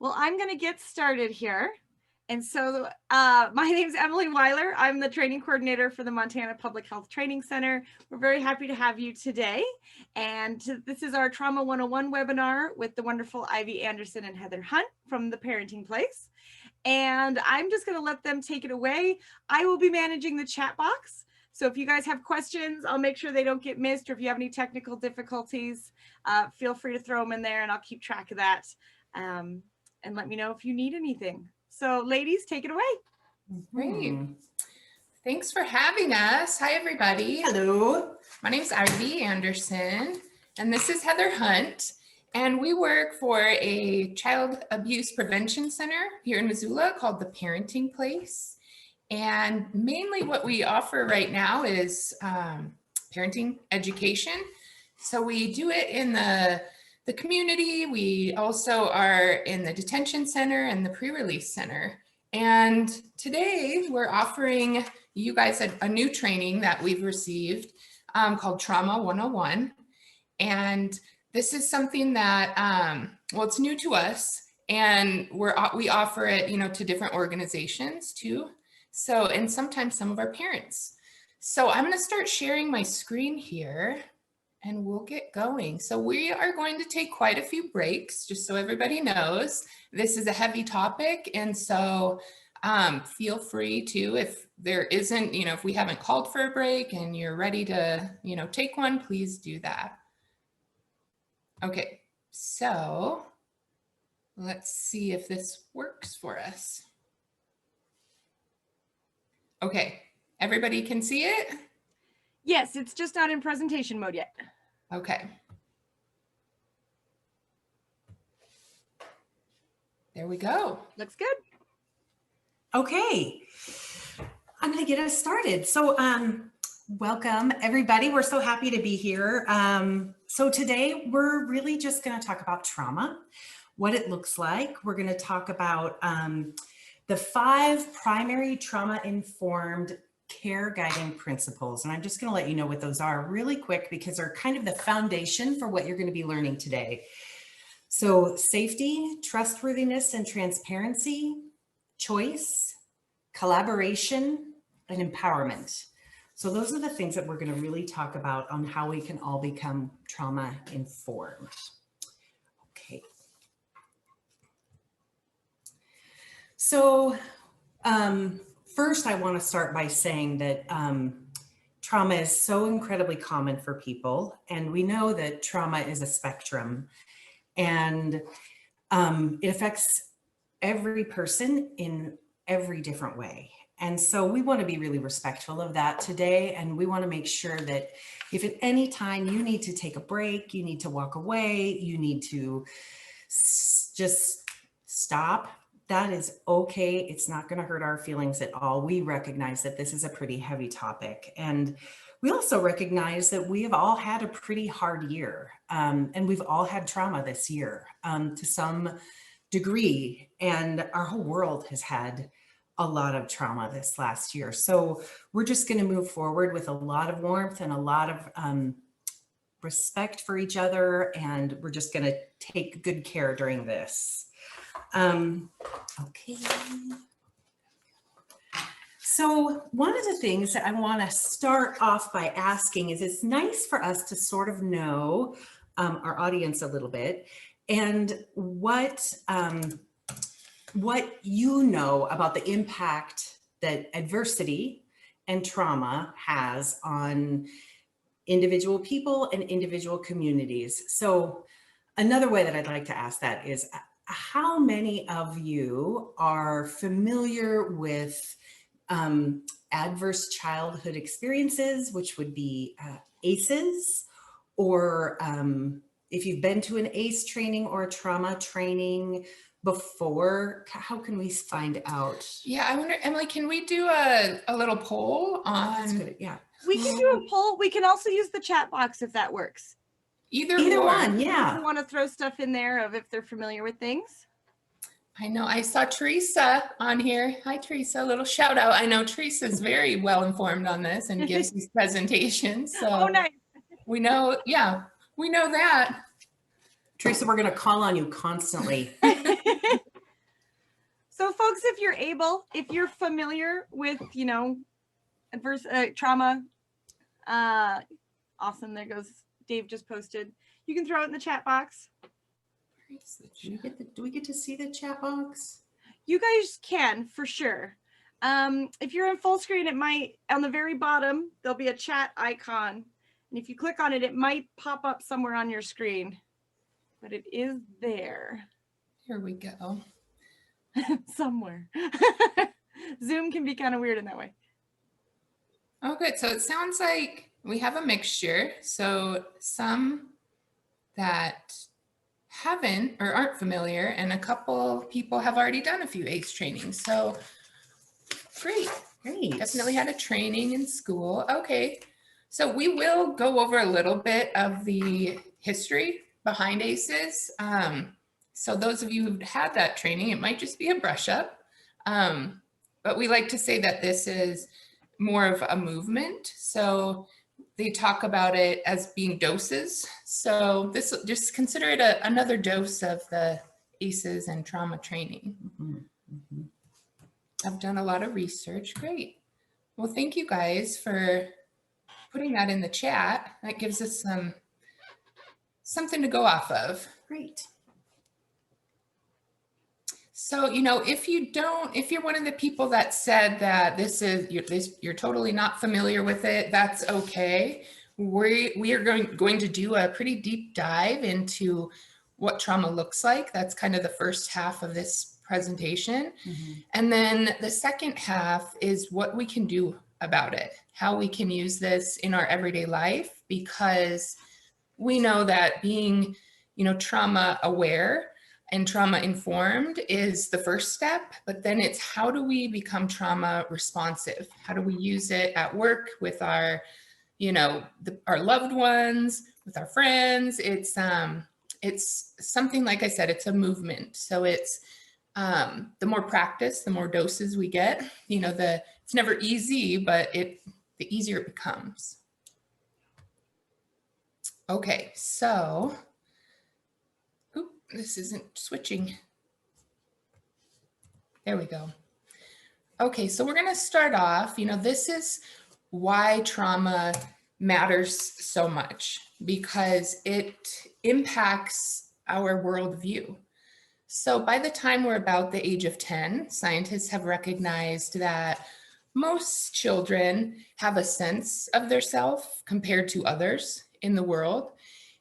Well, I'm going to get started here. And so my name is Emily Weiler. I'm the training coordinator for the Montana Public Health Training Center. We're very happy to have you today. And this is our Trauma 101 webinar with the wonderful Ivy Anderson and Heather Hunt from the Parenting Place. And I'm just going to let them take it away. I will be managing the chat box. So if you guys have questions, I'll make sure they don't get missed. Or if you have any technical difficulties, feel free to throw them in there and I'll keep track of that. And let me know if you need anything. So ladies, take it away. Great. Thanks for having us. Hi, everybody. Hello. My name is Ivy Anderson, and this is Heather Hunt. And we work for a child abuse prevention center here in Missoula called the Parenting Place. And mainly what we offer right now is parenting education. So we do it in the community. We also are in the detention center and the pre-release center. And today we're offering you guys a new training that we've received called Trauma 101. And this is something that, well, it's new to us, and we offer it, to different organizations too. So, and sometimes some of our parents. So I'm going to start sharing my screen here. And we'll get going. So we are going to take quite a few breaks, just so everybody knows. This is a heavy topic. And so feel free to, if there isn't, if we haven't called for a break and you're ready to, take one, please do that. Okay, so let's see if this works for us. Okay, everybody can see it? Yes, it's just not in presentation mode yet. Okay. There we go. Looks good. Okay. I'm going to get us started. So welcome, everybody. We're so happy to be here. So today we're really just going to talk about trauma, what it looks like. We're going to talk about the 5 primary trauma-informed care guiding principles. And I'm just going to let you know what those are really quick because they're kind of the foundation for what you're going to be learning today. So safety, trustworthiness and transparency, choice, collaboration, and empowerment. So those are the things that we're going to really talk about on how we can all become trauma informed. Okay. So, first, I want to start by saying that trauma is so incredibly common for people, and we know that trauma is a spectrum, and it affects every person in every different way. And so we want to be really respectful of that today, and we want to make sure that if at any time you need to take a break, you need to walk away, you need to just stop, that is okay. It's not going to hurt our feelings at all. We recognize that this is a pretty heavy topic. And we also recognize that we have all had a pretty hard year. And we've all had trauma this year to some degree. And our whole world has had a lot of trauma this last year. So we're just going to move forward with a lot of warmth and a lot of respect for each other. And we're just going to take good care during this. Okay. So one of the things that I want to start off by asking is it's nice for us to sort of know our audience a little bit and what you know about the impact that adversity and trauma has on individual people and individual communities. So another way that I'd like to ask that is, how many of you are familiar with adverse childhood experiences, which would be ACEs, or if you've been to an ACE training or a trauma training before, how can we find out? Yeah, I wonder, Emily, can we do a little poll on? That's good. Yeah. We can do a poll. We can also use the chat box if that works. Either one, yeah. If you want to throw stuff in there of if they're familiar with things. I know I saw Teresa on here. Hi, Teresa, a little shout out. I know Teresa's very well informed on this and gives these presentations. So Oh, nice. we know, we know that. Teresa, we're going to call on you constantly. So folks, if you're able, if you're familiar with, you know, adverse trauma, awesome. There goes Dave just posted. You can throw it in the chat box. Do we get to see the chat box? You guys can for sure. If you're in full screen, it might, on the very bottom, there'll be a chat icon. And if you click on it, it might pop up somewhere on your screen, but it is there. Here we go. Somewhere. Zoom can be kind of weird in that way. Oh, good. So it sounds like we have a mixture. So some that haven't or aren't familiar, and a couple people have already done a few ACE trainings. So great. Great. Definitely had a training in school. Okay. So we will go over a little bit of the history behind ACEs. So those of you who've had that training, it might just be a brush up. But we like to say that this is more of a movement. So they talk about it as being doses. So this, just consider it another dose of the ACEs and trauma training. Mm-hmm. I've done a lot of research. Great. Well, thank you guys for putting that in the chat. That gives us something to go off of. Great. So, you know, if you're one of the people that said that you're totally not familiar with it, that's okay. We are going to do a pretty deep dive into what trauma looks like. That's kind of the first half of this presentation. Mm-hmm. And then the second half is what we can do about it, how we can use this in our everyday life, because we know that being, you know, trauma aware and trauma informed is the first step, but then it's how do we become trauma responsive? How do we use it at work with our, you know, our loved ones, with our friends? It's something, like I said, it's a movement. So it's the more practice, the more doses we get, you know, it's never easy, but the easier it becomes. Okay, so, this isn't switching. There we go. Okay, so we're gonna start off, you know, this is why trauma matters so much, because it impacts our worldview. So by the time we're about the age of 10, scientists have recognized that most children have a sense of their self compared to others in the world.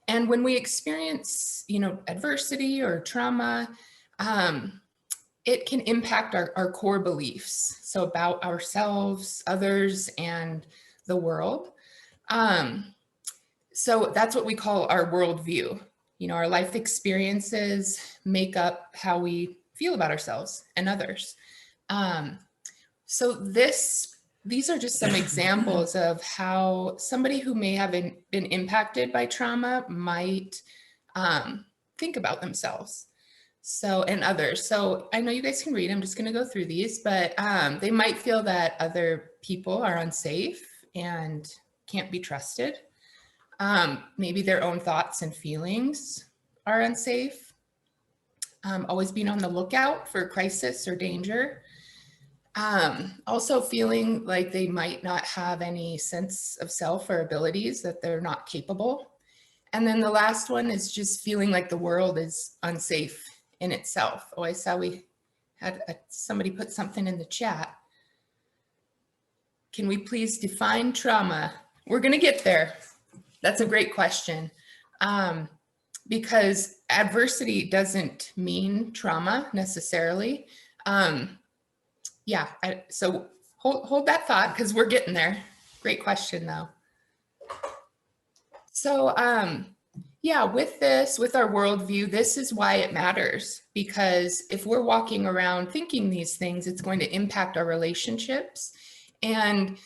And when we experience, you know, adversity or trauma, it can impact our core beliefs. So about ourselves, others, and the world. So that's what we call our worldview. You know, our life experiences make up how we feel about ourselves and others. So these are just some examples of how somebody who may have been impacted by trauma might think about themselves. So, and others. So I know you guys can read, I'm just gonna go through these, but they might feel that other people are unsafe and can't be trusted. Maybe their own thoughts and feelings are unsafe. Always being on the lookout for crisis or danger. Also feeling like they might not have any sense of self or abilities, that they're not capable. And then the last one is just feeling like the world is unsafe in itself. Oh, I saw we had somebody put something in the chat. Can we please define trauma? We're gonna get there. That's a great question. Because adversity doesn't mean trauma necessarily. So hold that thought, because we're getting there. Great question though. So with our worldview, this is why it matters, because if we're walking around thinking these things, it's going to impact our relationships. And,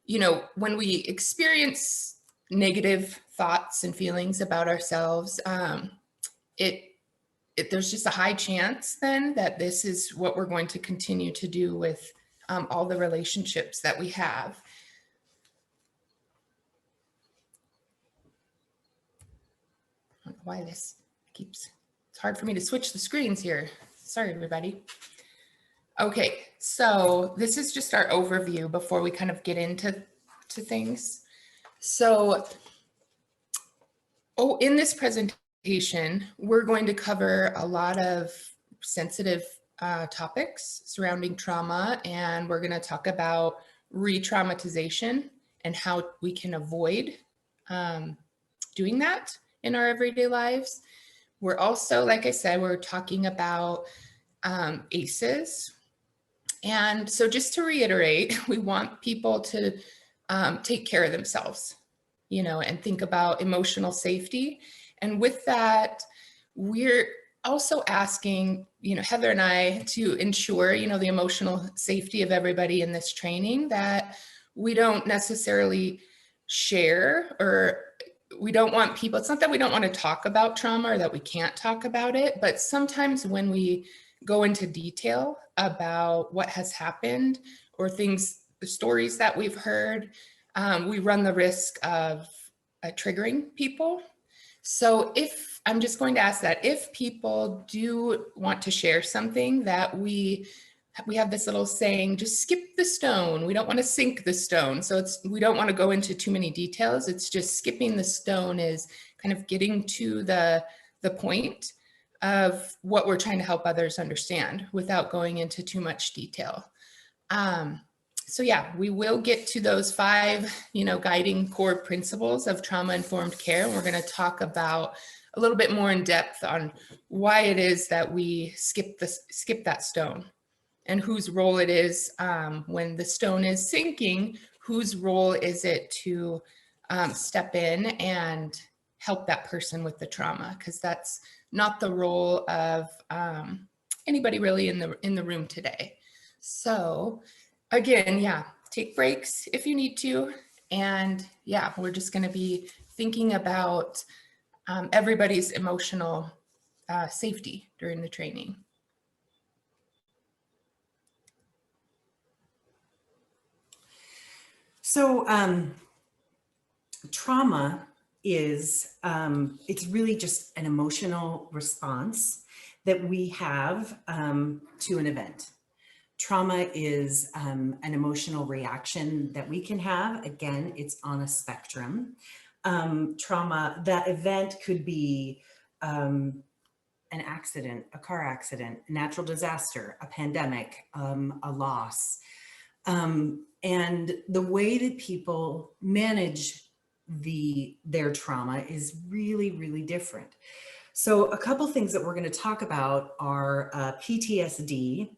you know, when we experience negative thoughts and feelings about ourselves, there's just a high chance then that this is what we're going to continue to do with all the relationships that we have. I don't know why it's hard for me to switch the screens here. Sorry, everybody. Okay, so this is just our overview before we kind of get into things. So, in this presentation, we're going to cover a lot of sensitive topics surrounding trauma, and we're going to talk about re-traumatization and how we can avoid doing that in our everyday lives. We're also, like I said, we're talking about ACEs. And so just to reiterate, we want people to take care of themselves, and think about emotional safety. And with that, we're also asking, Heather and I to ensure, the emotional safety of everybody in this training, that we don't necessarily share, or we don't want people, it's not that we don't want to talk about trauma or that we can't talk about it, but sometimes when we go into detail about what has happened or things, the stories that we've heard, we run the risk of triggering people. So I'm just going to ask that if people do want to share something, that we have this little saying, just skip the stone. We don't want to sink the stone. So we don't want to go into too many details. It's just skipping the stone is kind of getting to the point of what we're trying to help others understand without going into too much detail. So yeah, we will get to those 5, guiding core principles of trauma-informed care. And we're going to talk about a little bit more in depth on why it is that we skip that stone, and whose role it is when the stone is sinking. Whose role is it to step in and help that person with the trauma? Because that's not the role of anybody really in the room today. So again, yeah, take breaks if you need to. And yeah, we're just going to be thinking about everybody's emotional safety during the training. So trauma is, it's really just an emotional response that we have to an event. Trauma is an emotional reaction that we can have. Again, it's on a spectrum. Trauma, that event could be an accident, a car accident, a natural disaster, a pandemic, a loss. And the way that people manage their trauma is really, really different. So a couple things that we're going to talk about are PTSD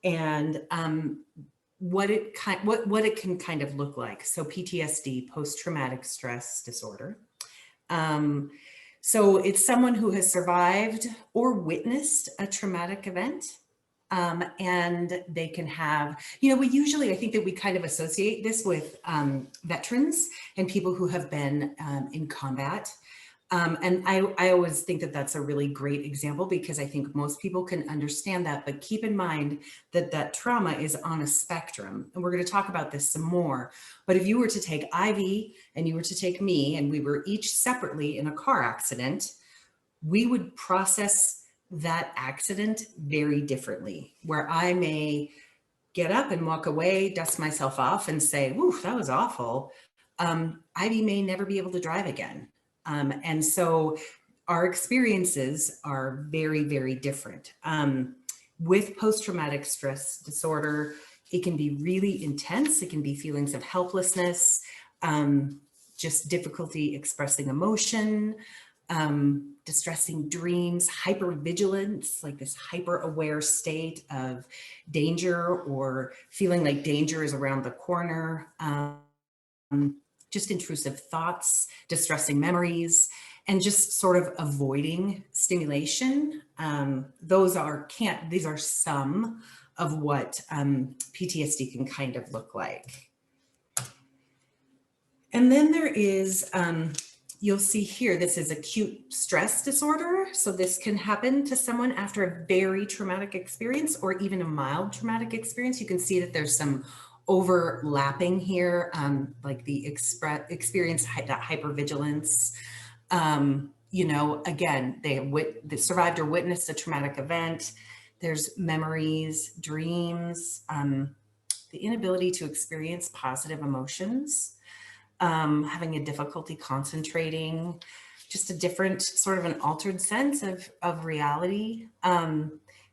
and what it can kind of look like. So PTSD, post-traumatic stress disorder. So it's someone who has survived or witnessed a traumatic event. And they can have, I think that we kind of associate this with veterans and people who have been in combat. And I always think that that's a really great example, because I think most people can understand that, but keep in mind that trauma is on a spectrum, and we're going to talk about this some more. But if you were to take Ivy and you were to take me, and we were each separately in a car accident, we would process that accident very differently, where I may get up and walk away, dust myself off and say, whew, that was awful. Ivy may never be able to drive again. And so our experiences are very, very different. With post-traumatic stress disorder, it can be really intense. It can be feelings of helplessness, just difficulty expressing emotion, distressing dreams, hypervigilance, like this hyper-aware state of danger or feeling like danger is around the corner, just intrusive thoughts, distressing memories, and just sort of avoiding stimulation. These are some of what PTSD can kind of look like. And then there is, you'll see here, this is acute stress disorder. So this can happen to someone after a very traumatic experience or even a mild traumatic experience. You can see that there's some overlapping here, like the experience, that hypervigilance. Again, they survived or witnessed a traumatic event. There's memories, dreams, the inability to experience positive emotions, having a difficulty concentrating, just a different sort of an altered sense of reality.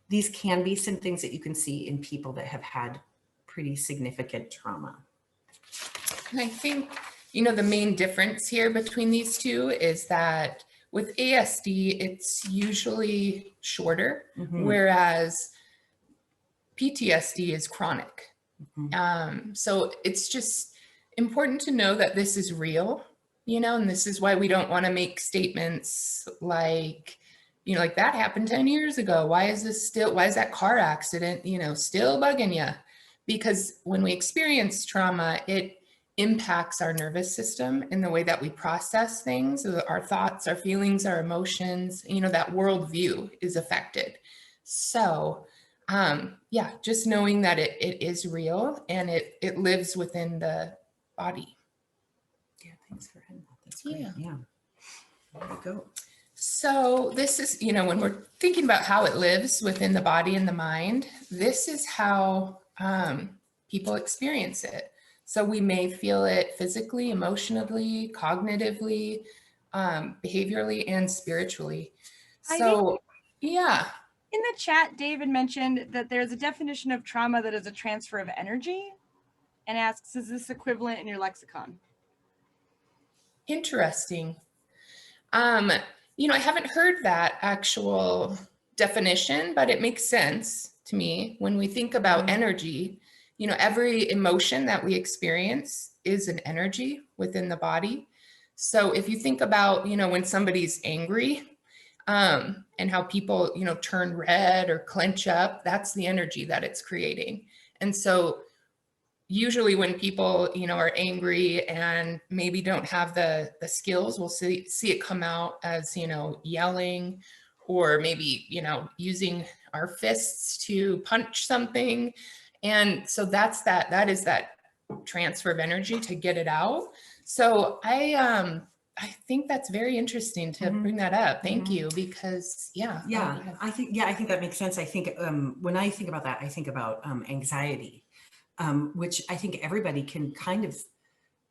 These can be some things that you can see in people that have had pretty significant trauma. And I think, the main difference here between these two is that with ASD, it's usually shorter, whereas PTSD is chronic. So it's just important to know that this is real, and this is why we don't want to make statements like, like that happened 10 years ago. Why is that car accident, still bugging you? Because when we experience trauma, it impacts our nervous system in the way that we process things, our thoughts, our feelings, our emotions, that worldview is affected. So yeah, just knowing that it is real and it lives within the body. Yeah, thanks for hitting that. That's great. Yeah. There you go. So this is, when we're thinking about how it lives within the body and the mind, this is how people experience it. So we may feel it physically, emotionally, cognitively, behaviorally, and spiritually. So, yeah. In the chat, David mentioned that there's a definition of trauma that is a transfer of energy and asks, is this equivalent in your lexicon? Interesting. I haven't heard that actual definition, but it makes sense to me. When we think about energy, every emotion that we experience is an energy within the body. So if you think about, when somebody's angry, and how people, turn red or clench up, that's the energy that it's creating. And so usually when people, are angry and maybe don't have the skills, we'll see it come out as, yelling, or maybe, using our fists to punch something. And so that is that transfer of energy to get it out. So I think that's very interesting to bring that up. Thank you, because Yeah, I think that makes sense. I think when I think about that, I think about anxiety, which I think everybody can kind of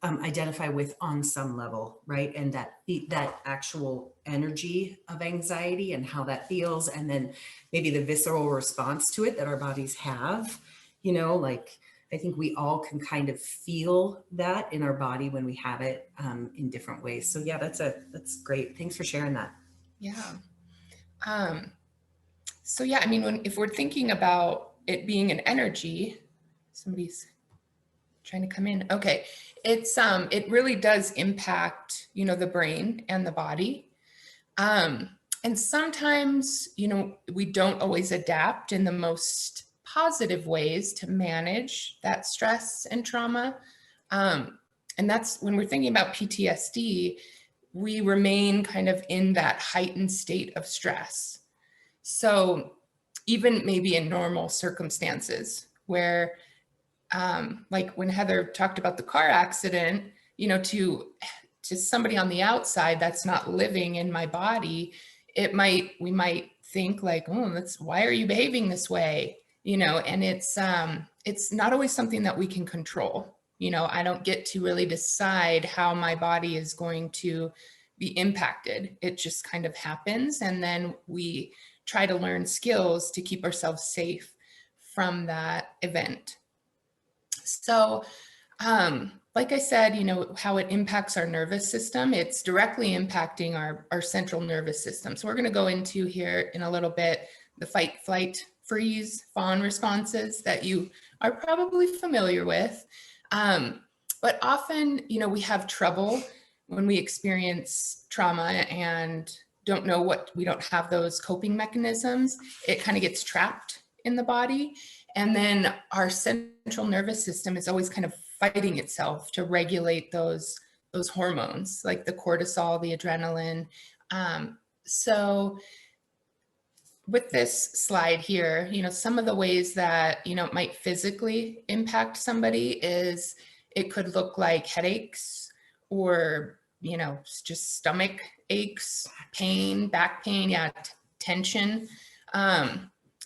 identify with on some level, right? And that actual energy of anxiety and how that feels, and then maybe the visceral response to it that our bodies have, like I think we all can kind of feel that in our body when we have it in different ways. So yeah, that's great. Thanks for sharing that. Yeah. So yeah, I mean, if we're thinking about it being an energy, somebody's trying to come in. Okay. It really does impact, the brain and the body. And sometimes, we don't always adapt in the most positive ways to manage that stress and trauma. And that's when we're thinking about PTSD, we remain kind of in that heightened state of stress. So even maybe in normal circumstances where, like when Heather talked about the car accident, to somebody on the outside that's not living in my body, we might think like, oh, why are you behaving this way? And it's not always something that we can control. I don't get to really decide how my body is going to be impacted. It just kind of happens. And then we try to learn skills to keep ourselves safe from that event. So, like I said, how it impacts our nervous system, it's directly impacting our central nervous system. So we're going to go into here in a little bit, the fight, flight, freeze, fawn responses that you are probably familiar with. But often, we have trouble when we experience trauma and we don't have those coping mechanisms. It kind of gets trapped in the body. And then our central nervous system is always kind of fighting itself to regulate those hormones, like the cortisol, the adrenaline. So with this slide here, some of the ways that, it might physically impact somebody is it could look like headaches or, just stomach aches, pain, back pain, tension.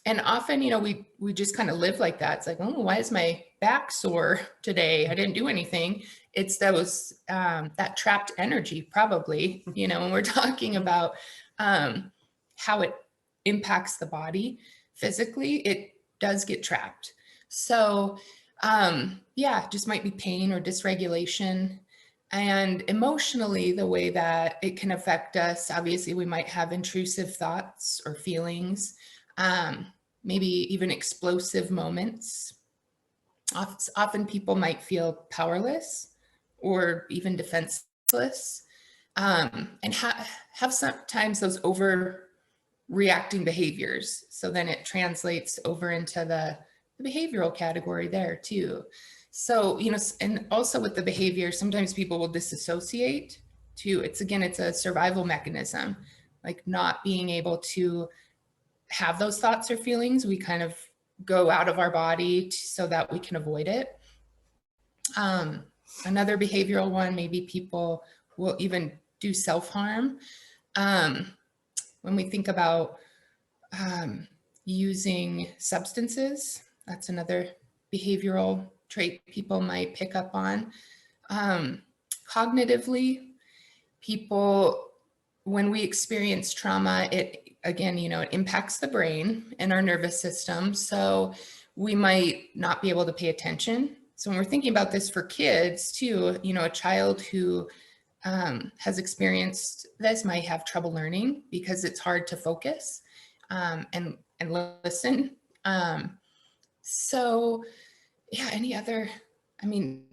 And often, we just kind of live like that. It's like, oh, why is my back sore today? I didn't do anything. It's those that trapped energy, probably. When we're talking about how it impacts the body physically, it does get trapped. So, yeah, just might be pain or dysregulation. And emotionally, the way that it can affect us, obviously, we might have intrusive thoughts or feelings, maybe even explosive moments. Often people might feel powerless or even defenseless, and have sometimes those overreacting behaviors. So then it translates over into the behavioral category there too. So, and also with the behavior, sometimes people will disassociate too. It's a survival mechanism, like not being able to have those thoughts or feelings. We kind of go out of our body so that we can avoid it. Another behavioral one, maybe people will even do self-harm. When we think about using substances, that's another behavioral trait people might pick up on. Cognitively, people, when we experience trauma, it impacts the brain and our nervous system. So we might not be able to pay attention. So when we're thinking about this for kids too, a child who has experienced this might have trouble learning because it's hard to focus and listen. So yeah, any other,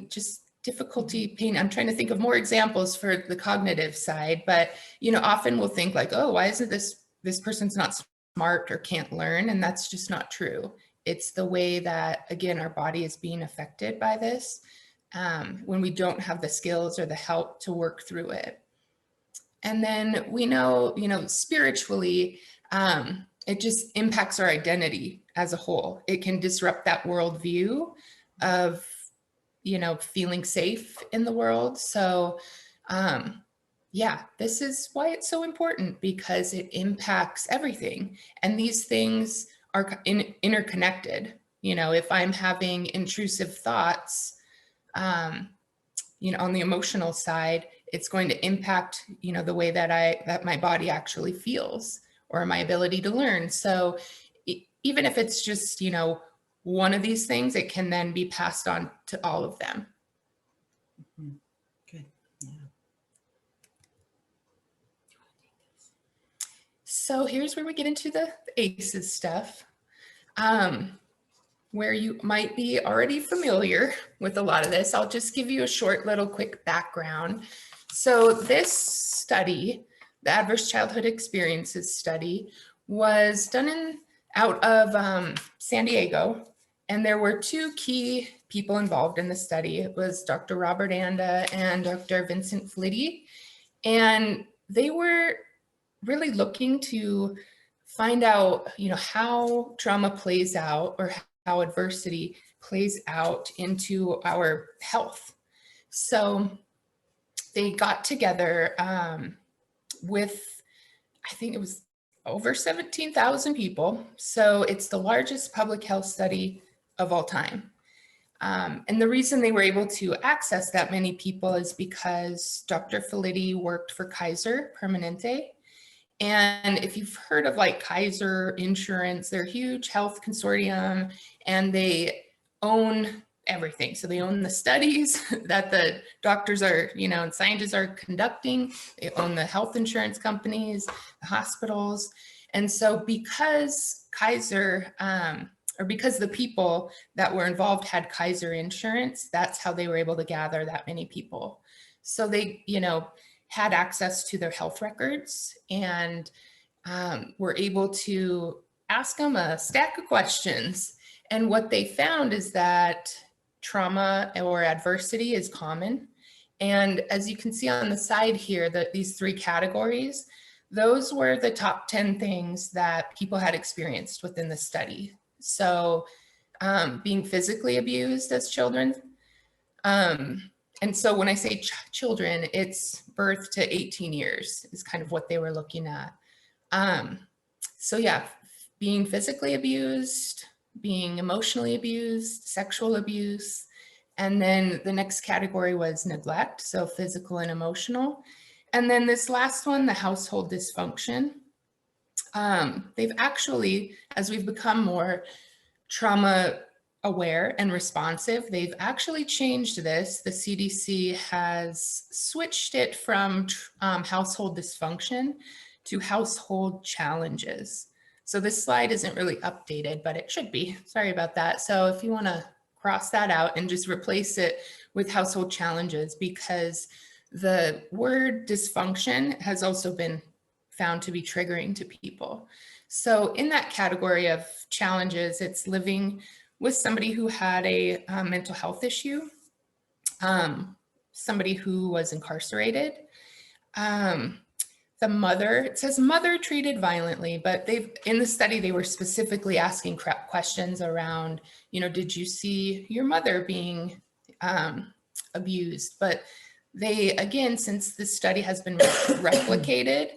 just difficulty, pain. I'm trying to think of more examples for the cognitive side, but often we'll think like, oh, why isn't this person's not smart or can't learn? And that's just not true. It's the way that, again, our body is being affected by this when we don't have the skills or the help to work through it. And then we know, spiritually, it just impacts our identity as a whole. It can disrupt that worldview of, feeling safe in the world. So, yeah, this is why it's so important, because it impacts everything. And these things are interconnected. If I'm having intrusive thoughts, on the emotional side, it's going to impact, the way that my body actually feels or my ability to learn. So even if it's just, one of these things, it can then be passed on to all of them. Good. Yeah. So here's where we get into the ACEs stuff, where you might be already familiar with a lot of this. I'll just give you a short little quick background. So this study, the Adverse Childhood Experiences study, was done out of San Diego. And there were two key people involved in the study. It was Dr. Robert Anda and Dr. Vincent Flitty. And they were really looking to find out, how trauma plays out or how adversity plays out into our health. So they got together with, I think it was over 17,000 people. So it's the largest public health study of all time. And the reason they were able to access that many people is because Dr. Felitti worked for Kaiser Permanente. And if you've heard of like Kaiser Insurance, they're a huge health consortium and they own everything. So they own the studies that the doctors are, and scientists are conducting. They own the health insurance companies, the hospitals. And so because Kaiser, or because the people that were involved had Kaiser insurance, that's how they were able to gather that many people. So they, had access to their health records and were able to ask them a stack of questions. And what they found is that trauma or adversity is common. And as you can see on the side here, that these three categories, those were the top 10 things that people had experienced within the study. So being physically abused as children. And so when I say children, it's birth to 18 years is kind of what they were looking at. So yeah, being physically abused, being emotionally abused, sexual abuse. And then the next category was neglect, so physical and emotional. And then this last one, the household dysfunction. They've actually, as we've become more trauma aware and responsive, they've actually changed this. The CDC has switched it from household dysfunction to household challenges. So this slide isn't really updated, but it should be. Sorry about that. So if you want to cross that out and just replace it with household challenges, because the word dysfunction has also been found to be triggering to people. So in that category of challenges, it's living with somebody who had a mental health issue, somebody who was incarcerated, the mother, it says mother treated violently, but in the study, they were specifically asking questions around, did you see your mother being abused? But they, again, since this study has been replicated,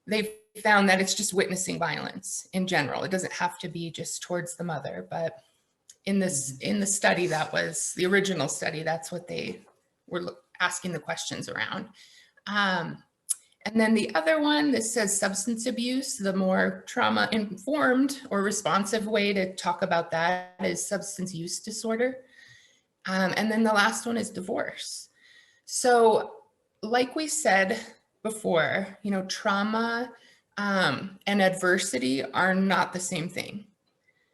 they've found that it's just witnessing violence in general. It doesn't have to be just towards the mother, but in the study, that was the original study, that's what they were asking the questions around. And then the other one, this says substance abuse. The more trauma informed or responsive way to talk about that is substance use disorder. And then the last one is divorce. So like we said before, trauma and adversity are not the same thing.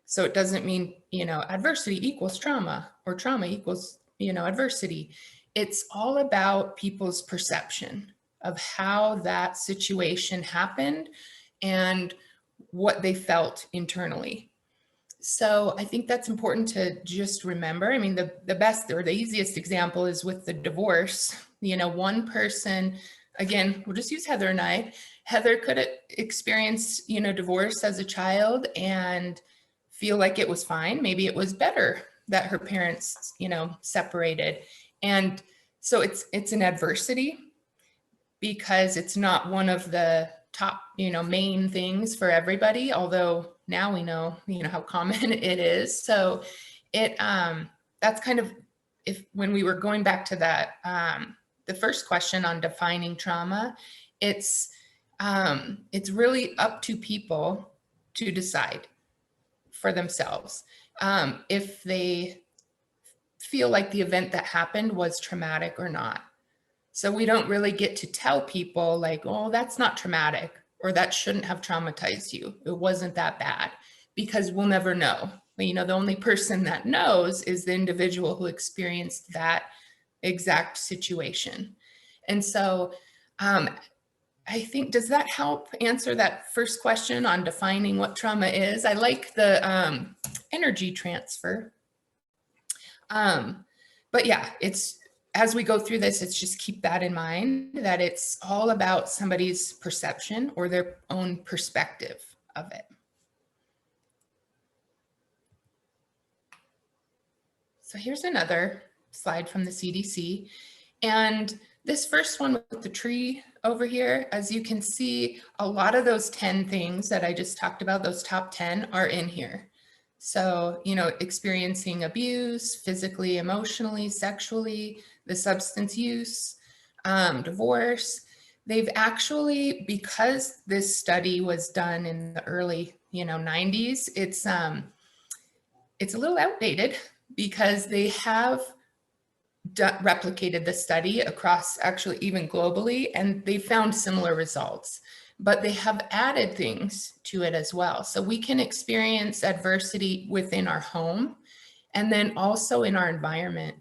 So it doesn't mean, adversity equals trauma or trauma equals, adversity. It's all about people's perception of how that situation happened and what they felt internally. So I think that's important to just remember. I mean, the best or the easiest example is with the divorce. One person, again, we'll just use Heather and I. Heather could experience, divorce as a child and feel like it was fine. Maybe it was better that her parents, separated. And so it's an adversity because it's not one of the top, main things for everybody, although now we know, how common it is. So that's kind of, when we were going back to that, the first question on defining trauma, it's really up to people to decide for themselves if they feel like the event that happened was traumatic or not. So we don't really get to tell people like, oh, that's not traumatic, or that shouldn't have traumatized you. It wasn't that bad, because we'll never know. The only person that knows is the individual who experienced that exact situation. And so I think, does that help answer that first question on defining what trauma is? I like the energy transfer. But yeah, as we go through this, it's just keep that in mind, that it's all about somebody's perception or their own perspective of it. So here's another slide from the CDC. And this first one with the tree over here, as you can see, a lot of those 10 things that I just talked about, those top 10 are in here. So, experiencing abuse, physically, emotionally, sexually, the substance use, divorce. They've actually, because this study was done in the early, 90s, it's a little outdated because they have replicated the study across, actually even globally, and they found similar results. But they have added things to it as well. So we can experience adversity within our home and then also in our environment.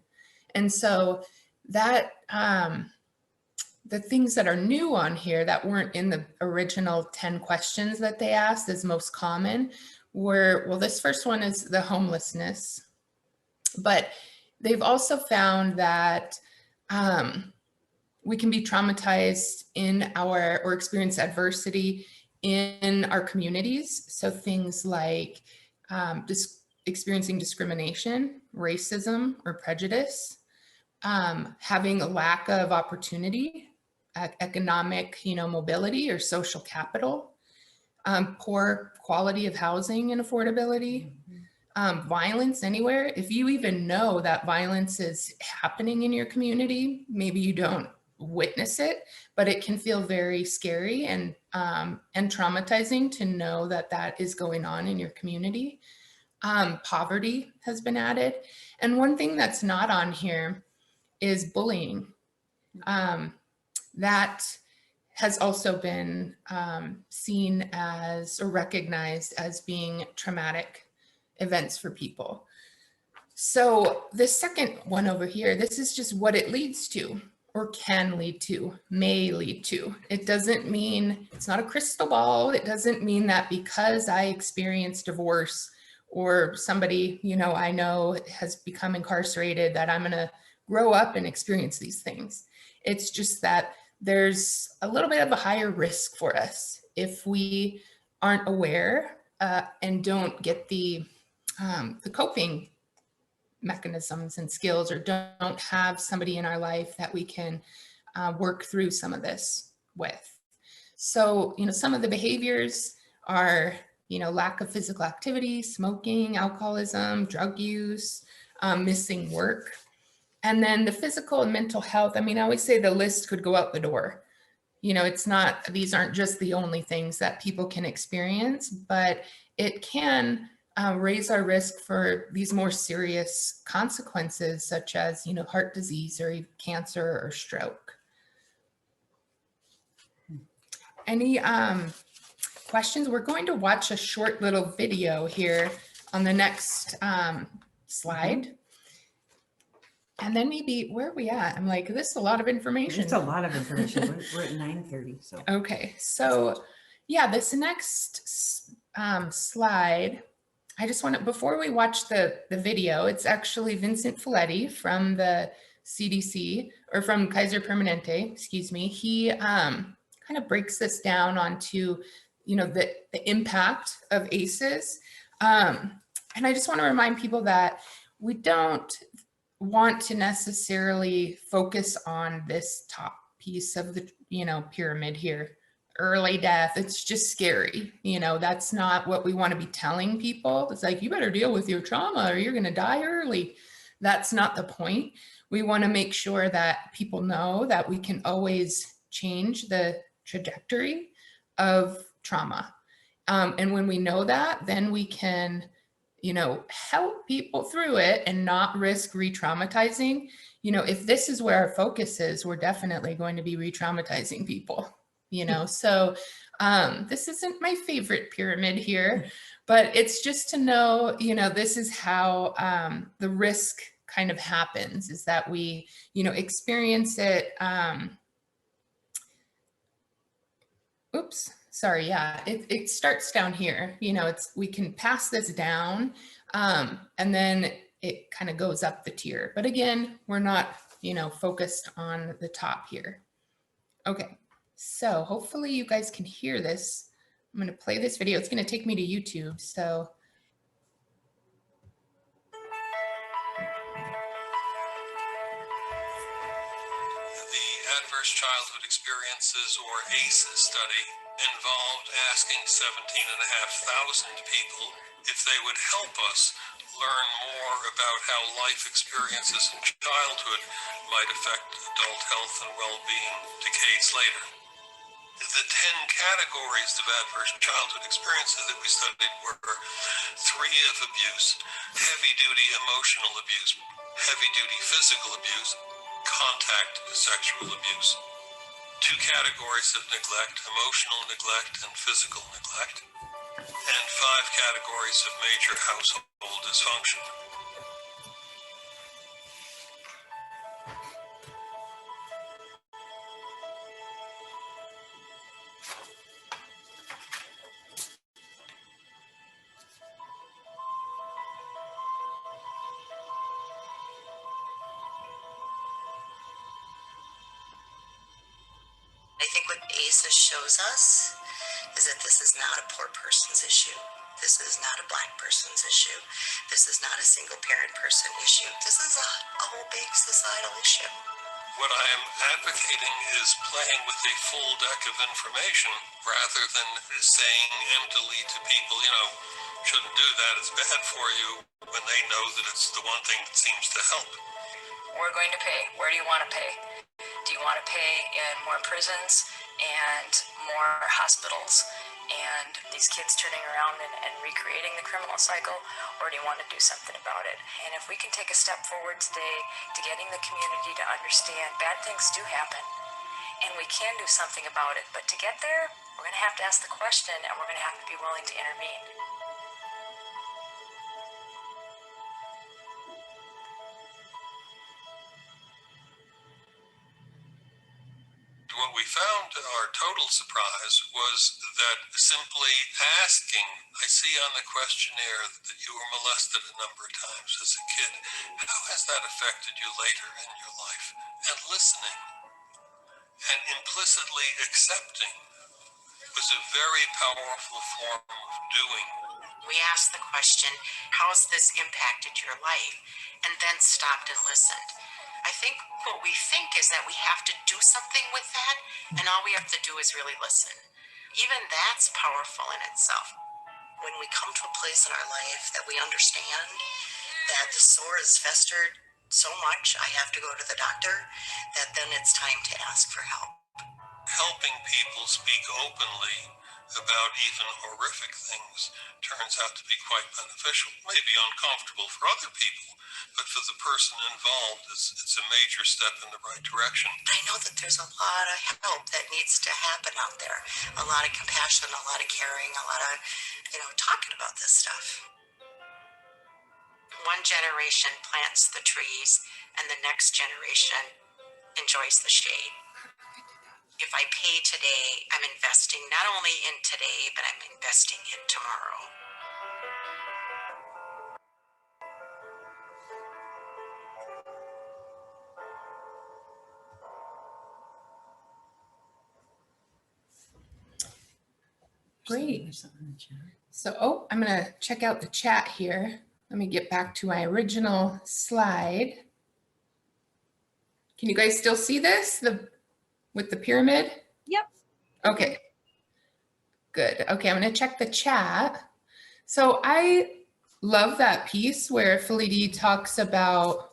And so that the things that are new on here that weren't in the original 10 questions that they asked as most common were, well, this first one is the homelessness. But they've also found that we can be traumatized or experience adversity in our communities. So things like experiencing discrimination, racism, or prejudice, having a lack of opportunity, economic, mobility or social capital, poor quality of housing and affordability, violence anywhere. If you even know that violence is happening in your community, maybe you don't witness it, but it can feel very scary and traumatizing to know that that is going on in your community. Poverty has been added. And one thing that's not on here is bullying. That has also been seen as or recognized as being traumatic events for people. So the second one over here, this is just what it leads to or can lead to, may lead to. It doesn't mean, it's not a crystal ball. It doesn't mean that because I experienced divorce or somebody, I know has become incarcerated, that I'm gonna grow up and experience these things. It's just that there's a little bit of a higher risk for us if we aren't aware and don't get the coping mechanisms and skills, or don't have somebody in our life that we can work through some of this with. So, some of the behaviors are, lack of physical activity, smoking, alcoholism, drug use, missing work. And then the physical and mental health, I always say the list could go out the door. It's not, these aren't just the only things that people can experience, but it can raise our risk for these more serious consequences, such as, heart disease or cancer or stroke. Any questions? We're going to watch a short little video here on the next slide. And then maybe, where are we at? I'm like, this is a lot of information. It's a lot of information. We're at 9:30, so. Okay, so yeah, this next slide, I just want to, before we watch the video, it's actually Vincent Folletti from the CDC, or from Kaiser Permanente, excuse me. He kind of breaks this down onto, the impact of ACEs. And I just want to remind people that we don't want to necessarily focus on this top piece of the, pyramid here, early death. It's just scary. That's not what we want to be telling people. It's like, you better deal with your trauma or you're going to die early. That's not the point. We want to make sure that people know that we can always change the trajectory of trauma. And when we know that, then we can help people through it and not risk re-traumatizing. If this is where our focus is, we're definitely going to be re-traumatizing people, So this isn't my favorite pyramid here, but it's just to know, this is how the risk kind of happens, is that we, experience it. Oops. Sorry, yeah, it starts down here. We can pass this down and then it kind of goes up the tier. But again, we're not, focused on the top here. Okay, so hopefully you guys can hear this. I'm going to play this video. It's going to take me to YouTube. So the Adverse Childhood Experiences, or ACEs study, involved asking 17,500 people if they would help us learn more about how life experiences in childhood might affect adult health and well-being decades later. The 10 categories of adverse childhood experiences that we studied were 3 of abuse, heavy-duty emotional abuse, heavy-duty physical abuse, contact sexual abuse. 2 categories of neglect, emotional neglect and physical neglect, and 5 categories of major household dysfunction. I think what ACEs shows us is that this is not a poor person's issue. This is not a Black person's issue. This is not a single parent person issue. This is a whole big societal issue. What I am advocating is playing with a full deck of information rather than saying emptily to people, you know, shouldn't do that, it's bad for you, when they know that it's the one thing that seems to help. We're going to pay. Where do you want to pay? Do you want to pay in more prisons and more hospitals and these kids turning around and recreating the criminal cycle, or do you want to do something about it? And if we can take a step forward today to getting the community to understand bad things do happen and we can do something about it, but to get there, we're going to have to ask the question and we're going to have to be willing to intervene. What we found to our total surprise was that simply asking, I see on the questionnaire that you were molested a number of times as a kid. How has that affected you later in your life? And listening and implicitly accepting was a very powerful form of doing. We asked the question, how has this impacted your life? And then stopped and listened. I think what we think is that we have to do something with that, and all we have to do is really listen. Even that's powerful in itself. When we come to a place in our life that we understand that the sore is festered so much, I have to go to the doctor, that then it's time to ask for help. Helping people speak openly about even horrific things turns out to be quite beneficial. It may be uncomfortable for other people, but for the person involved, it's a major step in the right direction. I know that there's a lot of help that needs to happen out there. A lot of compassion, a lot of caring, a lot of, talking about this stuff. One generation plants the trees and the next generation enjoys the shade. If I pay today, I'm investing not only in today, but I'm investing in tomorrow. Great. So, I'm going to check out the chat here. Let me get back to my original slide. Can you guys still see this with the pyramid? Yep. Okay. Good. Okay, I'm going to check the chat. So I love that piece where Felidi talks about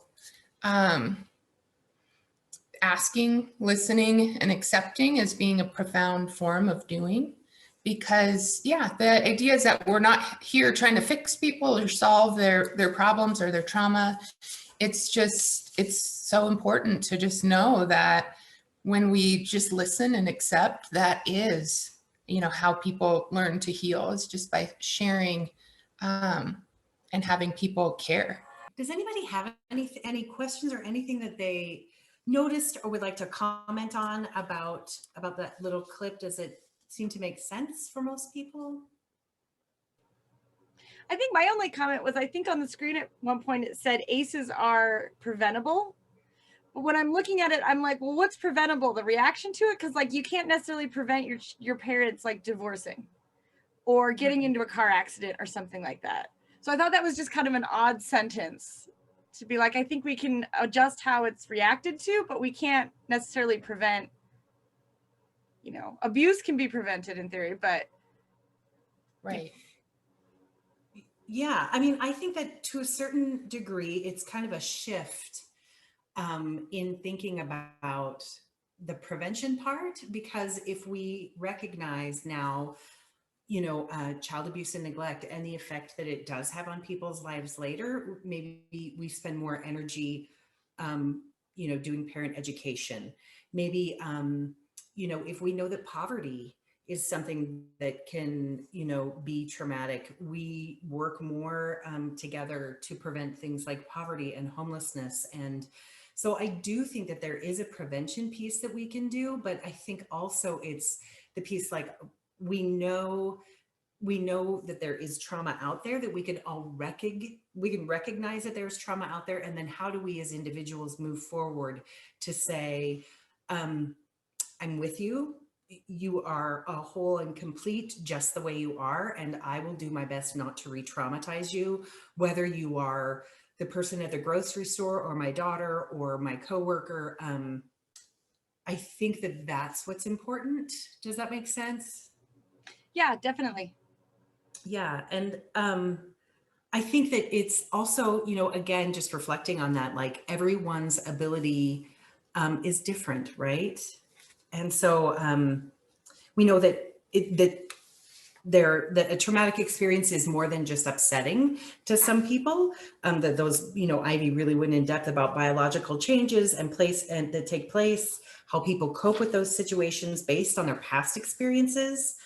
asking, listening, and accepting as being a profound form of doing. Because yeah, the idea is that we're not here trying to fix people or solve their problems or their trauma. It's so important to just know that when we just listen and accept, that is, how people learn to heal, is just by sharing and having people care. Does anybody have any questions or anything that they noticed or would like to comment on about that little clip? Does it seem to make sense for most people? I think my only comment was, I think on the screen at one point it said ACEs are preventable. But when I'm looking at it, I'm like, well, what's preventable? The reaction to it? Because like you can't necessarily prevent your parents like divorcing or getting into a car accident or something like that. So I thought that was just kind of an odd sentence to be like, I think we can adjust how it's reacted to, but we can't necessarily prevent, abuse can be prevented in theory, but. Right. Yeah, I mean, I think that to a certain degree, it's kind of a shift in thinking about the prevention part, because if we recognize now, child abuse and neglect and the effect that it does have on people's lives later, maybe we spend more energy, doing parent education. Maybe, if we know that poverty is something that can, be traumatic, we work more together to prevent things like poverty and homelessness. And so I do think that there is a prevention piece that we can do, but I think also it's the piece like we know that there is trauma out there, that we can recognize that there's trauma out there. And then how do we as individuals move forward to say, I'm with you. You are a whole and complete just the way you are. And I will do my best not to re-traumatize you, whether you are the person at the grocery store or my daughter or my coworker. I think that that's what's important. Does that make sense? Yeah, definitely. Yeah. And I think that it's also, you know, again, just reflecting on that, like everyone's ability is different, right? And so we know that that a traumatic experience is more than just upsetting to some people. That those, you know, Ivy really went in depth about biological changes and that take place, how people cope with those situations based on their past experiences.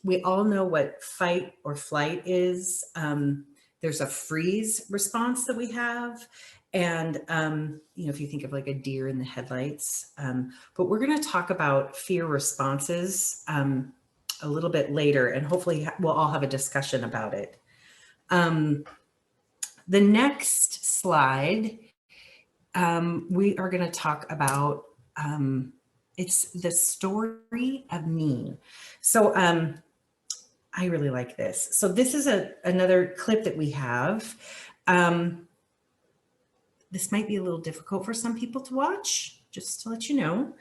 We all know what fight or flight is. There's a freeze response that we have. And, you know, if you think of like a deer in the headlights, but we're going to talk about fear responses a little bit later, and hopefully we'll all have a discussion about it. The next slide, we are going to talk about, it's the story of me. So I really like this. So this is another clip that we have. This might be a little difficult for some people to watch, just to let you know.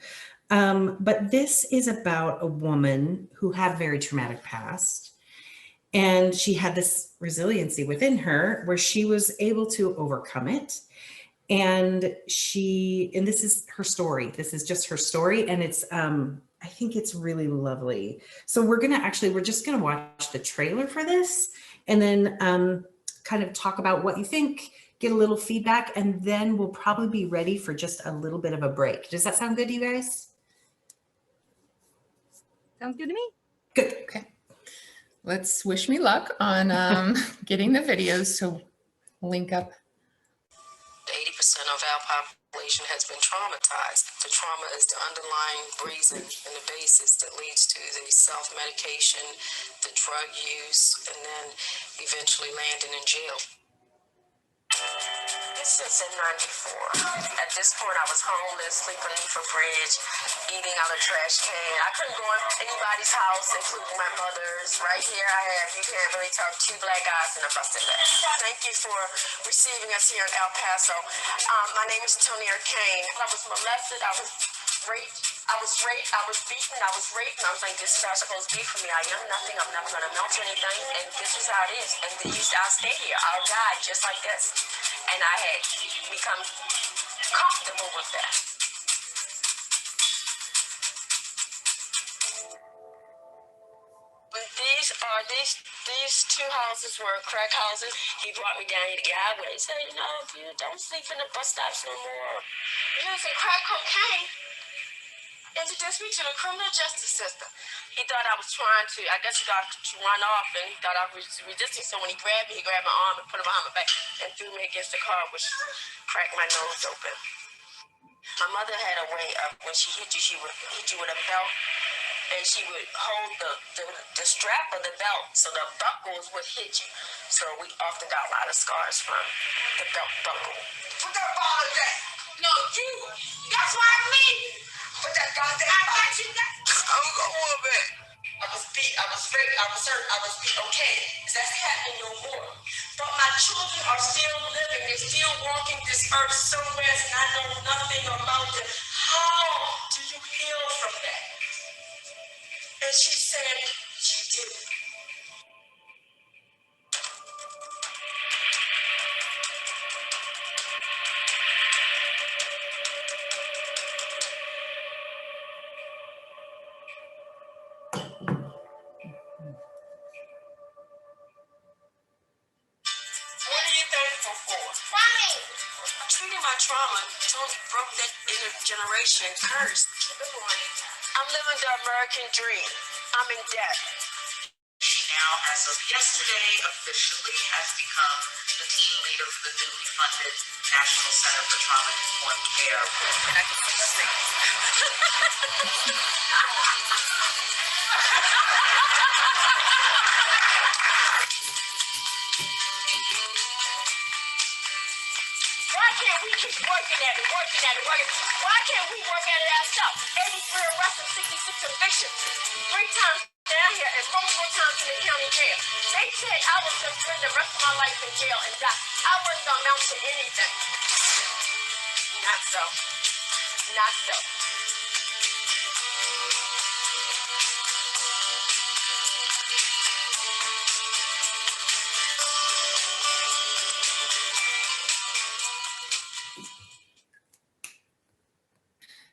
But this is about a woman who had a very traumatic past. And she had this resiliency within her where she was able to overcome it. And this is her story. This is just her story. And it's, I think it's really lovely. So we're just gonna watch the trailer for this and then kind of talk about what you think, get a little feedback, and then we'll probably be ready for just a little bit of a break. Does that sound good to you guys? Sounds good to me. Good. Okay. Let's wish me luck on getting the videos to link up. 80% of our population has been traumatized. The trauma is the underlying reason and the basis that leads to the self-medication, the drug use, and then eventually landing in jail. This is in 94. At this point, I was homeless, sleeping beneath a bridge, eating out of a trash can. I couldn't go in anybody's house, including my mother's. Right here I have, you can't really tell, 2 black eyes and a busted lip. Thank you for receiving us here in El Paso. My name is Tonia Kane. I was molested, I was raped, I was beaten, I was raped, and I was like, this is how it's supposed to be for me. I am nothing, I'm never gonna melt or anything, and this is how it is. And I'll stay here, I'll die just like this. And I had become comfortable with that. These 2 houses were crack houses. He brought me down here to get highway. He said, you know, you don't sleep in the bus stops no more. Using crack cocaine introduced me to the criminal justice system. He thought I was trying to, I guess he thought to run off, and he thought I was resisting. So when he grabbed me, he grabbed my arm and put it behind my back and threw me against the car, which cracked my nose open. My mother had a way of, when she hit you, she would hit you with a belt, and she would hold the strap of the belt, so the buckles would hit you. So we often got a lot of scars from the belt buckle. Put that ball in there. No, you. That's why I'm leaving. Put that goddamn ball. I got you. I'm going back. I was beat, I was raped, I was hurt, I was beat. Okay, that's happening no more. But my children are still living. They're still walking this earth somewhere, and I know nothing about them. How do you heal from that? And she said she did. What are you thankful for? Mommy! Treating my trauma totally broke that intergeneration curse. Good morning. I'm living the American dream. I'm in debt. She now, as of yesterday, officially has become the team leader for the newly funded National Center for Trauma-Informed Care. And I can see the thing. Why can't we keep working at it? Why can't we work at it ourselves? 83 arrests and 66 convictions. 3 times down here and multiple times in the county jail. They said I was going to spend the rest of my life in jail and die. I wasn't going to amount to anything. Not so. Not so.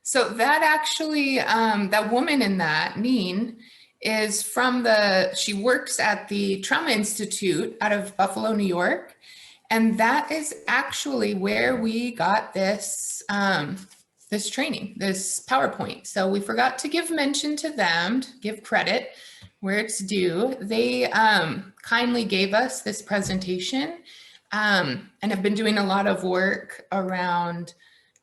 So that actually, that woman in that, Neen, is she works at the Trauma Institute out of Buffalo, New York. And that is actually where we got this, this training, this PowerPoint. So we forgot to give mention to them, to give credit where it's due. They kindly gave us this presentation and have been doing a lot of work around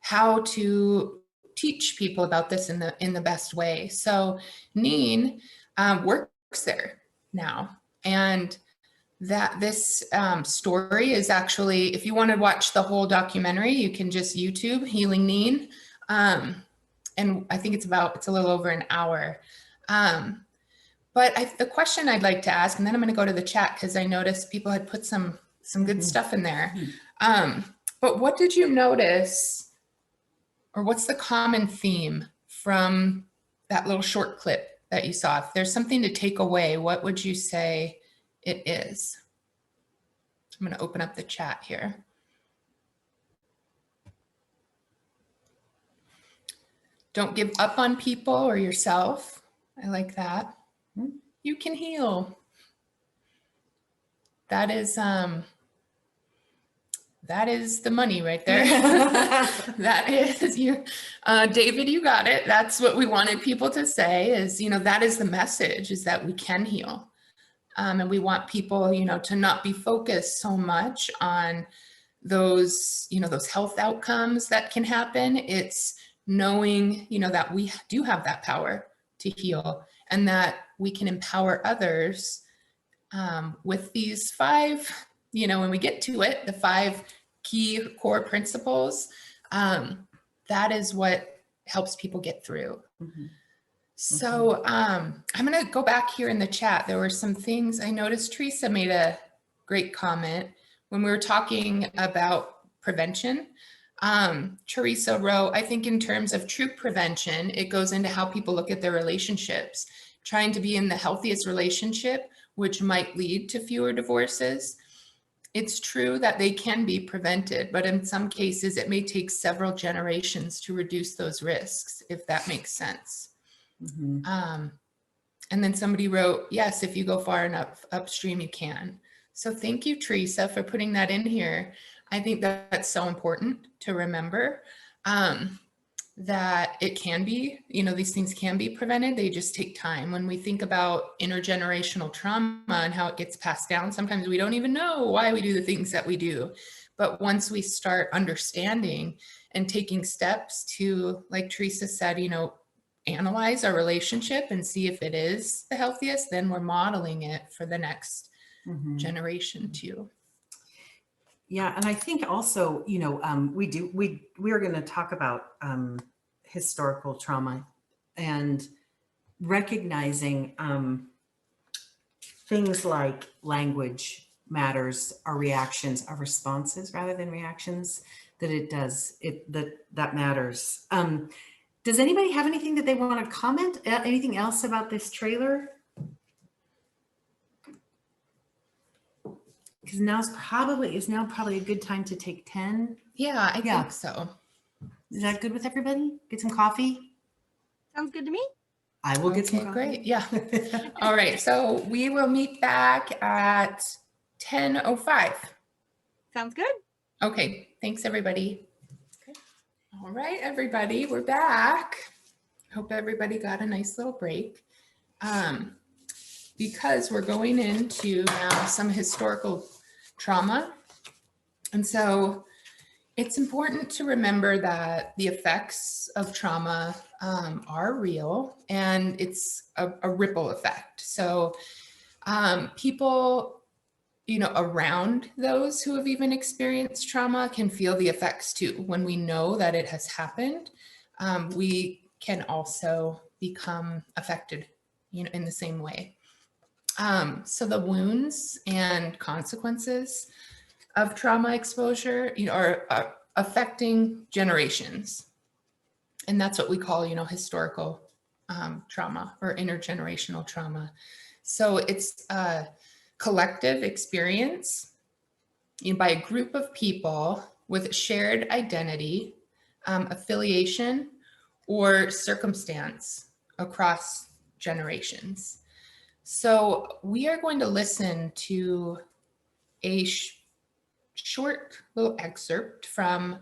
how to teach people about this in the best way. So Neen works there now, and that this story is actually, if you want to watch the whole documentary, you can just YouTube Healing Neen, and I think it's a little over an hour. But the question I'd like to ask, and then I'm going to go to the chat because I noticed people had put some good stuff in there. But what did you notice, or what's the common theme from that little short clip that you saw? If there's something to take away, what would you say it is? I'm going to open up the chat here. Don't give up on people or yourself. I like that. You can heal. That is the money right there. That is you, David, you got it. That's what we wanted people to say is, that is the message, is that we can heal. And we want people, to not be focused so much on those, those health outcomes that can happen. It's knowing, that we do have that power to heal, and that we can empower others with these 5, when we get to it, the 5 key core principles. That is what helps people get through. Mm-hmm. So I'm going to go back here in the chat. There were some things I noticed. Teresa made a great comment when we were talking about prevention. Teresa wrote, I think in terms of true prevention, it goes into how people look at their relationships, trying to be in the healthiest relationship, which might lead to fewer divorces. It's true that they can be prevented, but in some cases it may take several generations to reduce those risks, if that makes sense. Mm-hmm. And then somebody wrote, yes, if you go far enough upstream, you can. So thank you, Teresa, for putting that in here. I think that's so important to remember, that it can be, these things can be prevented. They just take time. When we think about intergenerational trauma and how it gets passed down, sometimes we don't even know why we do the things that we do. But once we start understanding and taking steps to, like Teresa said, analyze our relationship and see if it is the healthiest, then we're modeling it for the next generation too. Yeah, and I think also, we are going to talk about historical trauma and recognizing things like language matters, our reactions, our responses rather than reactions, that matters. Does anybody have anything that they want to comment? Anything else about this trailer? Because now probably a good time to take 10. Yeah, I think so. Is that good with everybody? Get some coffee? Sounds good to me. I will get some coffee. Great. Yeah. All right. So we will meet back at 10:05. Sounds good. Okay. Thanks, everybody. Okay. All right, everybody. We're back. Hope everybody got a nice little break. Because we're going into now some historical trauma. And so it's important to remember that the effects of trauma are real, and it's a ripple effect. So people, around those who have even experienced trauma can feel the effects too. When we know that it has happened, we can also become affected, in the same way. So the wounds and consequences of trauma exposure, are affecting generations. And that's what we call, historical trauma or intergenerational trauma. So it's a collective experience by a group of people with shared identity, affiliation, or circumstance across generations. So we are going to listen to a short little excerpt from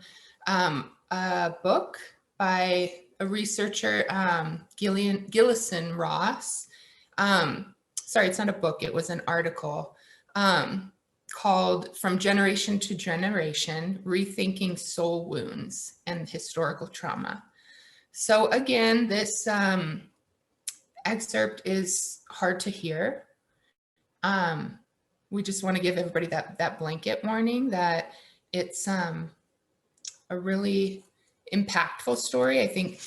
a book by a researcher, Gillison Ross. Sorry, it's not a book, it was an article called From Generation to Generation, Rethinking Soul Wounds and Historical Trauma. So again, this excerpt is hard to hear. We just want to give everybody that blanket warning that it's a really impactful story. I think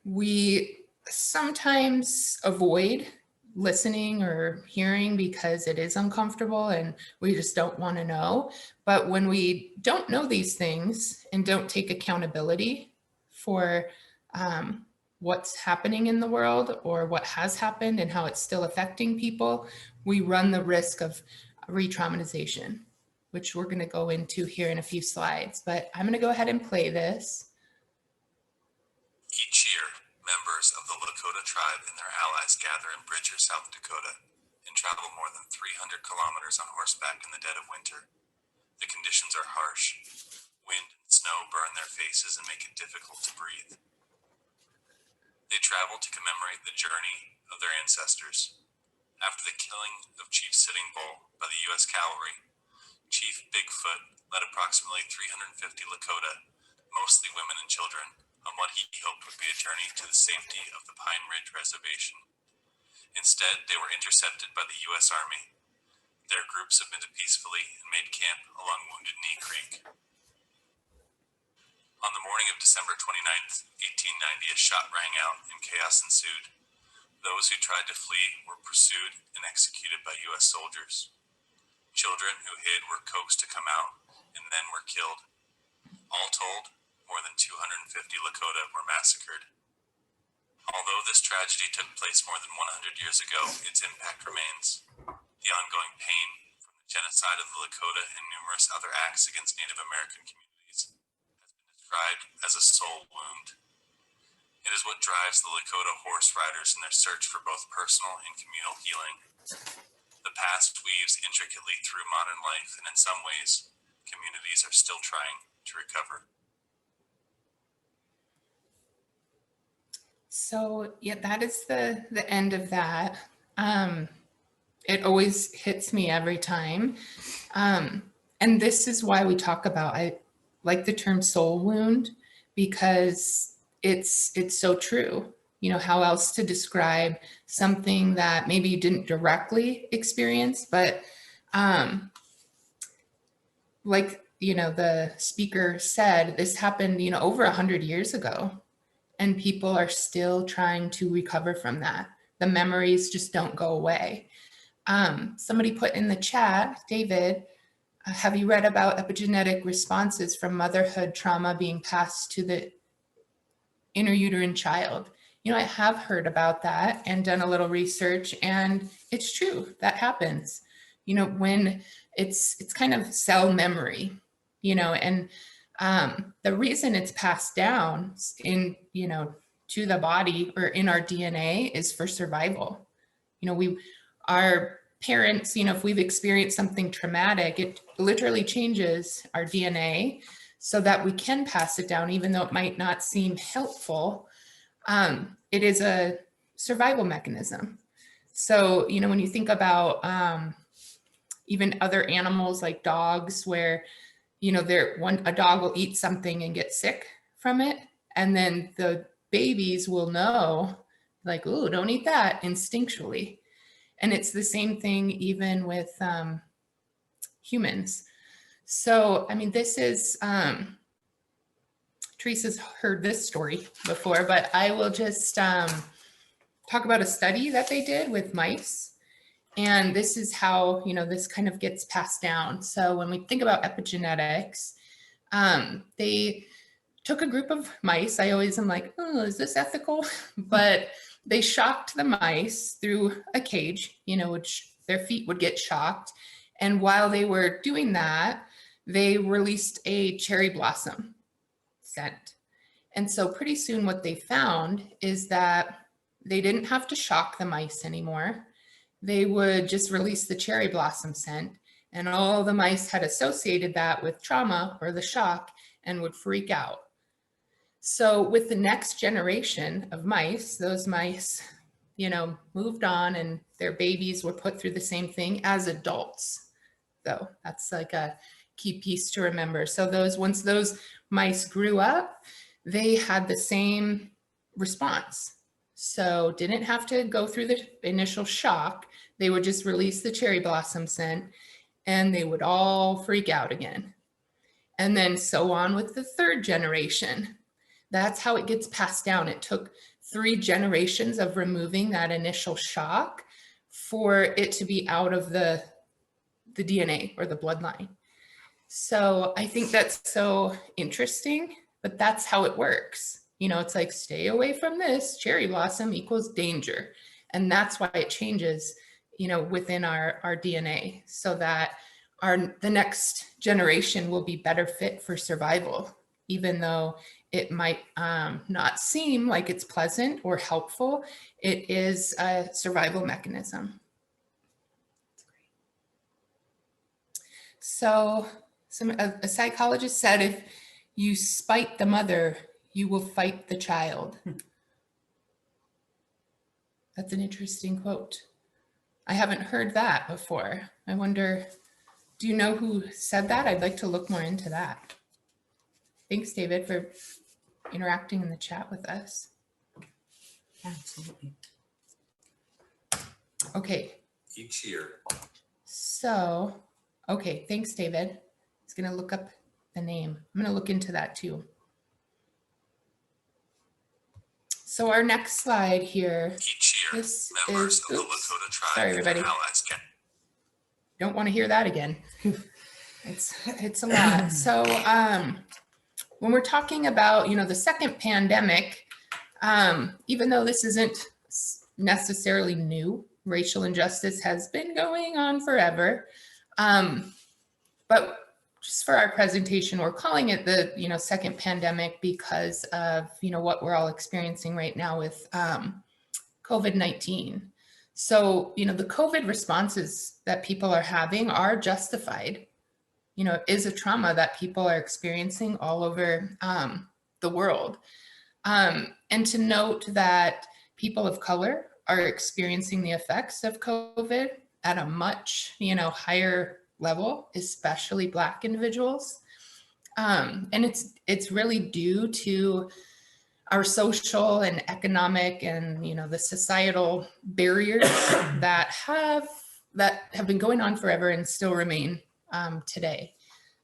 we sometimes avoid listening or hearing because it is uncomfortable and we just don't want to know. But when we don't know these things and don't take accountability for what's happening in the world or what has happened and how it's still affecting people, we run the risk of re-traumatization, which we're going to go into here in a few slides. But I'm going to go ahead and play this. Each year, members of the Lakota tribe and their allies gather in Bridger, South Dakota, and travel more than 300 kilometers on horseback in the dead of winter. The conditions are harsh. Wind and snow burn their faces and make it difficult to breathe. They travel to commemorate the journey of their ancestors. After the killing of Chief Sitting Bull by the U.S. Cavalry, Chief Bigfoot led approximately 350 Lakota, mostly women and children, on what he hoped would be a journey to the safety of the Pine Ridge Reservation. Instead, they were intercepted by the U.S. Army. Their group submitted peacefully and made camp along Wounded Knee Creek. On the morning of December 29th, 1890, a shot rang out and chaos ensued. Those who tried to flee were pursued and executed by U.S. soldiers. Children who hid were coaxed to come out and then were killed. All told, more than 250 Lakota were massacred. Although this tragedy took place more than 100 years ago, its impact remains. The ongoing pain from the genocide of the Lakota and numerous other acts against Native American communities has been described as a soul wound. It is what drives the Lakota horse riders in their search for both personal and communal healing. The past weaves intricately through modern life, and in some ways, communities are still trying to recover. So yeah, that is the end of that. It always hits me every time. And this is why we talk about, I like the term soul wound, because it's so true. You know, how else to describe something that maybe you didn't directly experience, but like, you know, the speaker said, this happened, you know, over 100 years ago. And people are still trying to recover from that. The memories just don't go away. Somebody put in the chat, David, have you read about epigenetic responses from motherhood trauma being passed to the intrauterine child? You know, I have heard about that and done a little research, and it's true, that happens. You know, when it's kind of cell memory, you know, and the reason it's passed down in, you know, to the body or in our DNA is for survival. You know, our parents, you know, if we've experienced something traumatic, it literally changes our DNA so that we can pass it down, even though it might not seem helpful. It is a survival mechanism. So, you know, when you think about even other animals like dogs, where you know, a dog will eat something and get sick from it. And then the babies will know, like, ooh, don't eat that, instinctually. And it's the same thing even with humans. So, I mean, this is, Teresa's heard this story before, but I will just talk about a study that they did with mice. And this is how, you know, this kind of gets passed down. So when we think about epigenetics, they took a group of mice. I always am like, oh, is this ethical? But they shocked the mice through a cage, you know, which their feet would get shocked. And while they were doing that, they released a cherry blossom scent. And so pretty soon what they found is that they didn't have to shock the mice anymore. They would just release the cherry blossom scent, and all the mice had associated that with trauma or the shock and would freak out. So with the next generation of mice, those mice, moved on, and their babies were put through the same thing as adults. Though that's like a key piece to remember. So once those mice grew up, they had the same response. So didn't have to go through the initial shock. They would just release the cherry blossom scent and they would all freak out again. And then so on with the third generation. That's how it gets passed down. It took 3 generations of removing that initial shock for it to be out of the DNA or the bloodline. So I think that's so interesting, but that's how it works. It's like, stay away from this, cherry blossom equals danger. And that's why it changes, within our DNA, so that the next generation will be better fit for survival, even though it might not seem like it's pleasant or helpful. It is a survival mechanism. So a psychologist said, if you spite the mother, you will fight the child. That's an interesting quote. I haven't heard that before. I wonder, do you know who said that? I'd like to look more into that. Thanks, David, for interacting in the chat with us. Absolutely. Okay. Each year. So, okay, thanks, David. He's going to look up the name. I'm going to look into that too. So our next slide here. Each year, This members is, of the Lakota tribe sorry, and their everybody. allies can. Don't want to hear that again. It's a lot. So when we're talking about, the second pandemic, even though this isn't necessarily new, racial injustice has been going on forever. But just for our presentation, we're calling it the, second pandemic because of, what we're all experiencing right now with COVID-19. So, the COVID responses that people are having are justified. It is a trauma that people are experiencing all over the world. And to note that people of color are experiencing the effects of COVID at a much, higher level, especially Black individuals. And it's really due to our social and economic and, the societal barriers that have been going on forever and still remain today.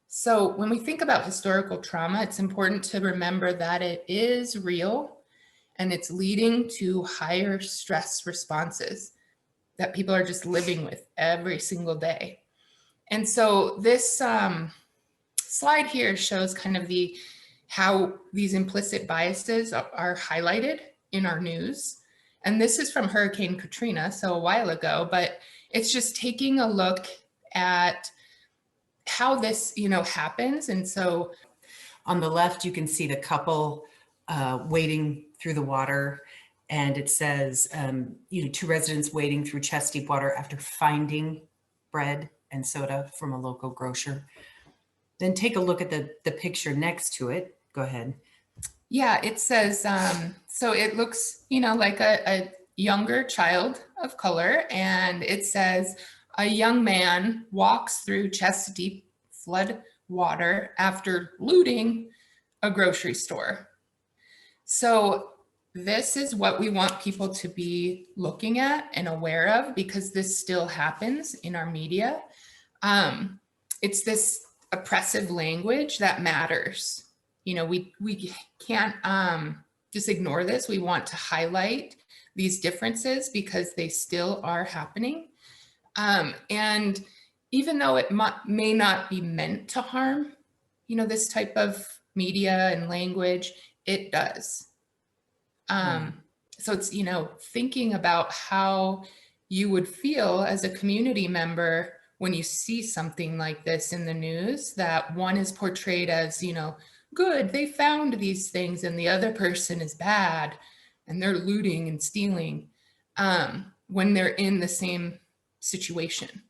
So when we think about historical trauma, it's important to remember that it is real and it's leading to higher stress responses that people are just living with every single day. And so this slide here shows kind of how these implicit biases are highlighted in our news. And this is from Hurricane Katrina, so a while ago, but it's just taking a look at how this, happens. And so on the left, you can see the couple wading through the water. And it says, 2 residents wading through chest deep water after finding bread and soda from a local grocer. Then take a look at the picture next to it. Go ahead. Yeah, it says, so it looks, like a younger child of color. And it says, a young man walks through chest deep flood water after looting a grocery store. So this is what we want people to be looking at and aware of, because this still happens in our media. It's this oppressive language that matters. We can't just ignore this. We want to highlight these differences because they still are happening. And even though it may not be meant to harm, this type of media and language, it does. So it's, thinking about how you would feel as a community member when you see something like this in the news, that one is portrayed as, good, they found these things, and the other person is bad and they're looting and stealing when they're in the same situation.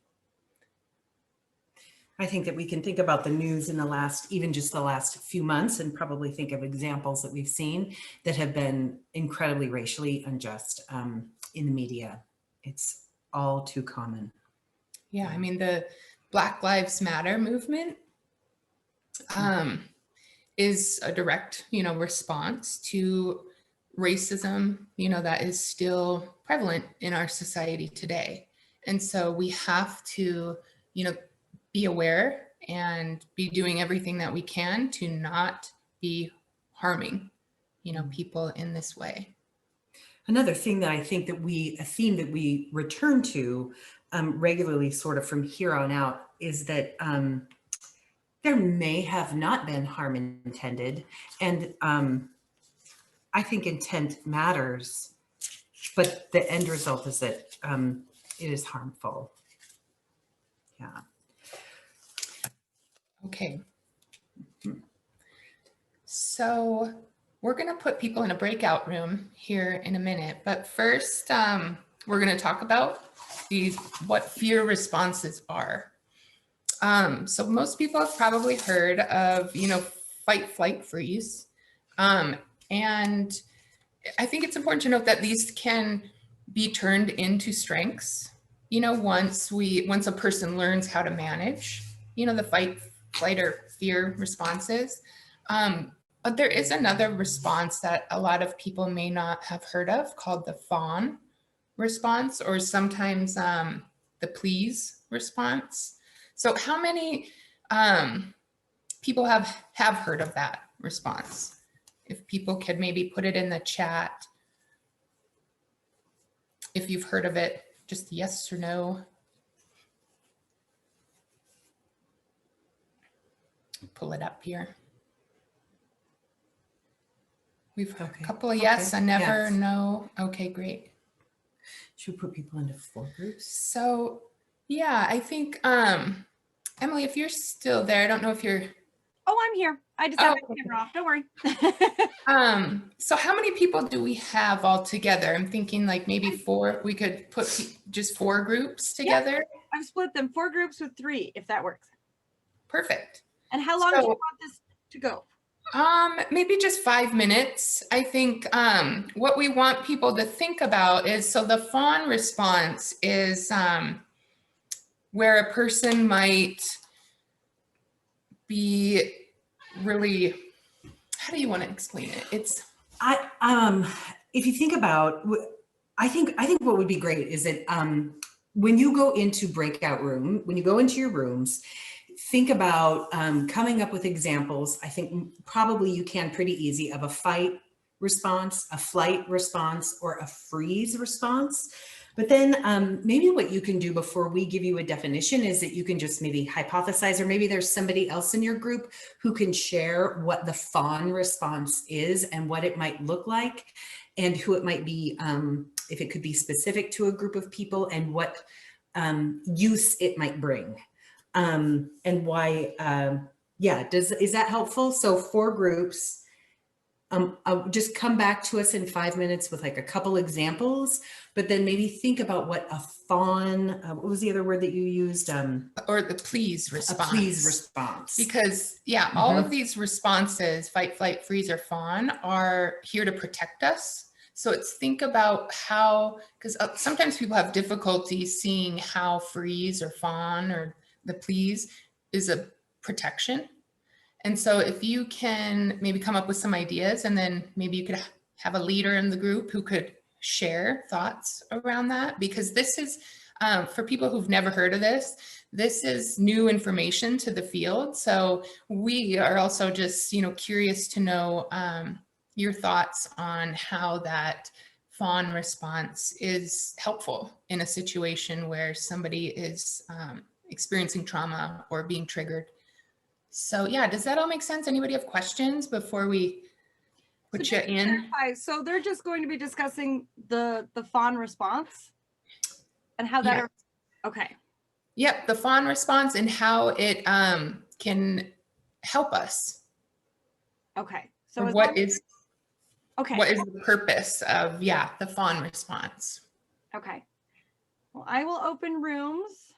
I think that we can think about the news in the last, even just the last few months, and probably think of examples that we've seen that have been incredibly racially unjust in the media. It's all too common. Yeah, I mean, the Black Lives Matter movement is a direct, response to racism, that is still prevalent in our society today. And so we have to, be aware and be doing everything that we can to not be harming, people in this way. Another thing that I think that a theme that we return to regularly sort of from here on out is that there may have not been harm intended. And I think intent matters, but the end result is that it is harmful. Yeah. Okay. So we're going to put people in a breakout room here in a minute, but first we're going to talk about what fear responses are. So most people have probably heard of, fight, flight, freeze. And I think it's important to note that these can be turned into strengths, once a person learns how to manage, the fight, flight, or fear responses. But there is another response that a lot of people may not have heard of called the fawn response, or sometimes the please response. So how many people have heard of that response? If people could maybe put it in the chat, if you've heard of it, just yes or no. Pull it up here. We've heard a couple of yes, a never, yes. no. Okay, great. Should we put people into 4 groups? So yeah, I think, Emily, if you're still there, I don't know if you're. Oh, I'm here. I just have my camera off. Don't worry. So how many people do we have all together? I'm thinking like maybe 4. We could put just 4 groups together. Yeah, I've split them 4 groups with 3, if that works. Perfect. And how long do you want this to go? Maybe just 5 minutes. I think what we want people to think about is, so the fawn response is where a person might be really, how do you want to explain it? It's if you think about, I think what would be great is that when you go into breakout room, when you go into your rooms, think about coming up with examples. I think probably you can pretty easy of a fight response, a flight response, or a freeze response. But then maybe what you can do before we give you a definition is that you can just maybe hypothesize, or maybe there's somebody else in your group who can share what the fawn response is and what it might look like, and who it might be, if it could be specific to a group of people, and what use it might bring. And why, is that helpful? So 4 groups, just come back to us in 5 minutes with like a couple examples, but then maybe think about what a fawn, what was the other word that you used? Or the please response. A please response. Because all of these responses, fight, flight, freeze, or fawn, are here to protect us. So it's think about how, because sometimes people have difficulty seeing how freeze or fawn or the please is a protection. And so if you can maybe come up with some ideas, and then maybe you could have a leader in the group who could share thoughts around that, because this is, for people who've never heard of this is new information to the field. So we are also just, curious to know your thoughts on how that fawn response is helpful in a situation where somebody is experiencing trauma or being triggered. So yeah, does that all make sense? Anybody have questions before we put you in? So they're just going to be discussing the fawn response and how that, okay. Yep, the fawn response and how it can help us. Okay. So Or as what long- is okay. what is the purpose of the fawn response? Okay. Well, I will open rooms.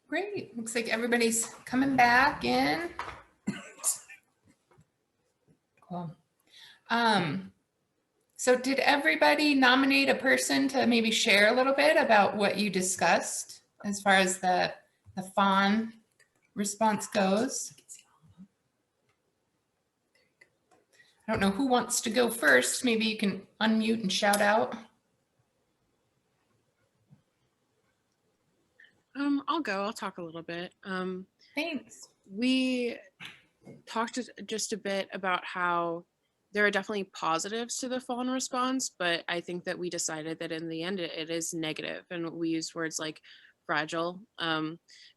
Great. Looks like everybody's coming back in. Cool. So did everybody nominate a person to maybe share a little bit about what you discussed as far as the fawn response goes? I don't know who wants to go first. Maybe you can unmute and shout out. I'll go. I'll talk a little bit. Thanks. We talked just a bit about how there are definitely positives to the fawn response, but I think that we decided that in the end it is negative, and we used words like fragile,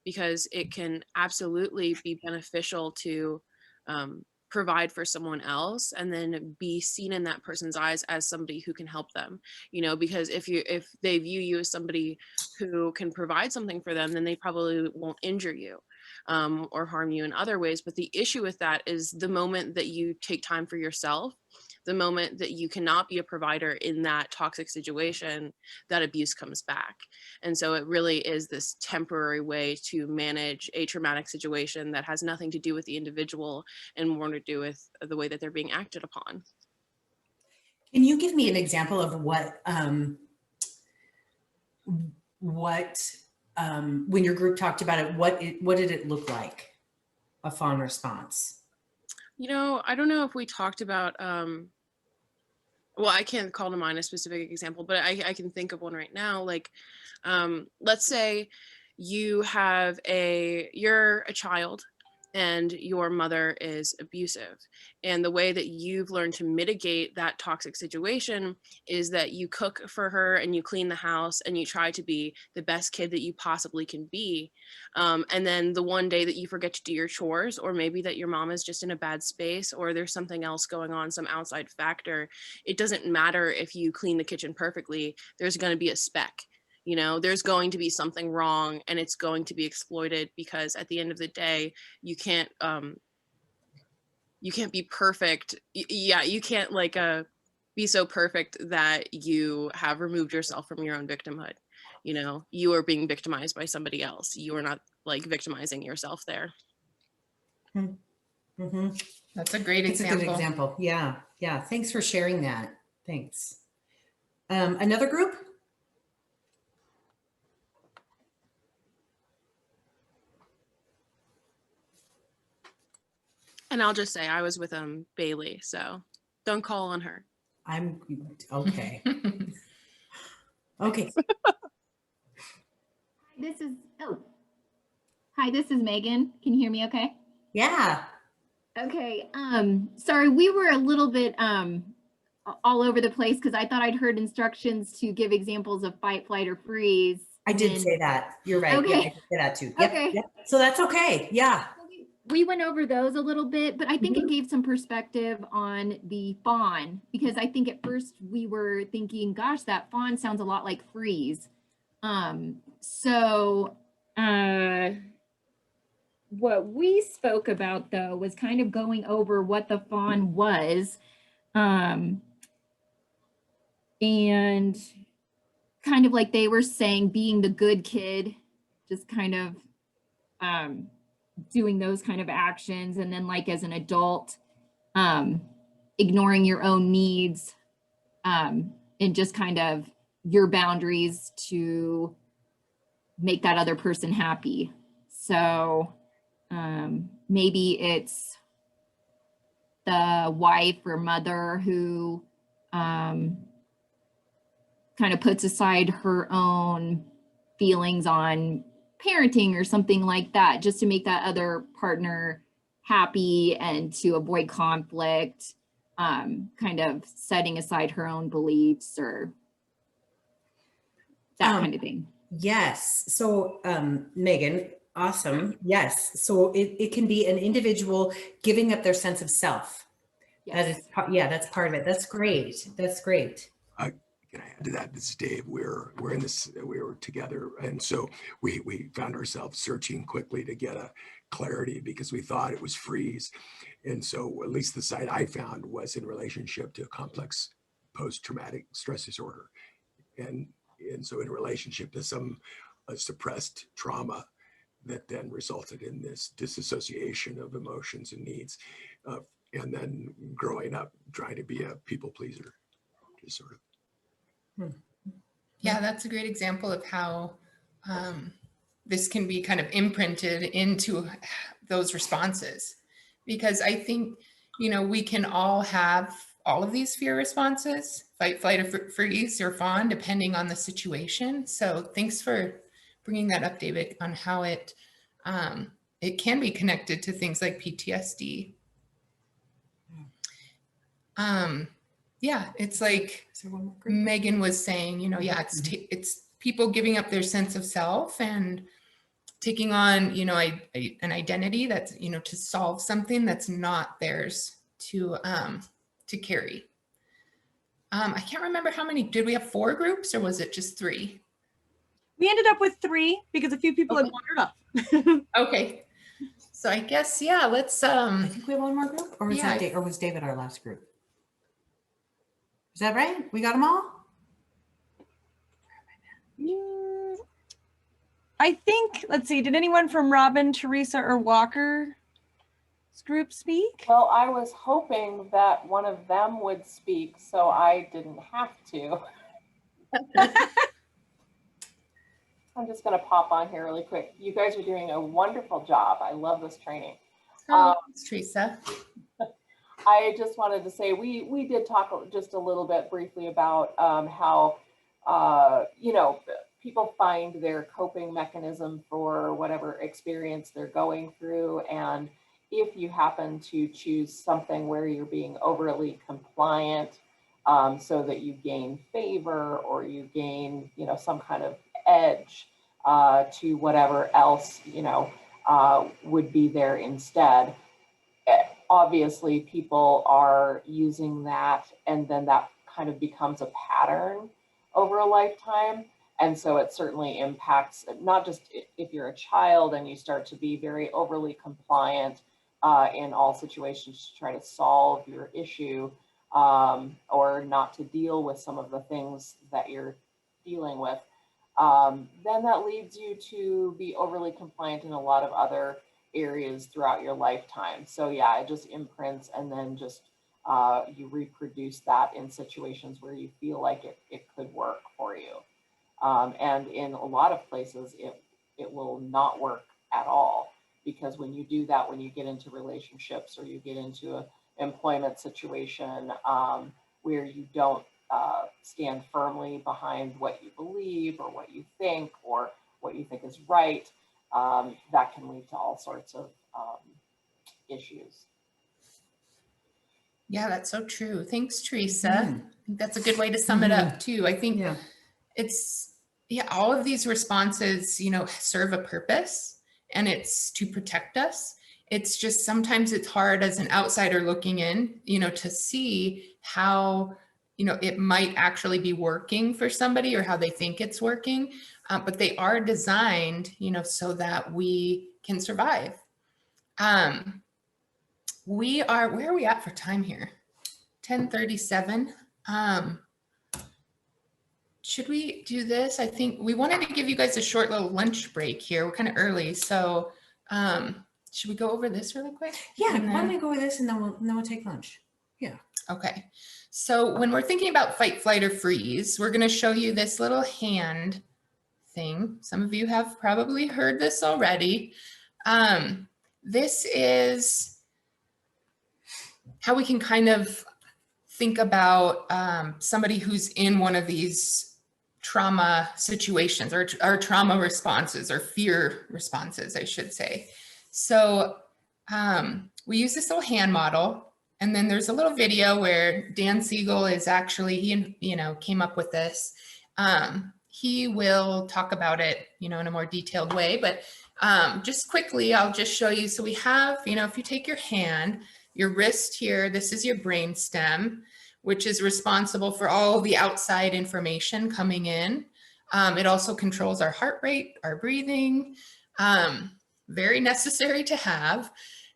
because it can absolutely be beneficial to provide for someone else and then be seen in that person's eyes as somebody who can help them, because if they view you as somebody who can provide something for them, then they probably won't injure you or harm you in other ways. But the issue with that is the moment that you take time for yourself, the moment that you cannot be a provider in that toxic situation, that abuse comes back. And so it really is this temporary way to manage a traumatic situation that has nothing to do with the individual and more to do with the way that they're being acted upon. Can you give me an example of what when your group talked about it, what did it look like, a fawn response? I don't know if we talked about, well, I can't call to mind a specific example, but I can think of one right now. Like, let's say you're a child and your mother is abusive. And the way that you've learned to mitigate that toxic situation is that you cook for her and you clean the house and you try to be the best kid that you possibly can be. And then the one day that you forget to do your chores, or maybe that your mom is just in a bad space, or there's something else going on, some outside factor, it doesn't matter if you clean the kitchen perfectly, there's going to be a speck. There's going to be something wrong, and it's going to be exploited, because at the end of the day, you can't be perfect. Yeah, you can't be so perfect that you have removed yourself from your own victimhood. You are being victimized by somebody else. You are not victimizing yourself there. Mm-hmm. That's a great It's example. a good example. Yeah. Thanks for sharing that. Thanks. Another group? And I'll just say I was with Bailey, so don't call on her. I'm okay. Okay. Hi, this is Megan. Can you hear me okay? Yeah. Okay. Sorry, we were a little bit all over the place because I thought I'd heard instructions to give examples of fight, flight, or freeze. I did say that. You're right. Okay. Yeah, I did say that too. Yep, Okay. Yep. So that's okay. Yeah. We went over those a little bit, but I think it gave some perspective on the fawn, because I think at first we were thinking, gosh, that fawn sounds a lot like freeze. What we spoke about though was kind of going over what the fawn was, and kind of like they were saying, being the good kid, just kind of doing those kind of actions, and then as an adult, ignoring your own needs, and just kind of your boundaries to make that other person happy. So maybe it's the wife or mother who kind of puts aside her own feelings on parenting or something like that, just to make that other partner happy and to avoid conflict, kind of setting aside her own beliefs or that kind of thing. Yes. So Megan, awesome. Yes. So it can be an individual giving up their sense of self. Yes. That is, that's part of it. That's great. That's great. can I add to that? This is Dave. We were together, and so we found ourselves searching quickly to get a clarity because we thought it was freeze. And so at least the site I found was in relationship to a complex post-traumatic stress disorder. And so in relationship to some suppressed trauma that then resulted in this disassociation of emotions and needs. And then growing up trying to be a people pleaser, just sort of. Yeah, that's a great example of how this can be kind of imprinted into those responses. Because I think, we can all have all of these fear responses, fight, flight, or freeze, or fawn, depending on the situation. So thanks for bringing that up, David, on how it can be connected to things like PTSD. Yeah, it's like Megan was saying, it's people giving up their sense of self and taking on, an identity that's, to solve something that's not theirs to carry. I can't remember how many, did we have 4 groups or was it just 3? We ended up with 3 because a few people had wandered off. Okay. So I guess, yeah, let's, I think we have one more group, or was Yeah. or was David our last group? Is that right? We got them all? I think, let's see, did anyone from Robin, Teresa, or Walker's group speak? Well, I was hoping that one of them would speak so I didn't have to. I'm just going to pop on here really quick. You guys are doing a wonderful job. I love this training. Thanks, Teresa. I just wanted to say we did talk just a little bit briefly about how, people find their coping mechanism for whatever experience they're going through. And if you happen to choose something where you're being overly compliant so that you gain favor or you gain, some kind of edge to whatever else, would be there instead. Obviously, people are using that, and then that kind of becomes a pattern over a lifetime. And so it certainly impacts, not just if you're a child and you start to be very overly compliant in all situations to try to solve your issue or not to deal with some of the things that you're dealing with, then that leads you to be overly compliant in a lot of other areas throughout your lifetime. So yeah, it just imprints, and then just you reproduce that in situations where you feel like it could work for you. And in a lot of places, it will not work at all, because when you do that, when you get into relationships or you get into an employment situation where you don't stand firmly behind what you believe or what you think or what you think is right, that can lead to all sorts of issues. Yeah, that's so true. Thanks, Teresa. I think that's a good way to sum it up too. I think all of these responses, serve a purpose, and it's to protect us. It's just sometimes it's hard as an outsider looking in, to see how, it might actually be working for somebody or how they think it's working. But they are designed, so that we can survive. Where are we at for time here? 10:37. Should we do this? I think we wanted to give you guys a short little lunch break here. We're kind of early. So should we go over this really quick? Yeah, why don't we go over this and then we'll take lunch. Yeah. Okay. So when we're thinking about fight, flight, or freeze, we're going to show you this little hand thing. Some of you have probably heard this already. This is how we can kind of think about somebody who's in one of these trauma situations or trauma responses or fear responses, I should say. So we use this little hand model. And then there's a little video where Dan Siegel is actually, he came up with this. He will talk about it, in a more detailed way, but just quickly, I'll just show you. So we have, if you take your hand, your wrist here, this is your brain stem. which is responsible for all the outside information coming in. It also controls our heart rate, our breathing, very necessary to have.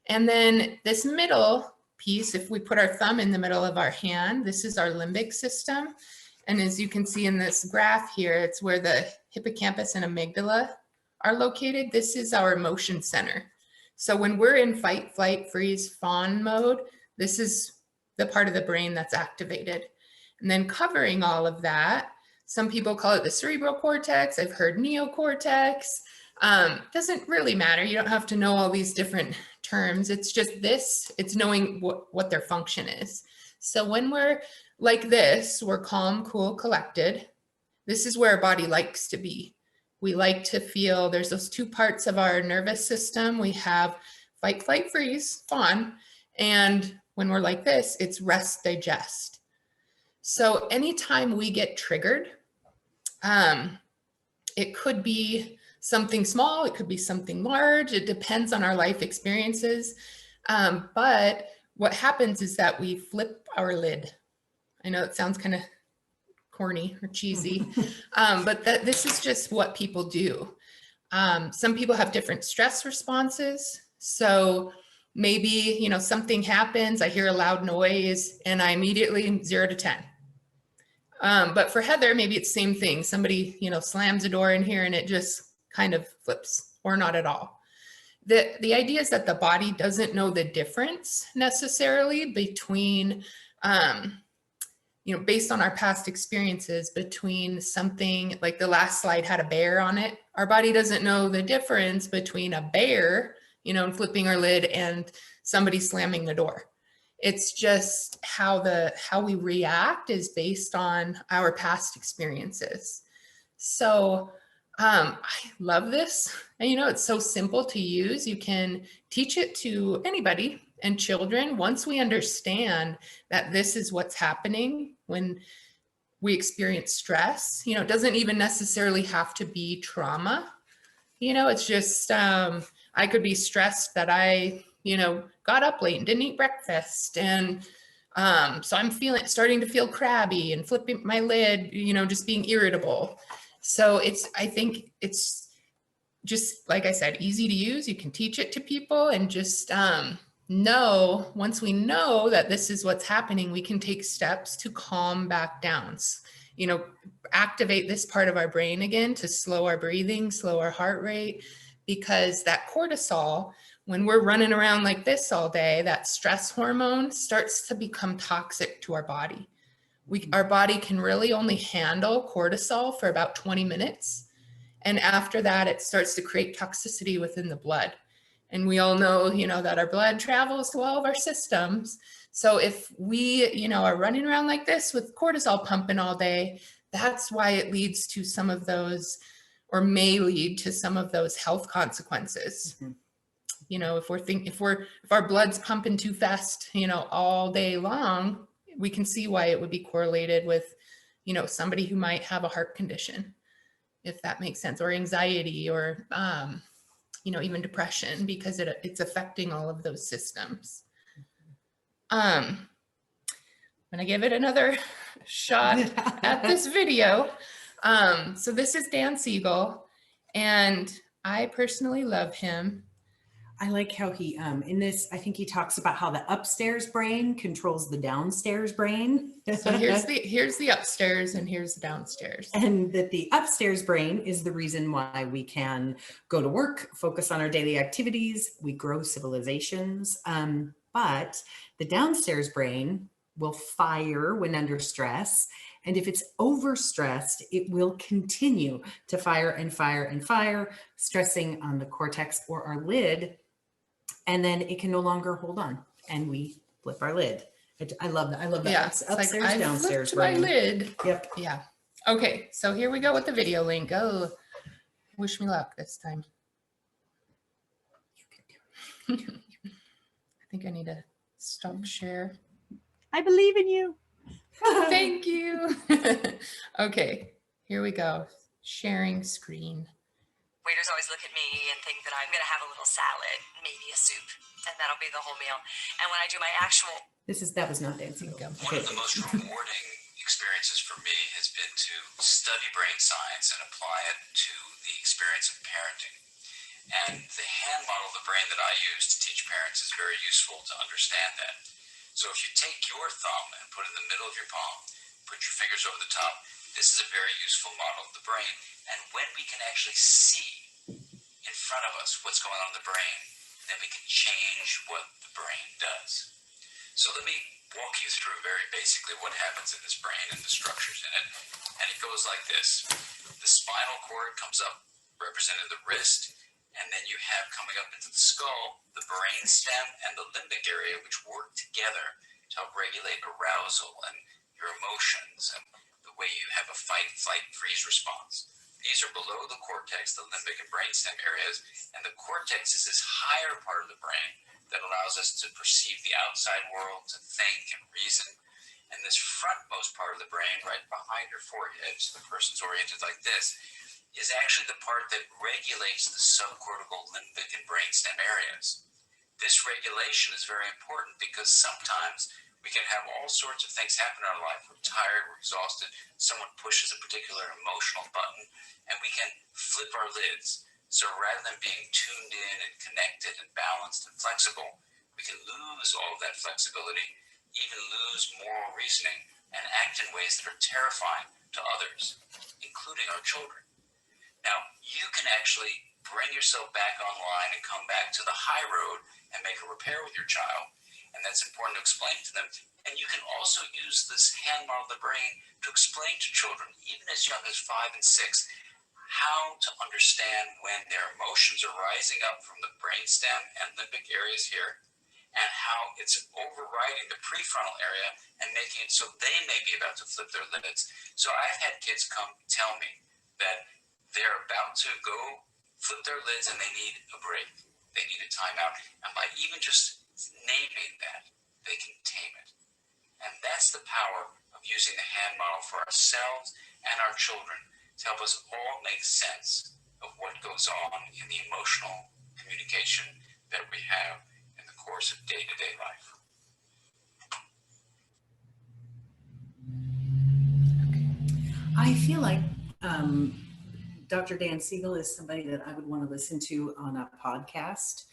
And then this middle piece, if we put our thumb in the middle of our hand, this is our limbic system. And as you can see in this graph here, it's where the hippocampus and amygdala are located. This is our emotion center. So when we're in fight, flight, freeze, fawn mode, this is the part of the brain that's activated. And then covering all of that, some people call it the cerebral cortex. I've heard neocortex. Doesn't really matter. You don't have to know all these different terms. It's just this, it's knowing what their function is. So when we're like this, we're calm, cool, collected. This is where our body likes to be. We like to feel, there's those two parts of our nervous system. We have fight, flight, freeze, fawn. And when we're like this, it's rest, digest. So anytime we get triggered, it could be something small, it could be something large. It depends on our life experiences. But what happens is that we flip our lid. I know it sounds kind of corny or cheesy, but this is just what people do. Some people have different stress responses. So maybe, you know, something happens, I hear a loud noise and I immediately 0 to 10. But for Heather, maybe it's the same thing. Somebody, you know, slams a door in here and it just kind of flips, or not at all. The idea is that the body doesn't know the difference necessarily between, you know, based on our past experiences, between something like the last slide had a bear on it. Our body doesn't know the difference between a bear, you know, and flipping our lid and somebody slamming the door. It's just how we react is based on our past experiences. So I love this. And, you know, it's so simple to use. You can teach it to anybody and children. Once we understand that this is what's happening when we experience stress, you know, it doesn't even necessarily have to be trauma. You know, it's just, I could be stressed that I, you know, got up late and didn't eat breakfast. And so I'm starting to feel crabby and flipping my lid, you know, just being irritable. So I think it's just, like I said, easy to use. You can teach it to people and just know, once we know that this is what's happening, we can take steps to calm back down. You know, activate this part of our brain again to slow our breathing, slow our heart rate, because that cortisol, when we're running around like this all day, that stress hormone starts to become toxic to our body. Our body can really only handle cortisol for about 20 minutes. And after that, it starts to create toxicity within the blood. And we all know, you know, that our blood travels to all of our systems. So if we, you know, are running around like this with cortisol pumping all day, that's why it leads to some of those, or may lead to some of those health consequences. Mm-hmm. You know, if our blood's pumping too fast, you know, all day long, we can see why it would be correlated with, you know, somebody who might have a heart condition, if that makes sense, or anxiety, or, you know, even depression, because it's affecting all of those systems. I'm gonna give it another shot at this video. So this is Dan Siegel, and I personally love him. I like how he, in this, I think he talks about how the upstairs brain controls the downstairs brain. So here's the upstairs and here's the downstairs. And that the upstairs brain is the reason why we can go to work, focus on our daily activities, we grow civilizations. But the downstairs brain will fire when under stress. And if it's overstressed, it will continue to fire and fire and fire, stressing on the cortex or our lid. And then it can no longer hold on, and we flip our lid. I love that. I love that. Yeah, it's upstairs, like downstairs. I flipped my lid. Yep. Yeah. Okay, so here we go with the video link. Oh, wish me luck this time. I think I need to stop share. I believe in you. Thank you. Okay, here we go. Sharing screen. waiters always look at me and think that I'm going to have a little salad, maybe a soup, and that'll be the whole meal. And when I do my actual... That was not dancing. One of the most rewarding experiences for me has been to study brain science and apply it to the experience of parenting. And the hand model of the brain that I use to teach parents is very useful to understand that. So if you take your thumb and put it in the middle of your palm, put your fingers over the top, this is a very useful model of the brain. And when we can actually see in front of us what's going on in the brain, then we can change what the brain does. So let me walk you through very basically what happens in this brain and the structures in it. And it goes like this. The spinal cord comes up representing the wrist, and then you have coming up into the skull, the brain stem and the limbic area, which work together to help regulate arousal and your emotions and the way you have a fight, flight, freeze response. These are below the cortex, the limbic and brainstem areas, and the cortex is this higher part of the brain that allows us to perceive the outside world, to think and reason. And this frontmost part of the brain, right behind your forehead, so the person's oriented like this, is actually the part that regulates the subcortical, limbic, and brainstem areas. This regulation is very important because sometimes we can have all sorts of things happen in our life. We're tired, we're exhausted, someone pushes a particular emotional button, and we can flip our lids. So rather than being tuned in and connected and balanced and flexible, we can lose all of that flexibility, even lose moral reasoning, and act in ways that are terrifying to others, including our children. Now, you can actually bring yourself back online and come back to the high road and make a repair with your child. And that's important to explain to them. And you can also use this hand model of the brain to explain to children, even as young as 5 and 6, how to understand when their emotions are rising up from the brainstem and limbic areas here, and how it's overriding the prefrontal area and making it so they may be about to flip their lids. So I've had kids come tell me that they're about to go flip their lids and they need a break. They need a timeout. And by even just naming that, they can tame it. And that's the power of using the hand model for ourselves and our children to help us all make sense of what goes on in the emotional communication that we have in the course of day-to-day life. I feel like Dr. Dan Siegel is somebody that I would want to listen to on a podcast.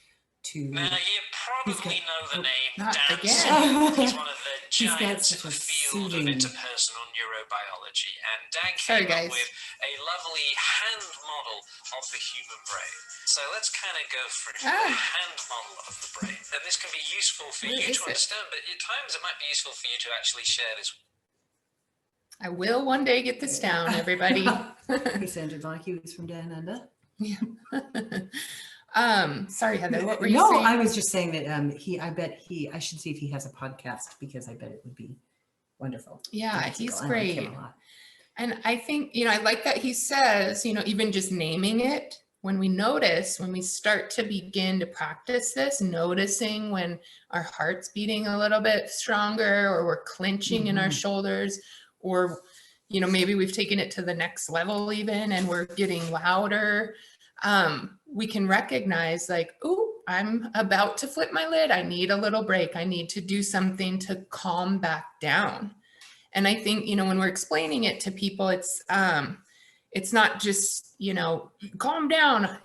Now, you probably know the name Not Dan again. Siegel. He's one of the He's got giants such in a the field of soothing- interpersonal neurobiology. And Dan Sorry, came guys. up with a lovely hand model of the human brain. So let's kind of go through the hand model of the brain. And this can be useful for Where you is to it? understand, but at times it might be useful for you to actually share this. I will one day get this down, everybody. He sounded like he was from down under. Sorry, Heather, what were you No, saying? I was just saying that I should see if he has a podcast because I bet it would be wonderful. Yeah, Dan Siegel. he's I like him great. a lot. And I think, I like that he says, even just naming it, when we notice, when we start to begin to practice this, noticing when our heart's beating a little bit stronger or we're clenching in our shoulders, or, maybe we've taken it to the next level even and we're getting louder, we can recognize like, oh, I'm about to flip my lid. I need a little break. I need to do something to calm back down. And I think, when we're explaining it to people, it's not just, calm down.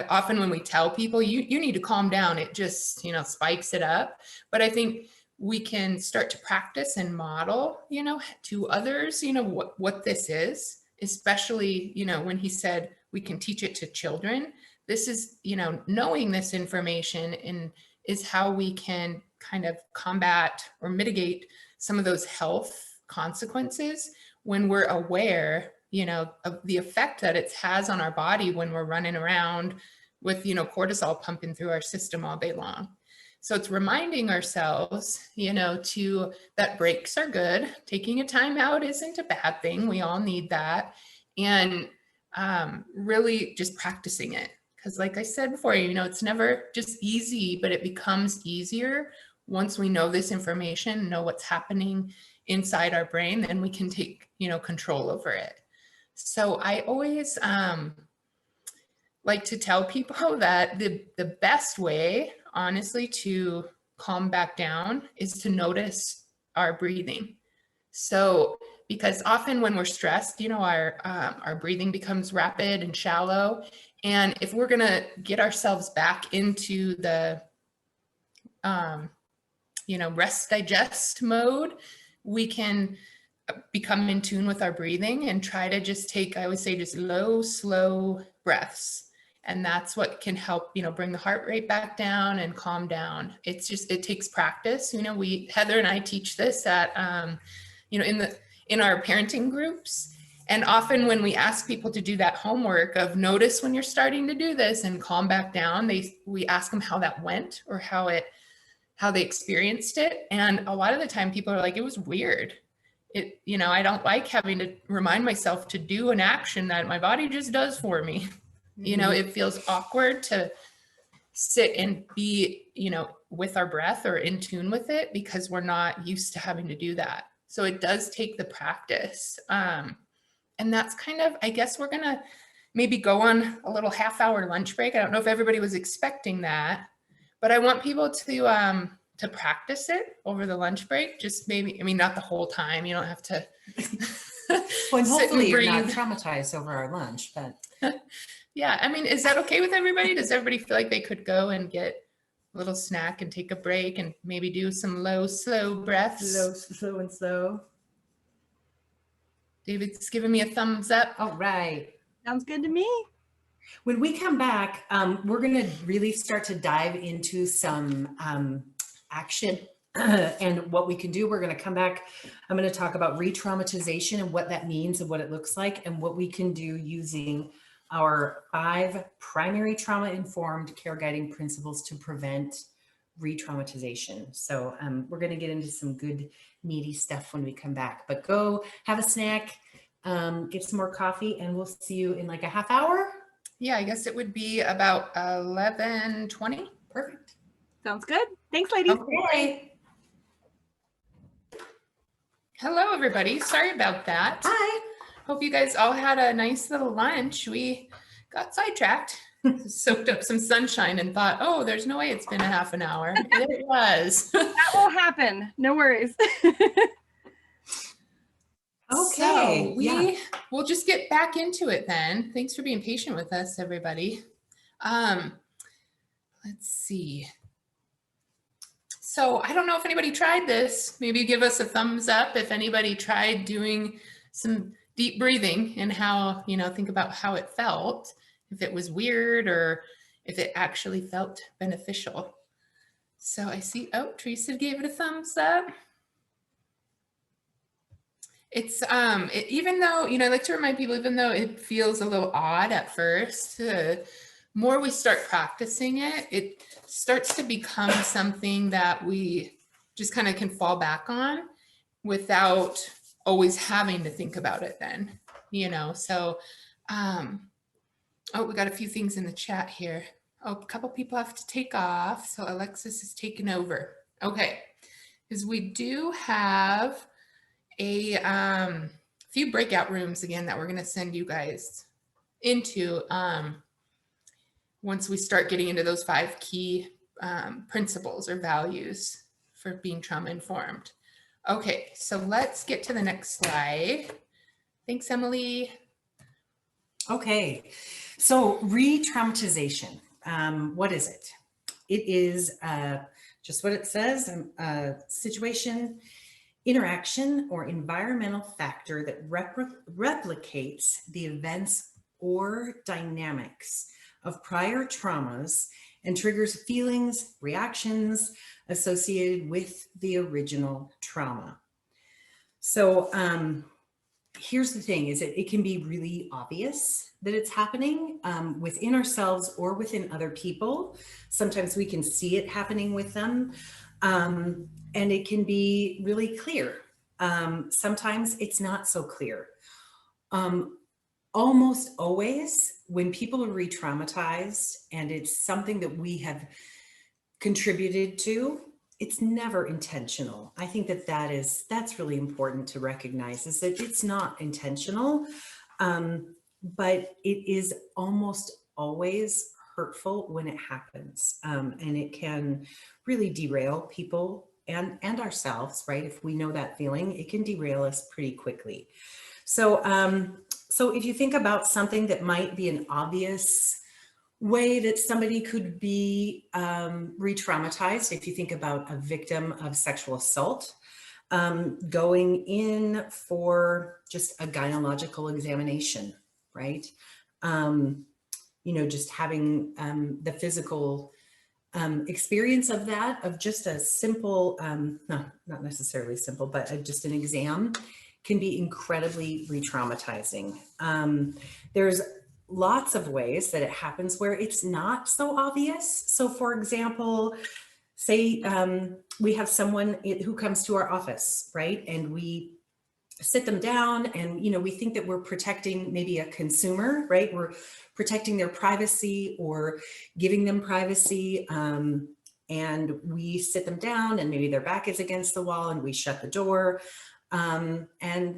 Often when we tell people you need to calm down, it just, spikes it up. But I think we can start to practice and model, to others, what this is, especially, when he said we can teach it to children. This is, knowing this information and is how we can kind of combat or mitigate some of those health consequences when we're aware, of the effect that it has on our body when we're running around with, cortisol pumping through our system all day long. So it's reminding ourselves, that breaks are good. Taking a time out isn't a bad thing. We all need that. And really just practicing it. Because like I said before, it's never just easy, but it becomes easier once we know this information, know what's happening inside our brain, then we can take, control over it. So I always like to tell people that the best way, honestly, to calm back down is to notice our breathing. So, because often when we're stressed, our breathing becomes rapid and shallow. And if we're going to get ourselves back into the, rest digest mode, we can become in tune with our breathing and try to just take, I would say, just low, slow breaths. And that's what can help, bring the heart rate back down and calm down. It takes practice. Heather and I teach this at, in our parenting groups. And often when we ask people to do that homework of notice when you're starting to do this and calm back down, we ask them how that went or how they experienced it. And a lot of the time people are like, it was weird. I don't like having to remind myself to do an action that my body just does for me. It feels awkward to sit and be, with our breath or in tune with it because we're not used to having to do that. So it does take the practice. And that's kind of, I guess we're going to maybe go on a little half-hour lunch break. I don't know if everybody was expecting that, but I want people to practice it over the lunch break. Just maybe, not the whole time. You don't have to. Well, hopefully you're not traumatized over our lunch, but. Yeah, is that okay with everybody? Does everybody feel like they could go and get a little snack and take a break and maybe do some low, slow breaths? Low, slow and slow. David's giving me a thumbs up. All right. Sounds good to me. When we come back, we're going to really start to dive into some action and what we can do. We're going to come back. I'm going to talk about re-traumatization and what that means and what it looks like and what we can do using our 5 primary trauma-informed care guiding principles to prevent re-traumatization. So we're going to get into some good meaty stuff when we come back, but go have a snack, get some more coffee, and we'll see you in like a half hour. Yeah, I guess it would be about 11:20. Perfect. Sounds good. Thanks, ladies. Okay. Hello, everybody. Sorry about that. Hi. Hope you guys all had a nice little lunch. We got sidetracked, soaked up some sunshine and thought, oh, there's no way it's been a half an hour. And it was. That will happen. No worries. Okay. So we'll just get back into it then. Thanks for being patient with us, everybody. Let's see. So I don't know if anybody tried this. Maybe give us a thumbs up if anybody tried doing some deep breathing and how, think about how it felt, if it was weird or if it actually felt beneficial. So I see, Teresa gave it a thumbs up. It's, even though, I like to remind people, even though it feels a little odd at first, the more we start practicing it, it starts to become something that we just kind of can fall back on without always having to think about it then, so, we got a few things in the chat here. A couple people have to take off. So Alexis is taking over. Okay. Because we do have a few breakout rooms again that we're going to send you guys into once we start getting into those 5 key principles or values for being trauma informed. Okay, so let's get to the next slide. Thanks, Emily. Okay, so re-traumatization, what is it? It is just what it says, a situation, interaction, or environmental factor that replicates the events or dynamics of prior traumas and triggers feelings, reactions associated with the original trauma. So here's the thing, is that it can be really obvious that it's happening within ourselves or within other people. Sometimes we can see it happening with them, and it can be really clear. Sometimes it's not so clear. Almost always when people are re-traumatized and it's something that we have contributed to, it's never intentional. I think that that's really important to recognize, is that it's not intentional, but it is almost always hurtful when it happens. And it can really derail people and ourselves, right? If we know that feeling, it can derail us pretty quickly. So, so if you think about something that might be an obvious way that somebody could be re-traumatized, if you think about a victim of sexual assault, going in for just a gynecological examination, right? You know, just having the physical experience of that, of just a simple, no, not necessarily simple, but just an exam, can be incredibly re-traumatizing. There's lots of ways that it happens where it's not so obvious. So for example, say we have someone who comes to our office, right? And we sit them down and, you know, we think that we're protecting maybe a consumer, right? We're protecting their privacy or giving them privacy. And we sit them down and maybe their back is against the wall and we shut the door. And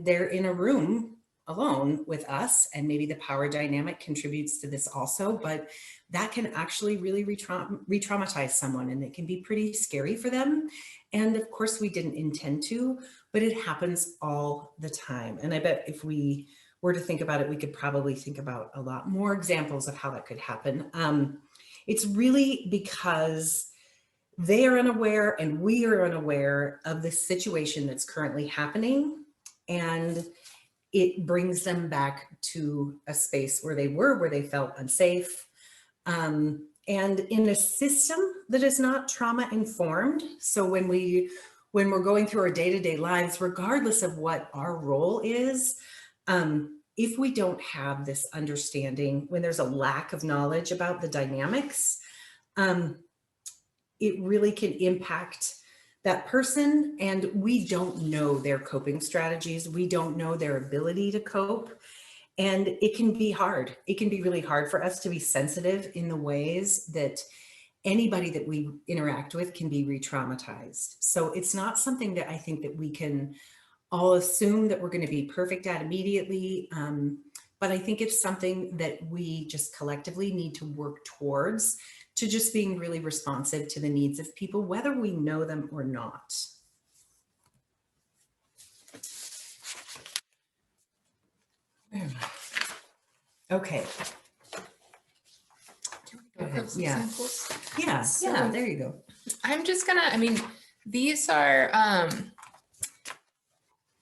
they're in a room alone with us, and maybe the power dynamic contributes to this also, but that can actually really re-traumatize someone, and it can be pretty scary for them. And of course we didn't intend to, but it happens all the time. And I bet if we were to think about it, we could probably think about a lot more examples of how that could happen. It's really because they are unaware and we are unaware of the situation that's currently happening, and it brings them back to a space where they were, where they felt unsafe. And in a system that is not trauma informed, so when we're going through our day-to-day lives, regardless of what our role is, if we don't have this understanding, when there's a lack of knowledge about the dynamics, it really can impact that person, and we don't know their coping strategies. We don't know their ability to cope. And it can be hard. It can be really hard for us to be sensitive in the ways that anybody that we interact with can be re-traumatized. So it's not something that I think that we can all assume that we're going to be perfect at immediately. But I think it's something that we just collectively need to work towards, to just being really responsive to the needs of people, whether we know them or not. Okay. Go ahead. Yeah. Yeah. Yeah. There you go. I'm just gonna, I mean, these are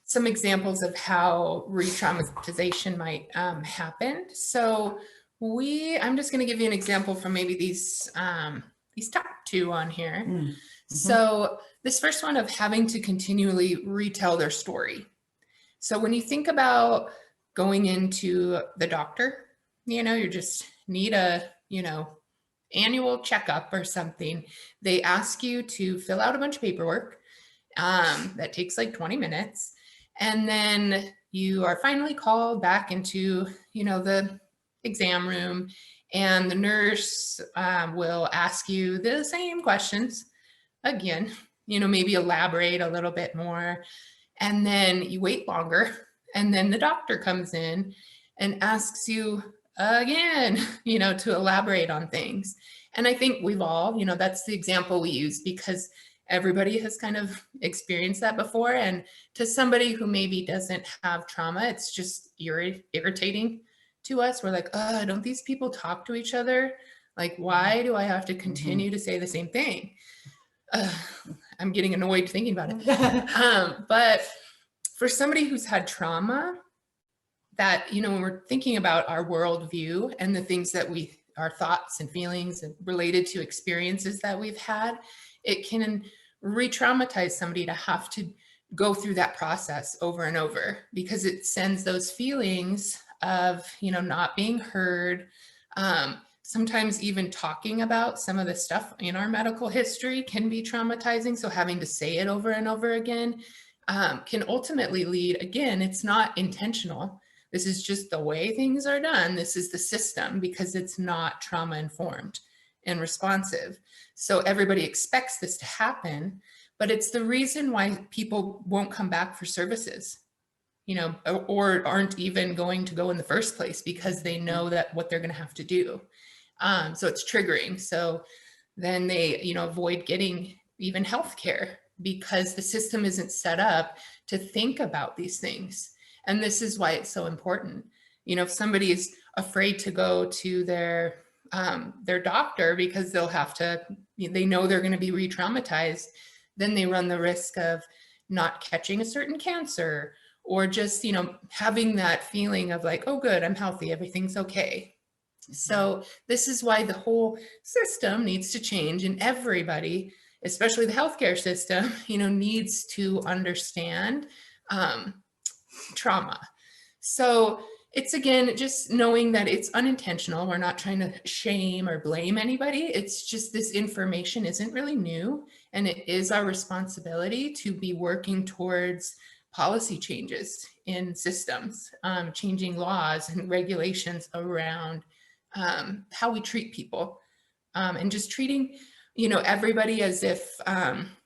some examples of how re-traumatization might happen. So I'm just gonna give you an example from maybe these top two on here. Mm-hmm. So this first one of having to continually retell their story. So when you think about going into the doctor, you know, you just need a, you know, annual checkup or something. They ask you to fill out a bunch of paperwork that takes like 20 minutes. And then you are finally called back into, you know, the exam room, and the nurse will ask you the same questions again, you know, maybe elaborate a little bit more. And then you wait longer. And then the doctor comes in and asks you again, you know, to elaborate on things. And I think we've all, you know, that's the example we use because everybody has kind of experienced that before. And to somebody who maybe doesn't have trauma, it's just irritating to us. We're like, oh, don't these people talk to each other? Like, why do I have to continue to say the same thing? I'm getting annoyed thinking about it. But for somebody who's had trauma, that, you know, when we're thinking about our worldview and the things that our thoughts and feelings related to experiences that we've had, it can re-traumatize somebody to have to go through that process over and over, because it sends those feelings of, you know, not being heard. Sometimes even talking about some of the stuff in our medical history can be traumatizing. So having to say it over and over again can ultimately lead, again, it's not intentional. This is just the way things are done. This is the system, because it's not trauma informed and responsive. So everybody expects this to happen, but it's the reason why people won't come back for services. or aren't even going to go in the first place because they know that what they're going to have to do. So it's triggering. So then they, avoid getting even healthcare because the system isn't set up to think about these things. And this is why it's so important. If somebody is afraid to go to their doctor because they know they're going to be re-traumatized, then they run the risk of not catching a certain cancer, or just, having that feeling of like, oh, good, I'm healthy, everything's okay. So this is why the whole system needs to change, and everybody, especially the healthcare system, needs to understand trauma. So it's, again, just knowing that it's unintentional. We're not trying to shame or blame anybody. It's just this information isn't really new, and it is our responsibility to be working towards policy changes in systems, changing laws and regulations around how we treat people, and just treating, everybody as if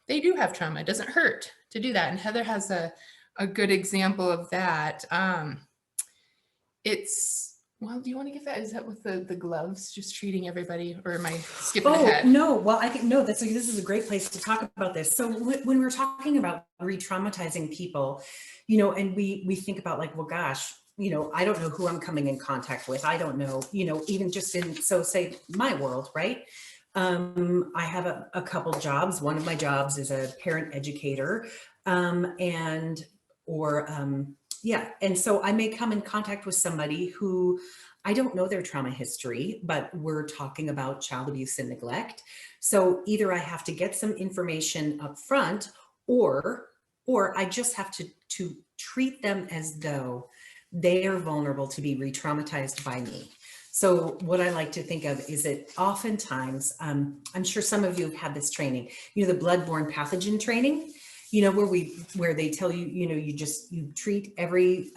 they do have trauma. It doesn't hurt to do that. And Heather has a good example of that. Well, do you want to give that? Is that with the gloves, just treating everybody, or am I skipping ahead? No. Well, I think, no, this is a great place to talk about this. So when we're talking about re-traumatizing people, and we think about like, well, gosh, I don't know who I'm coming in contact with. I don't know, even just say my world, right? I have a couple jobs. One of my jobs is a parent educator, and so I may come in contact with somebody who I don't know their trauma history, but we're talking about child abuse and neglect. So either I have to get some information up front, or I just have to treat them as though they are vulnerable to be re-traumatized by me. So what I like to think of is that oftentimes, I'm sure some of you have had this training, the bloodborne pathogen training, where they tell you, you treat every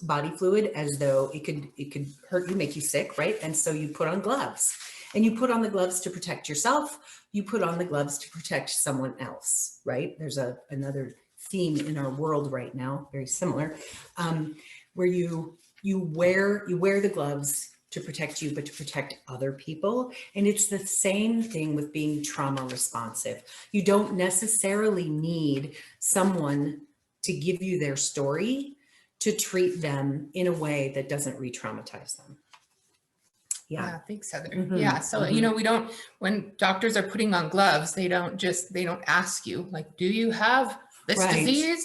body fluid as though it could hurt you, make you sick, right? And so you put on gloves, and you put on the gloves to protect yourself. You put on the gloves to protect someone else, right? There's another theme in our world right now, very similar, where you wear the gloves to protect you, but to protect other people. And it's the same thing with being trauma responsive. You don't necessarily need someone to give you their story to treat them in a way that doesn't re-traumatize them. Yeah, thanks, Heather. Yeah, so we don't, when doctors are putting on gloves, they don't ask you like, do you have this disease?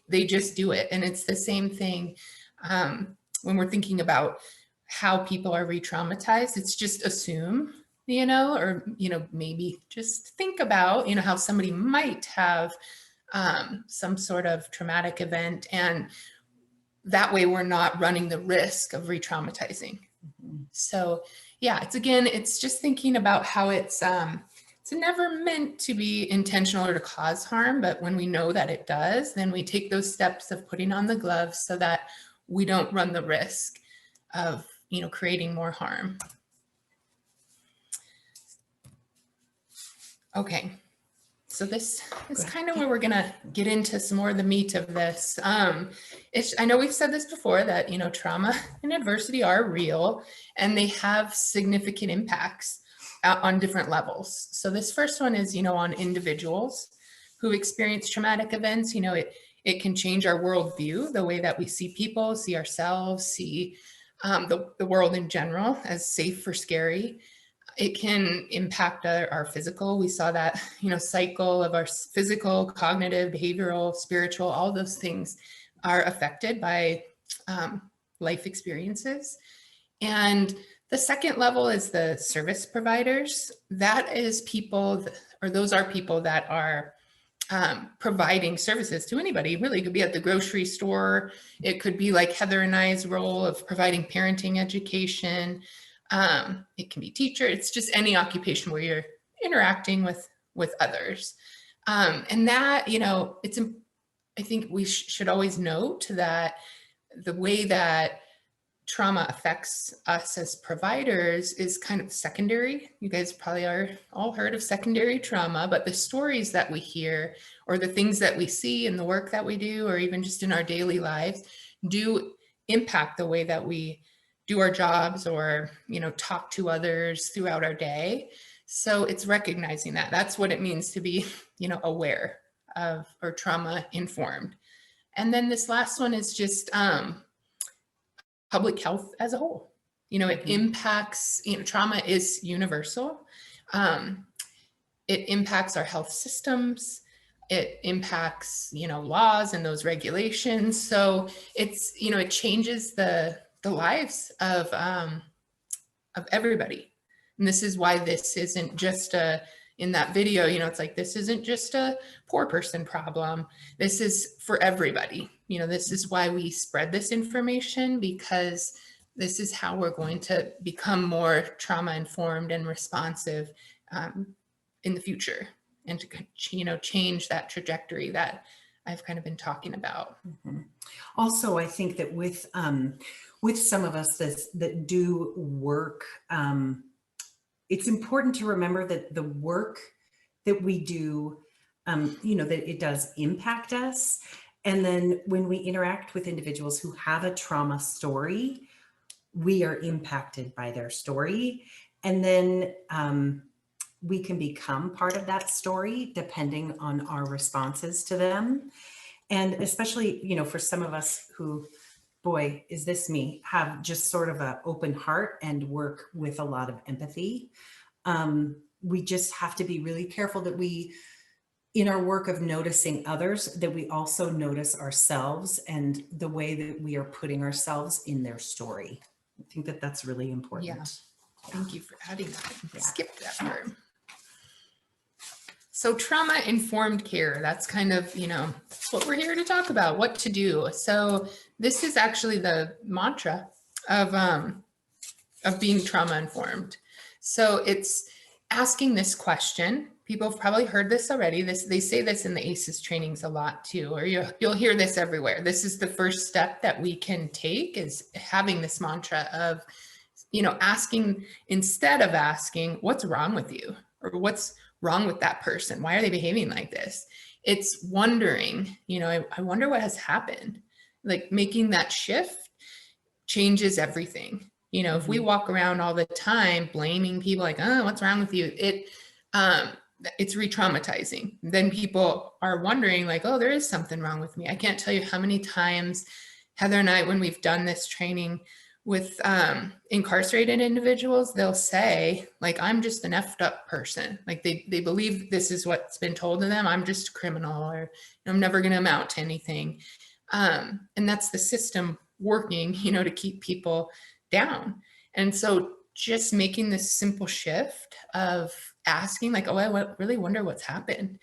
They just do it. And it's the same thing when we're thinking about how people are re-traumatized. It's just assume, or maybe just think about how somebody might have some sort of traumatic event, and that way we're not running the risk of re-traumatizing. So yeah, it's just thinking about how it's never meant to be intentional or to cause harm, but when we know that it does, then we take those steps of putting on the gloves so that we don't run the risk of creating more harm. Okay, so this is kind of where we're gonna get into some more of the meat of this. I know we've said this before, that trauma and adversity are real, and they have significant impacts on different levels. So this first one is on individuals who experience traumatic events. It can change our worldview, the way that we see people, see ourselves, see the world in general as safe or scary. It can impact our physical. We saw that, cycle of our physical, cognitive, behavioral, spiritual, all those things are affected by life experiences. And the second level is the service providers. That is people, those are people that are providing services to anybody. Really, it could be at the grocery store. It could be like Heather and I's role of providing parenting education. It can be teacher. It's just any occupation where you're interacting with others. And that, I think we should always note that the way that trauma affects us as providers is kind of secondary. You guys probably are all heard of secondary trauma, but the stories that we hear or the things that we see in the work that we do, or even just in our daily lives, do impact the way that we do our jobs or, talk to others throughout our day. So it's recognizing that. That's what it means to be, aware of or trauma informed. And then this last one is just public health as a whole. It impacts, trauma is universal. It impacts our health systems. It impacts, laws and those regulations. So it's, it changes the lives of everybody. And this is why this isn't just in that video, it's like, this isn't just a poor person problem. This is for everybody. This is why we spread this information, because this is how we're going to become more trauma informed and responsive in the future, and to, change that trajectory that I've kind of been talking about. Also, I think that with some of us that do work, it's important to remember that the work that we do, that it does impact us. And then when we interact with individuals who have a trauma story, we are impacted by their story. And then we can become part of that story depending on our responses to them. And especially, for some of us who, boy, is this me, have just sort of an open heart and work with a lot of empathy. We just have to be really careful that we, in our work of noticing others, that we also notice ourselves and the way that we are putting ourselves in their story. I think that that's really important. Yeah. Thank you for adding that. Yeah. Skip that part. So trauma-informed care, that's kind of, that's what we're here to talk about, what to do. So this is actually the mantra of being trauma-informed. So it's asking this question. People have probably heard this already. They say this in the ACEs trainings a lot too, or you'll hear this everywhere. This is the first step that we can take, is having this mantra of, asking, instead of asking, what's wrong with you? Or what's wrong with that person? Why are they behaving like this? It's wondering, I wonder what has happened. Like, making that shift changes everything. If we walk around all the time blaming people, like, oh, what's wrong with you? It's re-traumatizing. Then people are wondering, like, oh, there is something wrong with me. I can't tell you how many times Heather and I, when we've done this training with incarcerated individuals, they'll say, like, I'm just an effed up person. Like, they believe this is what's been told to them. I'm just a criminal, or I'm never going to amount to anything. And that's the system working, to keep people down. And so just making this simple shift of asking, like, oh, I really wonder what's happened,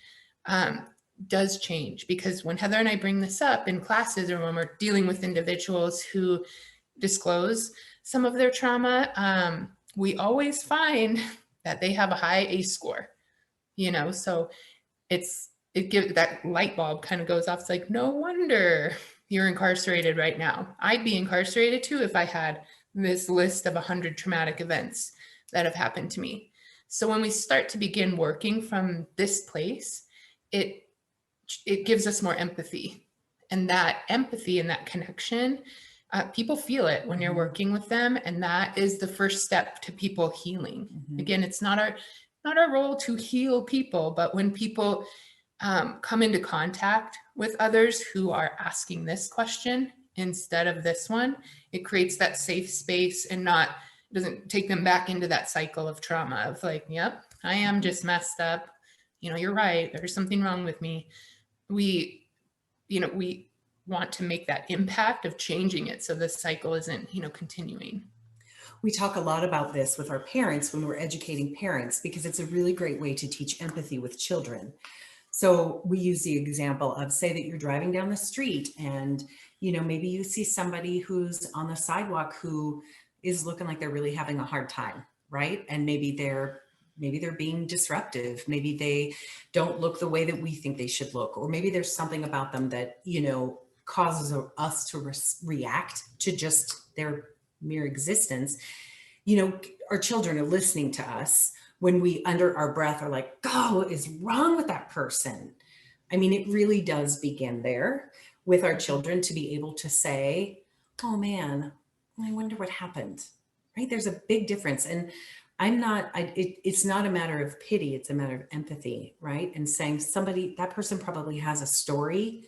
does change. Because when Heather and I bring this up in classes, or when we're dealing with individuals who disclose some of their trauma, we always find that they have a high ACE score, so it gives that light bulb kind of goes off. It's like, no wonder you're incarcerated right now. I'd be incarcerated too if I had this list of 100 traumatic events that have happened to me. So when we start to begin working from this place, it gives us more empathy, and that empathy and that connection, people feel it when you're working with them. And that is the first step to people healing. Again, it's not our role to heal people, but when people come into contact with others who are asking this question instead of this one, it creates that safe space and doesn't take them back into that cycle of trauma of like, yep, I am just messed up. You're right. There's something wrong with me. We want to make that impact of changing it so this cycle isn't, continuing. We talk a lot about this with our parents when we're educating parents, because it's a really great way to teach empathy with children. So we use the example of, say that you're driving down the street and, maybe you see somebody who's on the sidewalk who is looking like they're really having a hard time, right? And maybe they're being disruptive. Maybe they don't look the way that we think they should look, or maybe there's something about them that, causes us to react to just their mere existence. Our children are listening to us when we, under our breath, are like, God, what is wrong with that person? I mean, it really does begin there with our children to be able to say, oh man, I wonder what happened, right? There's a big difference. And it's not a matter of pity, it's a matter of empathy, right? And saying that person probably has a story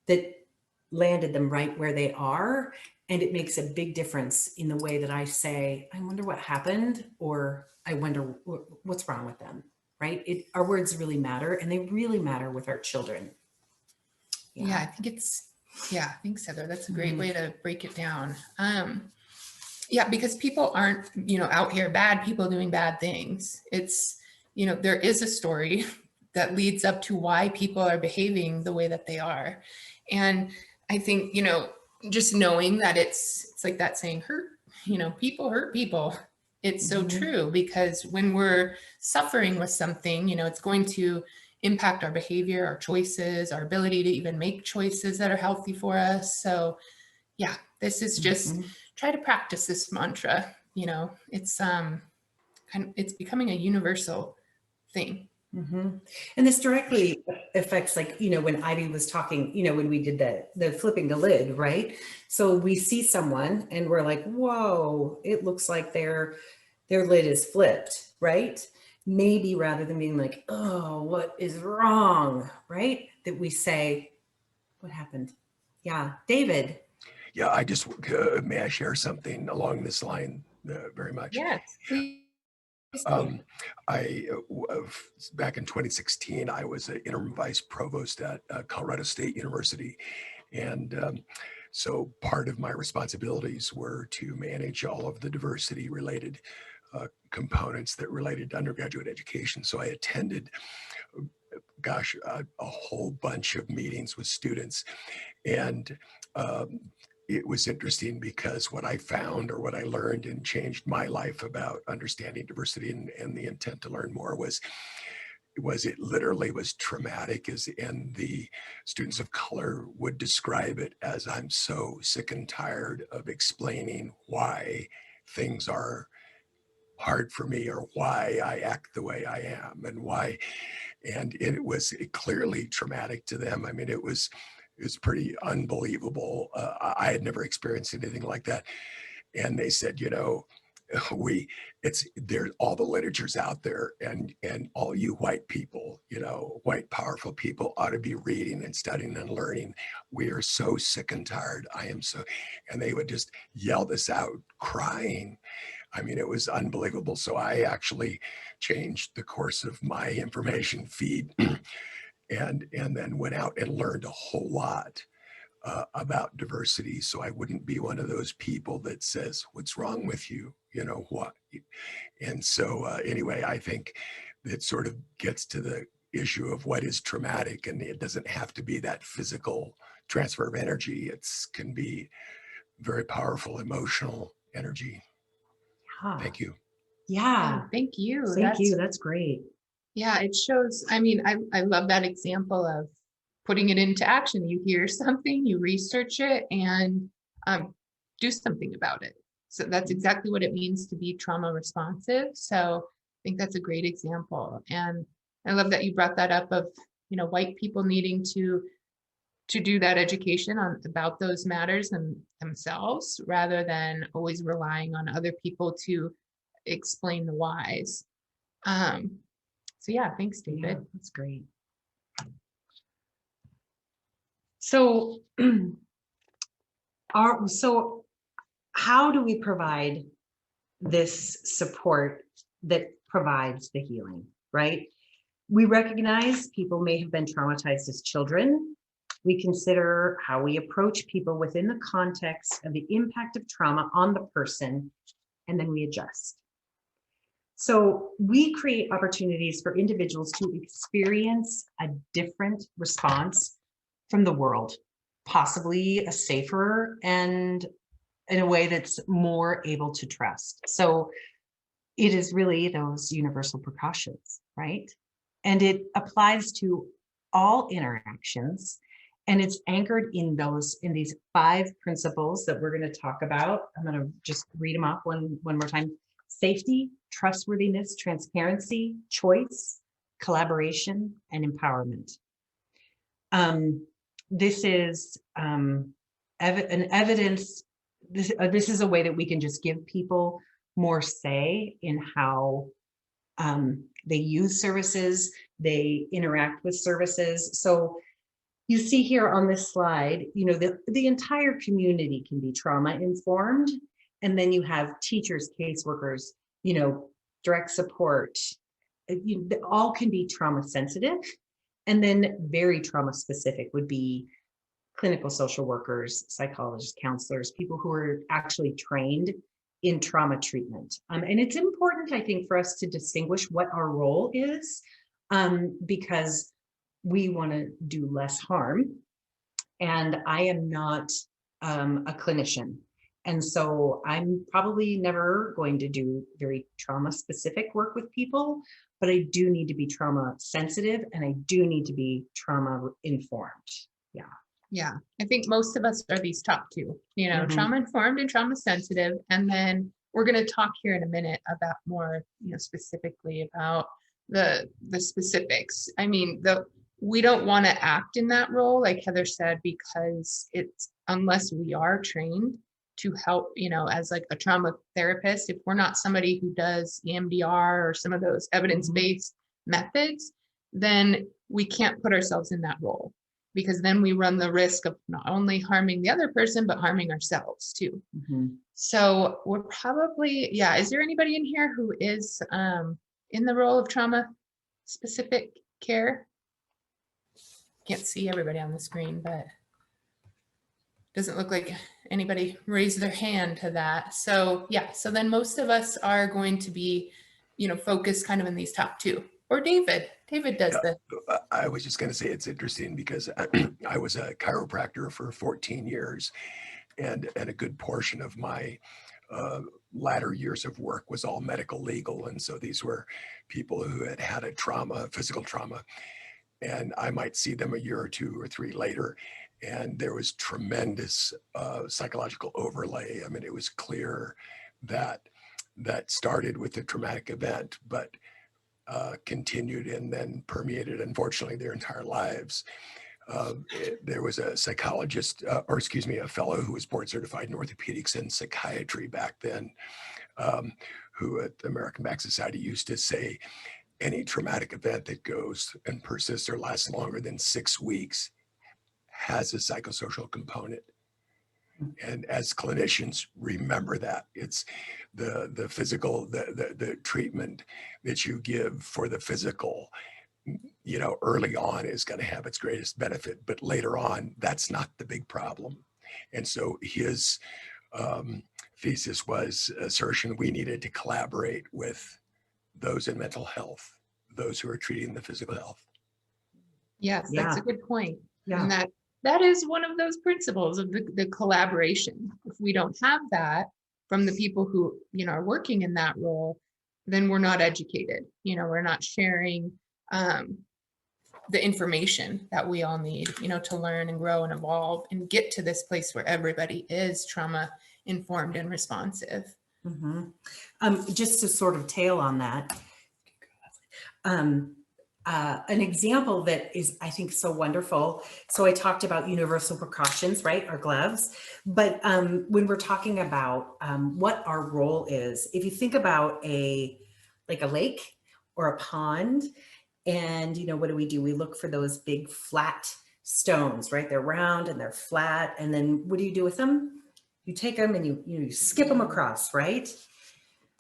that landed them right where they are. And it makes a big difference in the way that I say, I wonder what happened, or I wonder what's wrong with them, right? Our words really matter, and they really matter with our children. Yeah, I think thanks, Heather. That's a great way to break it down. Yeah, because people aren't, out here bad people doing bad things. It's, there is a story that leads up to why people are behaving the way that they are. And I think, just knowing that it's like that saying, people hurt people. It's so true, because when we're suffering with something, it's going to impact our behavior, our choices, our ability to even make choices that are healthy for us. So yeah, this is just try to practice this mantra. It's becoming a universal thing. And this directly affects, like, when Ivy was talking, when we did the flipping the lid, right? So we see someone and we're like, whoa, it looks like their lid is flipped, right? Maybe rather than being like, oh, what is wrong, right? That we say, what happened? Yeah, David. Yeah, may I share something along this line very much? Yes, please. Back in 2016, I was an interim vice provost at Colorado State University. And so part of my responsibilities were to manage all of the diversity related components that related to undergraduate education. So I attended, a whole bunch of meetings with students. And it was interesting because what I found, or what I learned and changed my life about understanding diversity and the intent to learn more was it literally was traumatic, and the students of color would describe it as, I'm so sick and tired of explaining why things are hard for me, or why I act the way I am, and it was clearly traumatic to them. I mean, it was pretty unbelievable. I had never experienced anything like that. And they said, there's all the literature's out there, and all you white people, white powerful people ought to be reading and studying and learning. We are so sick and tired. And they would just yell this out, crying. I mean, it was unbelievable. So I actually changed the course of my information feed and then went out and learned a whole lot about diversity, so I wouldn't be one of those people that says, what's wrong with you? What? And so anyway, I think it sort of gets to the issue of what is traumatic, and it doesn't have to be that physical transfer of energy. It can be very powerful emotional energy. Thank you. Yeah. Thank you. Thank you. That's great. Yeah, it shows. I mean, I love that example of putting it into action. You hear something, you research it, and do something about it. So that's exactly what it means to be trauma responsive. So I think that's a great example. And I love that you brought that up of, white people needing to do that education about those matters and themselves, rather than always relying on other people to explain the whys. So yeah, thanks, David. Yeah, that's great. So, how do we provide this support that provides the healing, right? We recognize people may have been traumatized as children. We consider how we approach people within the context of the impact of trauma on the person, and then we adjust. So we create opportunities for individuals to experience a different response from the world, possibly a safer and in a way that's more able to trust. So it is really those universal precautions, right? And it applies to all interactions, and it's anchored in these 5 principles that we're going to talk about. I'm going to just read them off one more time. Safety, trustworthiness, transparency, choice, collaboration, and empowerment. This is an evidence. This is a way that we can just give people more say in how they use services, they interact with services. So you see here on this slide, you know, the entire community can be trauma informed. And then you have teachers, caseworkers, you know, direct support, all can be trauma sensitive. And then very trauma specific would be clinical social workers, psychologists, counselors, people who are actually trained in trauma treatment. And it's important, I think, for us to distinguish what our role is, because we want to do less harm. And I am not a clinician. And so I'm probably never going to do very trauma specific work with people, but I do need to be trauma sensitive and I do need to be trauma informed. Yeah. Yeah, I think most of us are these top two, you know, trauma informed and trauma sensitive. And then we're going to talk here in a minute about more, you know, specifically about the specifics. I mean, we don't want to act in that role, like Heather said, because it's, unless we are trained to help, you know, as like a trauma therapist, if we're not somebody who does EMDR or some of those evidence-based methods, then we can't put ourselves in that role, because then we run the risk of not only harming the other person, but harming ourselves too. So we're probably, yeah, is there anybody in here who is in the role of trauma specific care? Can't see everybody on the screen, but doesn't look like anybody raised their hand to that. So yeah, so then most of us are going to be, you know, focused kind of in these top two. Or David does this. I was just going to say it's interesting because I was a chiropractor for 14 years, and a good portion of my latter years of work was all medical legal. And so these were people who had had a trauma, physical trauma, and I might see them a year or two or three later. And there was tremendous psychological overlay. I mean, it was clear that started with the traumatic event, but continued and then permeated, unfortunately, their entire lives. There was a psychologist, a fellow who was board certified in orthopedics and psychiatry back then, who at the American Back Society used to say, any traumatic event that goes and persists or lasts longer than 6 weeks has a psychosocial component. And as clinicians, remember that it's the physical, the treatment that you give for the physical, you know, early on is going to have its greatest benefit, but later on, that's not the big problem. And so his thesis was assertion we needed to collaborate with those in mental health, those who are treating the physical health. Yes, that's a good point. Yeah. And that is one of those principles of the collaboration. If we don't have that from the people who, you know, are working in that role, then we're not educated. You know, we're not sharing the information that we all need, you know, to learn and grow and evolve and get to this place where everybody is trauma informed and responsive. Just to sort of tail on that, an example that is, I think, so wonderful. So I talked about universal precautions, right? Our gloves. But when we're talking about what our role is, if you think about a lake or a pond, and, you know, what do? We look for those big flat stones, right? They're round and they're flat. And then what do you do with them? You take them and you skip them across, right?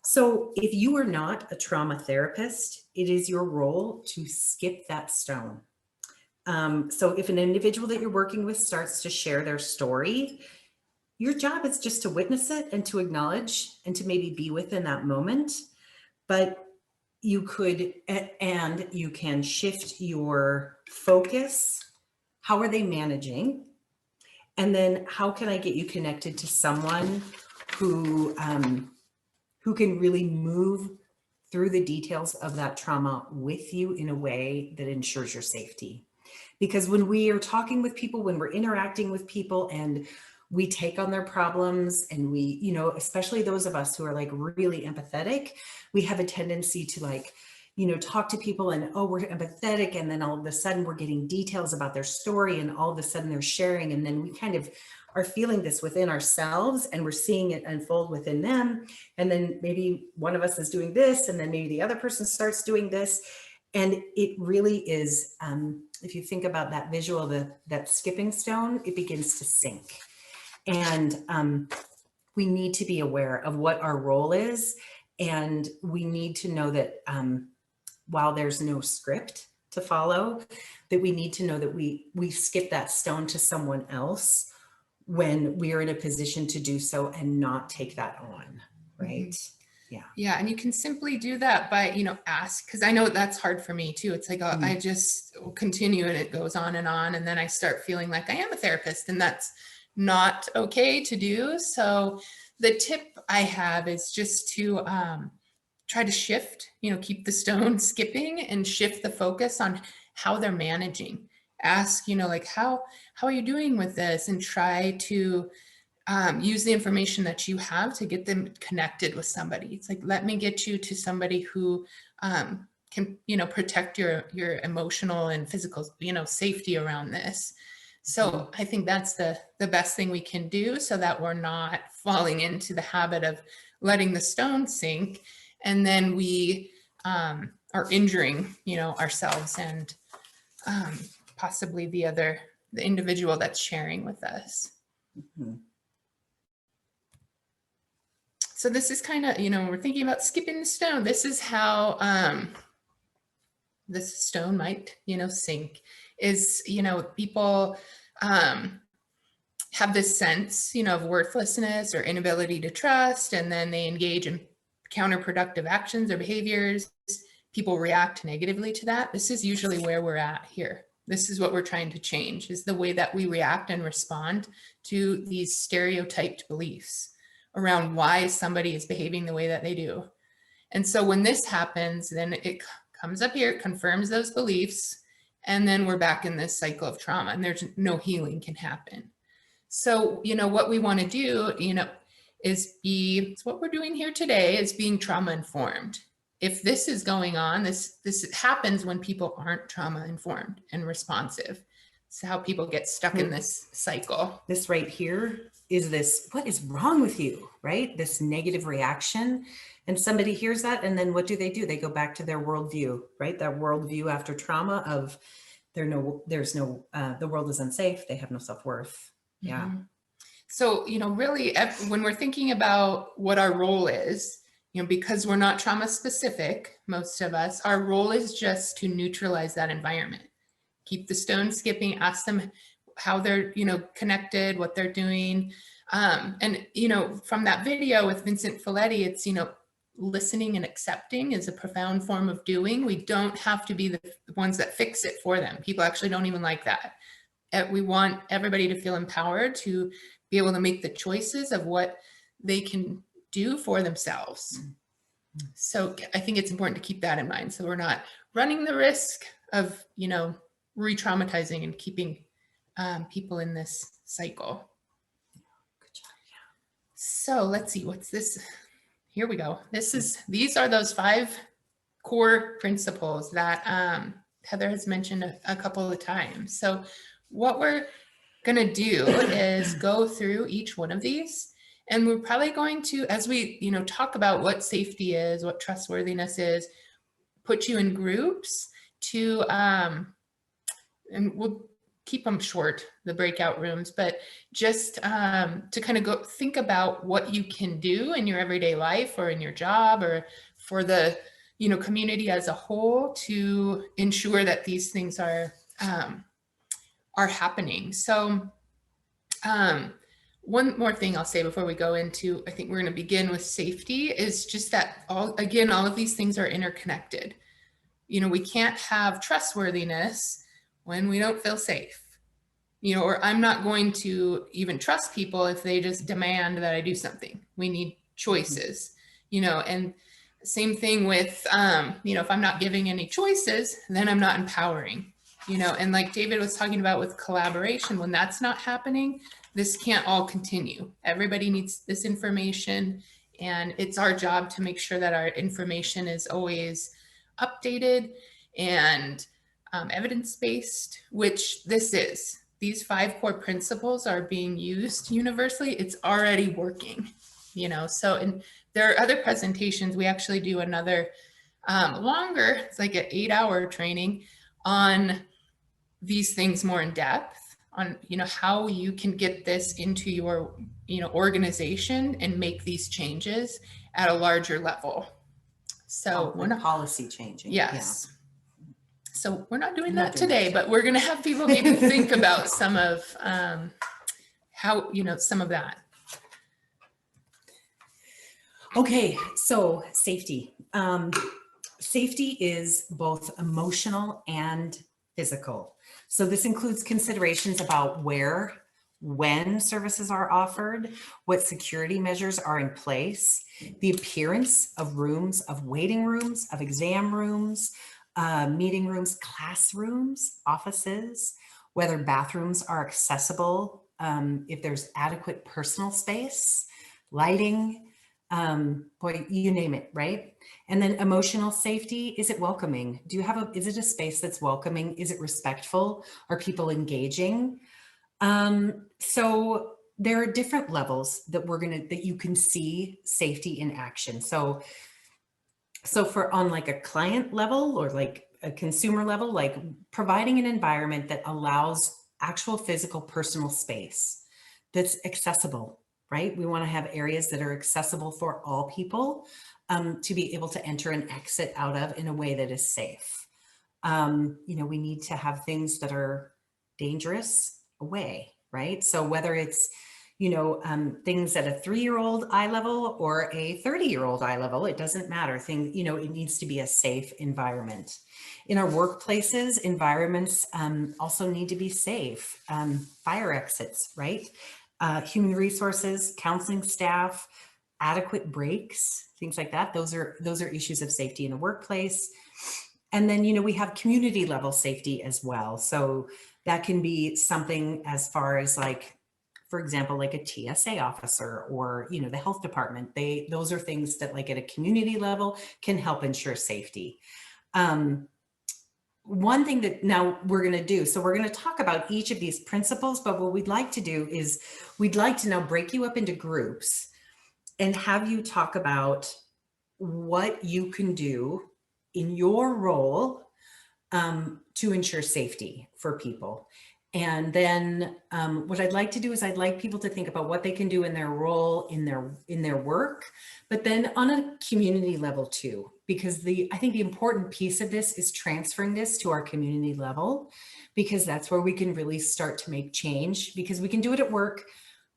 So if you are not a trauma therapist, it is your role to skip that stone. So if an individual that you're working with starts to share their story, your job is just to witness it and to acknowledge and to maybe be within that moment. But you could, and you can shift your focus. How are they managing? And then how can I get you connected to someone who can really move through the details of that trauma with you in a way that ensures your safety? Because when we are talking with people, when we're interacting with people and we take on their problems and we, you know, especially those of us who are like really empathetic, we have a tendency to like, talk to people and, oh, we're empathetic. And then all of a sudden we're getting details about their story and all of a sudden they're sharing. And then we kind of are feeling this within ourselves and we're seeing it unfold within them. And then maybe one of us is doing this and then maybe the other person starts doing this. And it really is, if you think about that visual, that skipping stone, it begins to sink. And we need to be aware of what our role is. And we need to know that while there's no script to follow, that we need to know that we skip that stone to someone else when we are in a position to do so and not take that on, right? Mm-hmm. Yeah. And you can simply do that by, ask, because I know that's hard for me too. It's like, I just continue and it goes on. And then I start feeling like I am a therapist and that's not okay to do. So the tip I have is just to try to shift, keep the stone skipping and shift the focus on how they're managing. Ask, like, how are you doing with this? And try to use the information that you have to get them connected with somebody. It's like, let me get you to somebody who can, protect your emotional and physical, safety around this. So I think that's the best thing we can do so that we're not falling into the habit of letting the stone sink. And then we are injuring, ourselves and possibly the individual that's sharing with us. Mm-hmm. So this is kind of, we're thinking about skipping the stone. This is how this stone might, sink is, people have this sense, of worthlessness or inability to trust, and then they engage in counterproductive actions or behaviors. People react negatively to that. This is usually where we're at here. This is what we're trying to change, is the way that we react and respond to these stereotyped beliefs around why somebody is behaving the way that they do. And so when this happens, then it comes up here, it confirms those beliefs, and then we're back in this cycle of trauma and there's no healing can happen. So, what we want to do, is it's what we're doing here today is being trauma informed. If this is going on, this happens when people aren't trauma informed and responsive. It's how people get stuck in this cycle. This right here is this, what is wrong with you, right? This negative reaction. And somebody hears that, and then what do? They go back to their worldview, right? That worldview after trauma of the world is unsafe. They have no self-worth. Yeah. Mm-hmm. So, really, when we're thinking about what our role is, because we're not trauma specific, most of us, our role is just to neutralize that environment. Keep the stone skipping, ask them how they're, connected, what they're doing. And, from that video with Vincent Folletti, it's, listening and accepting is a profound form of doing. We don't have to be the ones that fix it for them. People actually don't even like that. We want everybody to feel empowered to be able to make the choices of what they can do for themselves. So I think it's important to keep that in mind. So we're not running the risk of, re-traumatizing and keeping people in this cycle. Good job. Yeah. So let's see, what's this? Here we go. These are those 5 core principles that Heather has mentioned a couple of times. So what we're going to do is go through each one of these, and we're probably going to, as we, talk about what safety is, what trustworthiness is, put you in groups to, and we'll keep them short, the breakout rooms, but just to kind of go think about what you can do in your everyday life or in your job or for the, community as a whole to ensure that these things are happening. So one more thing I'll say before we go into, I think we're going to begin with safety, is just that all of these things are interconnected. We can't have trustworthiness when we don't feel safe, or I'm not going to even trust people if they just demand that I do something. We need choices, and same thing with, if I'm not giving any choices, then I'm not empowering, and like David was talking about with collaboration, when that's not happening, this can't all continue. Everybody needs this information, and it's our job to make sure that our information is always updated and evidence-based, which this is. These 5 core principles are being used universally. It's already working, you know. So, and there are other presentations. We actually do another longer, it's like an 8-hour training on these things more in depth, on, you know, how you can get this into your, you know, organization and make these changes at a larger level. So we're not policy changing. Yes. Yeah. So we're not doing Not that doing today, that. but we're going to have people maybe think about some of how, you know, some of that. Okay, so safety. Safety is both emotional and physical. So this includes considerations about where, when services are offered, what security measures are in place, the appearance of rooms, of waiting rooms, of exam rooms, meeting rooms, classrooms, offices, whether bathrooms are accessible, if there's adequate personal space, lighting, boy, you name it, right? And then emotional safety, is it welcoming? Do you have is it a space that's welcoming? Is it respectful? Are people engaging? So there are different levels that that you can see safety in action. So for on like a client level or like a consumer level, like providing an environment that allows actual physical personal space that's accessible, right? We want to have areas that are accessible for all people to be able to enter and exit out of in a way that is safe. You know, we need to have things that are dangerous away, right? So whether it's, you know, things at a 3-year-old eye level or a 30-year-old eye level, it doesn't matter. You know, it needs to be a safe environment. In our workplaces, environments also need to be safe. Fire exits, right? Human resources, counseling staff, adequate breaks, things like that. Those are issues of safety in a workplace. And then, you know, we have community level safety as well. So that can be something as far as like, for example, like a TSA officer or, you know, the health department. Those are things that like at a community level can help ensure safety. One thing that now we're going to do, so we're going to talk about each of these principles, but what we'd like to do is we'd like to now break you up into groups and have you talk about what you can do in your role to ensure safety for people. And then what I'd like to do is I'd like people to think about what they can do in their role, in their work, but then on a community level too, because I think the important piece of this is transferring this to our community level, because that's where we can really start to make change, because we can do it at work,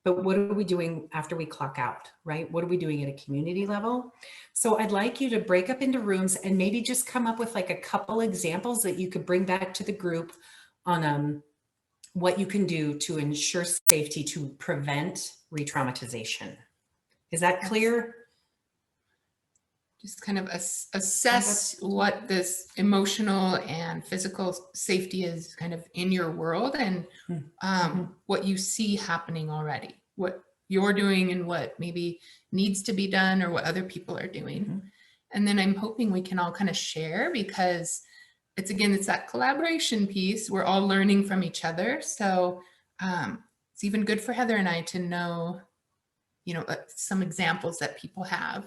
but what are we doing after we clock out, right? What are we doing at a community level? So I'd like you to break up into rooms and maybe just come up with like a couple examples that you could bring back to the group on what you can do to ensure safety to prevent re-traumatization. Is that clear? Just kind of assess what this emotional and physical safety is kind of in your world, and what you see happening already, what you're doing and what maybe needs to be done or what other people are doing. And then I'm hoping we can all kind of share, because it's that collaboration piece. We're all learning from each other. So it's even good for Heather and I to know, you know, some examples that people have.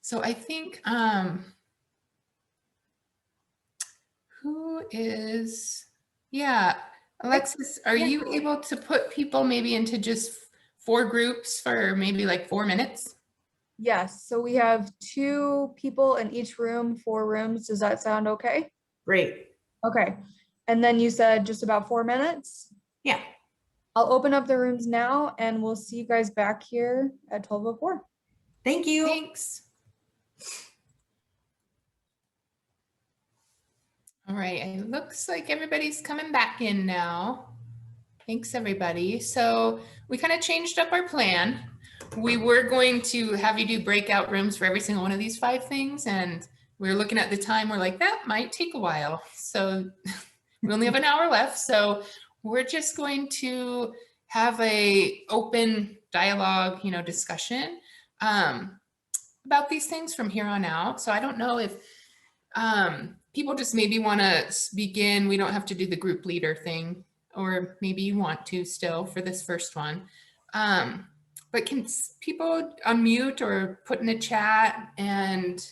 So I think, Alexis, are you able to put people maybe into just 4 groups for maybe like 4 minutes? Yes, so we have 2 people in each room, 4 rooms. Does that sound okay? Great. Okay, and then you said just about 4 minutes? Yeah. I'll open up the rooms now and we'll see you guys back here at 12:04. Thank you. Thanks. All right, it looks like everybody's coming back in now. Thanks, everybody. So we kind of changed up our plan. We were going to have you do breakout rooms for every single one of these 5 things, and we were looking at the time. We're like, that might take a while. So we only have an hour left. So we're just going to have a open dialogue, you know, discussion. about these things from here on out. So I don't know if people just maybe want to begin. We don't have to do the group leader thing, or maybe you want to still for this first one. But can people unmute or put in the chat and,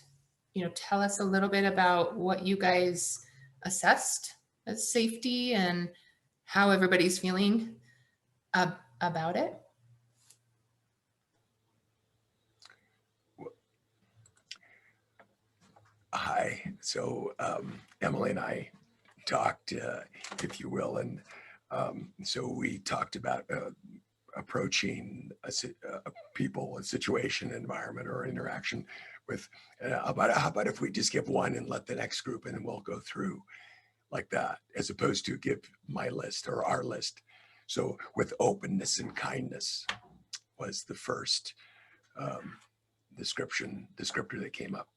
you know, tell us a little bit about what you guys assessed as safety and how everybody's feeling about it? Hi. So Emily and I talked, if you will, and so we talked about approaching a people, a situation, environment, or interaction with how about if we just give one and let the next group in, and we'll go through like that, as opposed to give my list or our list. So with openness and kindness was the first descriptor that came up.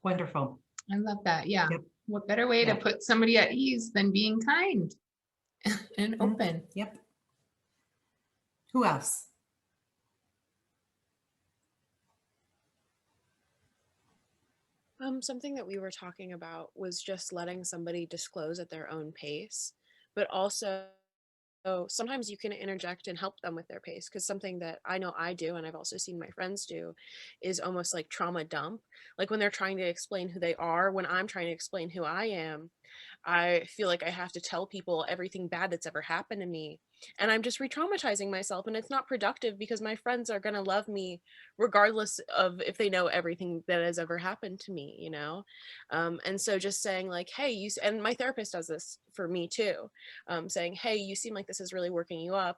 Wonderful. I love that. Yeah. Yep. What better way to put somebody at ease than being kind and open? Yep. Who else? Something that we were talking about was just letting somebody disclose at their own pace, but also sometimes you can interject and help them with their pace, because something that I know I do, and I've also seen my friends do, is almost like trauma dump. Like when they're trying to explain who they are, when I'm trying to explain who I am, I feel like I have to tell people everything bad that's ever happened to me. And I'm just re-traumatizing myself, and it's not productive because my friends are going to love me regardless of if they know everything that has ever happened to me, you know? And so just saying like, hey, and my therapist does this for me too, saying, hey, you seem like this is really working you up.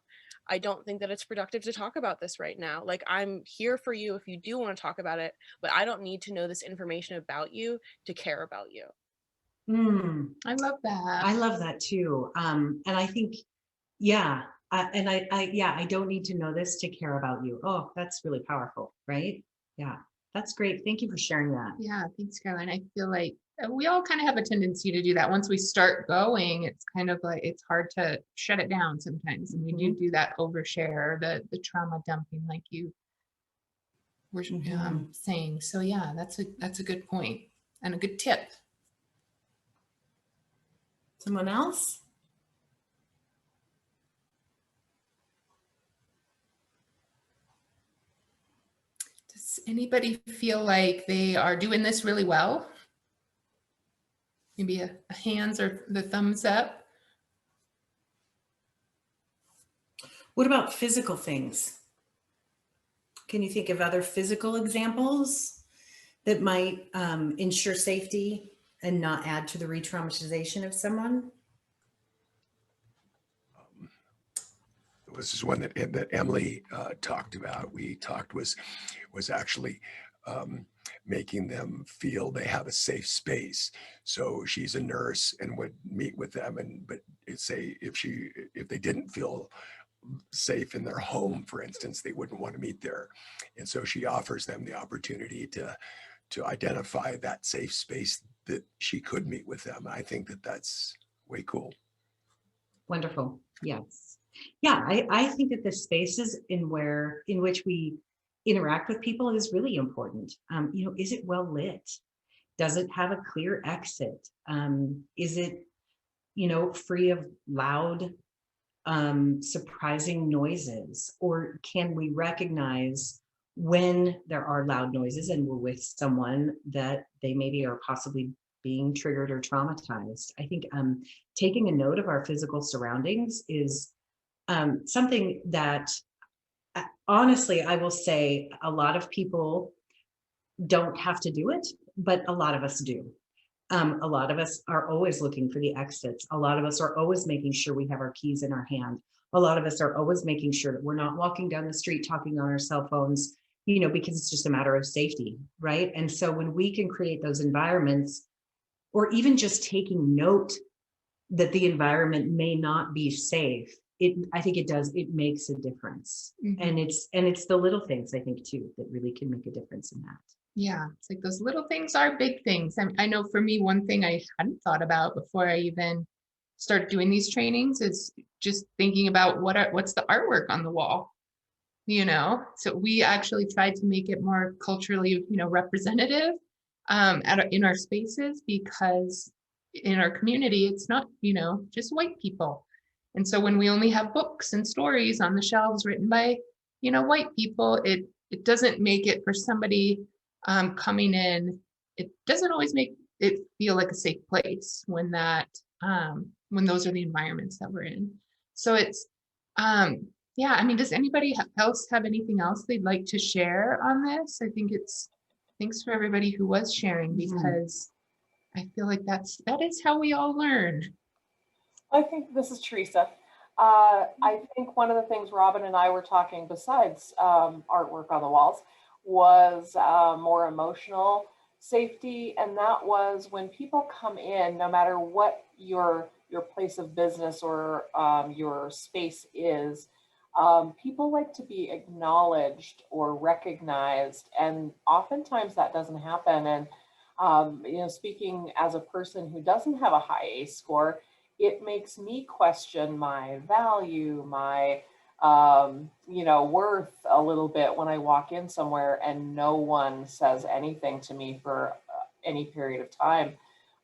I don't think that it's productive to talk about this right now. Like, I'm here for you if you do want to talk about it, but I don't need to know this information about you to care about you. I love that. I love that too. And I think, yeah, I don't need to know this to care about you. Oh, that's really powerful, right? Yeah, that's great. Thank you for sharing that. Yeah, thanks, Caroline. I feel like we all kind of have a tendency to do that. Once we start going, it's kind of like, it's hard to shut it down sometimes. And we do that overshare, the trauma dumping, like you were saying. So yeah, that's a good point and a good tip. Someone else? Does anybody feel like they are doing this really well? Maybe a hands or the thumbs up. What about physical things? Can you think of other physical examples that might ensure safety and not add to the re-traumatization of someone? This is one that Emily talked about. We talked was actually making them feel they have a safe space. So she's a nurse and would meet with them, but say if they didn't feel safe in their home, for instance, they wouldn't want to meet there. And so she offers them the opportunity to identify that safe space that she could meet with them. I think that's way cool. Wonderful. Yes. Yeah, I think that the spaces in which we interact with people is really important. Is it well lit? Does it have a clear exit? Is it, free of loud, surprising noises? Or can we recognize when there are loud noises and we're with someone that they maybe are possibly being triggered or traumatized? I think taking a note of our physical surroundings is something that honestly, I will say a lot of people don't have to do it, but a lot of us do. A lot of us are always looking for the exits. A lot of us are always making sure we have our keys in our hand. A lot of us are always making sure that we're not walking down the street talking on our cell phones, because it's just a matter of safety, right? And so when we can create those environments, or even just taking note that the environment may not be safe, I think it makes a difference. And it's the little things, I think, too, that really can make a difference in that. Yeah, it's like those little things are big things. I know for me, one thing I hadn't thought about before I even started doing these trainings is just thinking about what's the artwork on the wall. So we actually tried to make it more culturally, representative in our spaces, because in our community, it's not, just white people. And so when we only have books and stories on the shelves written by, white people, it doesn't make it for somebody coming in. It doesn't always make it feel like a safe place when when those are the environments that we're in. So it's, yeah, I mean, does anybody else have anything else they'd like to share on this? I think thanks for everybody who was sharing, because I feel like that is how we all learn. I think this is Teresa. I think one of the things Robin and I were talking, besides artwork on the walls, was more emotional safety. And that was when people come in, no matter what your place of business or your space is, people like to be acknowledged or recognized. And oftentimes that doesn't happen. And, speaking as a person who doesn't have a high ACE score, it makes me question my value, my, worth a little bit when I walk in somewhere and no one says anything to me for any period of time.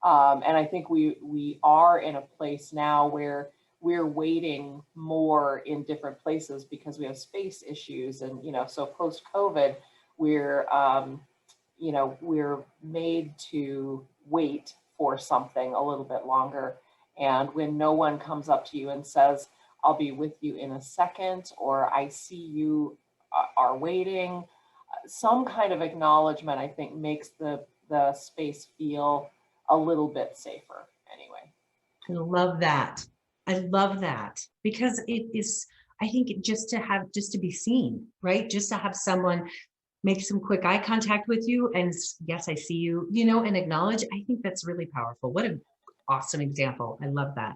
And I think we are in a place now where we're waiting more in different places because we have space issues. And, so post-COVID, we're made to wait for something a little bit longer. And when no one comes up to you and says, I'll be with you in a second, or I see you are waiting, some kind of acknowledgement, I think, makes the space feel a little bit safer anyway. I love that. I love that, because it is, I think, just to be seen, right? Just to have someone make some quick eye contact with you and yes, I see you, and acknowledge. I think that's really powerful. What an awesome example. I love that.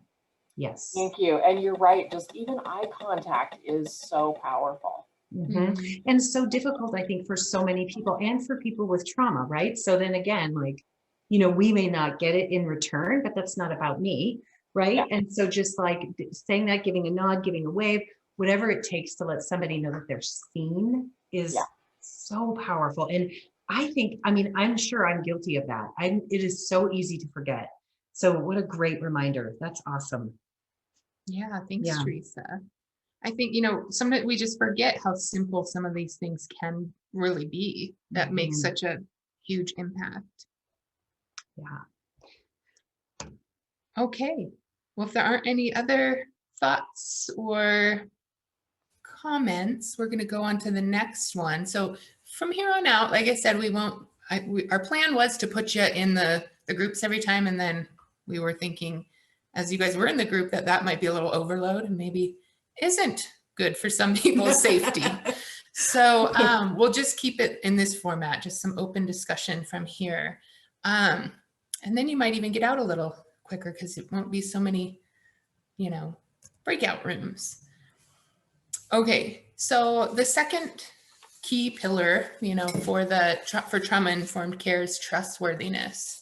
Yes. Thank you. And you're right. Just even eye contact is so powerful. Mm-hmm. And so difficult, I think, for so many people and for people with trauma, right? So then again, we may not get it in return, but that's not about me, right? Yeah. And so just saying that, giving a nod, giving a wave, whatever it takes to let somebody know that they're seen is so powerful. And I think, I'm sure I'm guilty of that. It is so easy to forget. So what a great reminder. That's awesome. Yeah, thanks, Teresa. I think, sometimes we just forget how simple some of these things can really be that make such a huge impact. Yeah. Okay. Well, if there aren't any other thoughts or comments, we're going to go on to the next one. So from here on out, like I said, our plan was to put you in the groups every time. And then we were thinking, as you guys were in the group, that might be a little overload and maybe isn't good for some people's safety. So we'll just keep it in this format, just some open discussion from here. And then you might even get out a little quicker because it won't be so many, breakout rooms. Okay, so the second key pillar, for trauma-informed care is trustworthiness.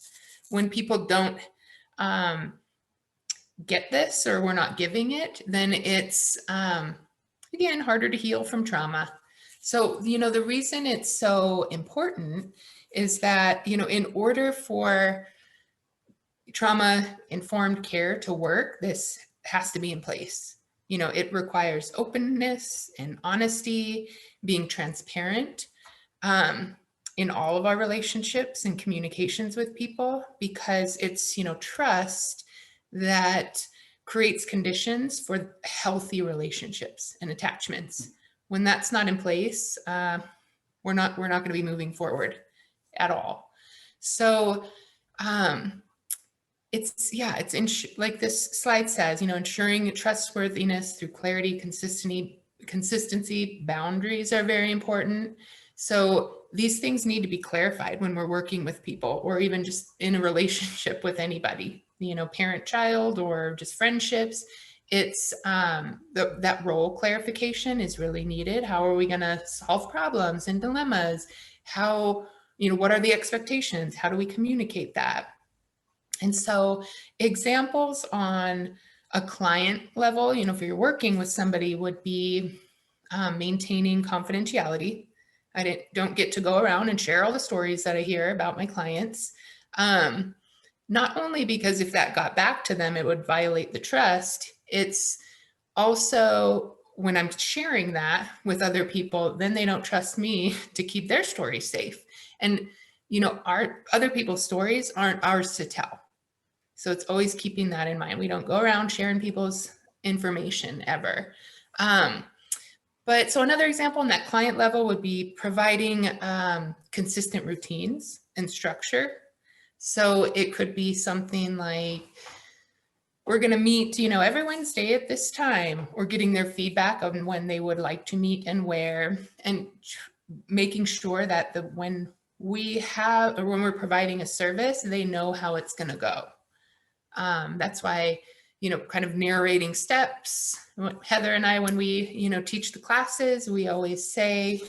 When people don't get this, or we're not giving it, then it's, again, harder to heal from trauma. So, the reason it's so important is that, in order for trauma-informed care to work, this has to be in place. It requires openness and honesty, being transparent in all of our relationships and communications with people, because it's, trust that creates conditions for healthy relationships and attachments. When that's not in place, we're not going to be moving forward at all. So like this slide says, ensuring trustworthiness through clarity, consistency, boundaries are very important. So these things need to be clarified when we're working with people, or even just in a relationship with anybody, parent, child, or just friendships. It's that role clarification is really needed. How are we going to solve problems and dilemmas? How, what are the expectations? How do we communicate that? And so examples on a client level, if you're working with somebody, would be maintaining confidentiality. I don't get to go around and share all the stories that I hear about my clients. Not only because if that got back to them, it would violate the trust. It's also when I'm sharing that with other people, then they don't trust me to keep their stories safe. And, you know, our other people's stories aren't ours to tell. So it's always keeping that in mind. We don't go around sharing people's information ever. But so another example on that client level would be providing consistent routines and structure. So it could be something like, we're going to meet, you know, every Wednesday at this time, or getting their feedback on when they would like to meet and where, and making sure that when we're providing a service, they know how it's going to go. That's why, you know, kind of narrating steps. Heather and I, when we, you know, teach the classes, we always say,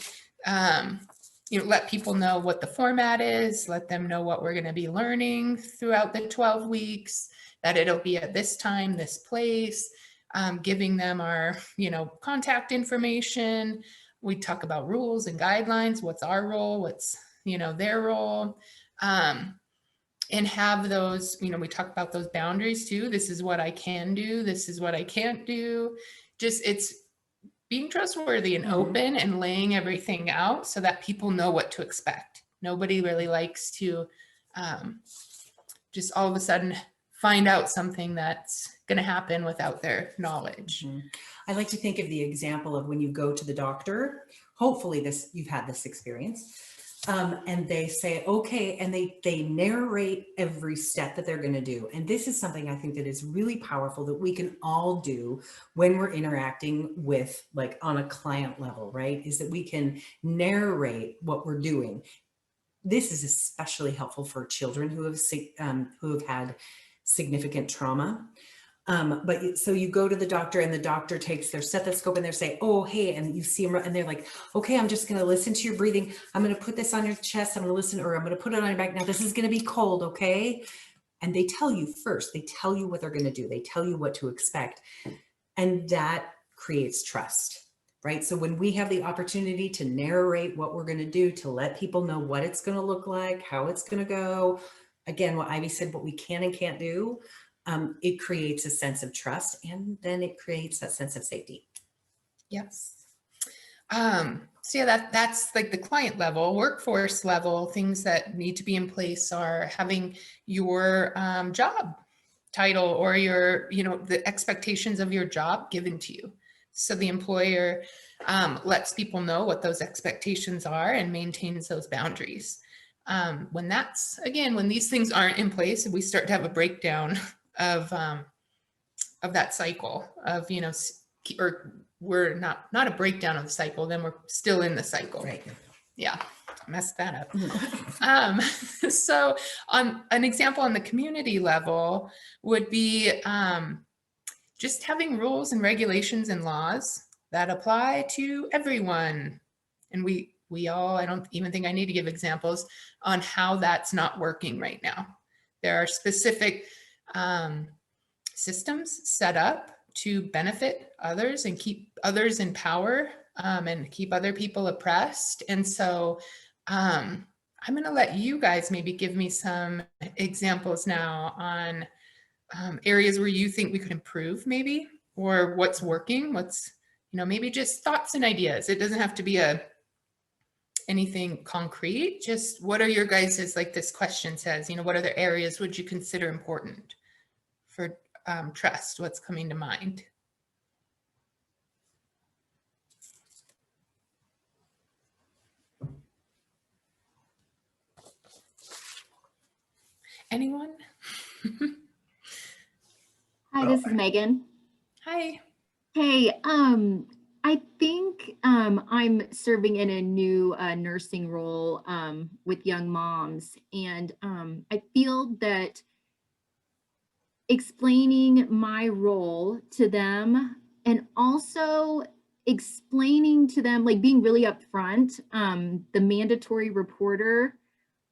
you know, let people know what the format is, let them know what we're going to be learning throughout the 12 weeks, that it'll be at this time, this place, giving them our, you know, contact information. We talk about rules and guidelines. What's our role? What's, you know, their role? And have those, you know, we talk about those boundaries too. This is what I can do. This is what I can't do. Just, it's being trustworthy and open and laying everything out so that people know what to expect. Nobody really likes to just all of a sudden find out something that's going to happen without their knowledge. I like to think of the example of when you go to the doctor, hopefully you've had this experience, and they say, okay, and they narrate every step that they're going to do. And this is something I think that is really powerful that we can all do when we're interacting with, like, on a client level, right? Is that we can narrate what we're doing. This is especially helpful for children who have had significant trauma. But so you go to the doctor and the doctor takes their stethoscope and they're saying, oh, hey, and you see them and they're like, okay, I'm just going to listen to your breathing. I'm going to put this on your chest. I'm going to listen, or I'm going to put it on your back. Now this is going to be cold. Okay. And they tell you first, they tell you what they're going to do. They tell you what to expect. And that creates trust, right? So when we have the opportunity to narrate what we're going to do, to let people know what it's going to look like, how it's going to go, again, what Ivy said, what we can and can't do, it creates a sense of trust, and then it creates that sense of safety. Yes. So yeah, that's like the client level. Workforce level, things that need to be in place are having your job title or your, you know, the expectations of your job given to you. So the employer lets people know what those expectations are and maintains those boundaries. When that's, again, when these things aren't in place, we start to have a breakdown of that cycle of, you know, or we're not a breakdown of the cycle, then we're still in the cycle. Right. Yeah, messed that up. So on an example on the community level would be just having rules and regulations and laws that apply to everyone. And we all, I don't even think I need to give examples on how that's not working right now. There are specific systems set up to benefit others and keep others in power and keep other people oppressed. And so I'm going to let you guys maybe give me some examples now on areas where you think we could improve maybe, or what's working, what's, you know, maybe just thoughts and ideas. It doesn't have to be anything concrete, just what are your guys's, like this question says, you know, what other areas would you consider important for trust? What's coming to mind? Anyone? Hi, this is Megan. Hi. Hey, I think I'm serving in a new nursing role with young moms, and I feel that explaining my role to them and also explaining to them, like being really upfront, the mandatory reporter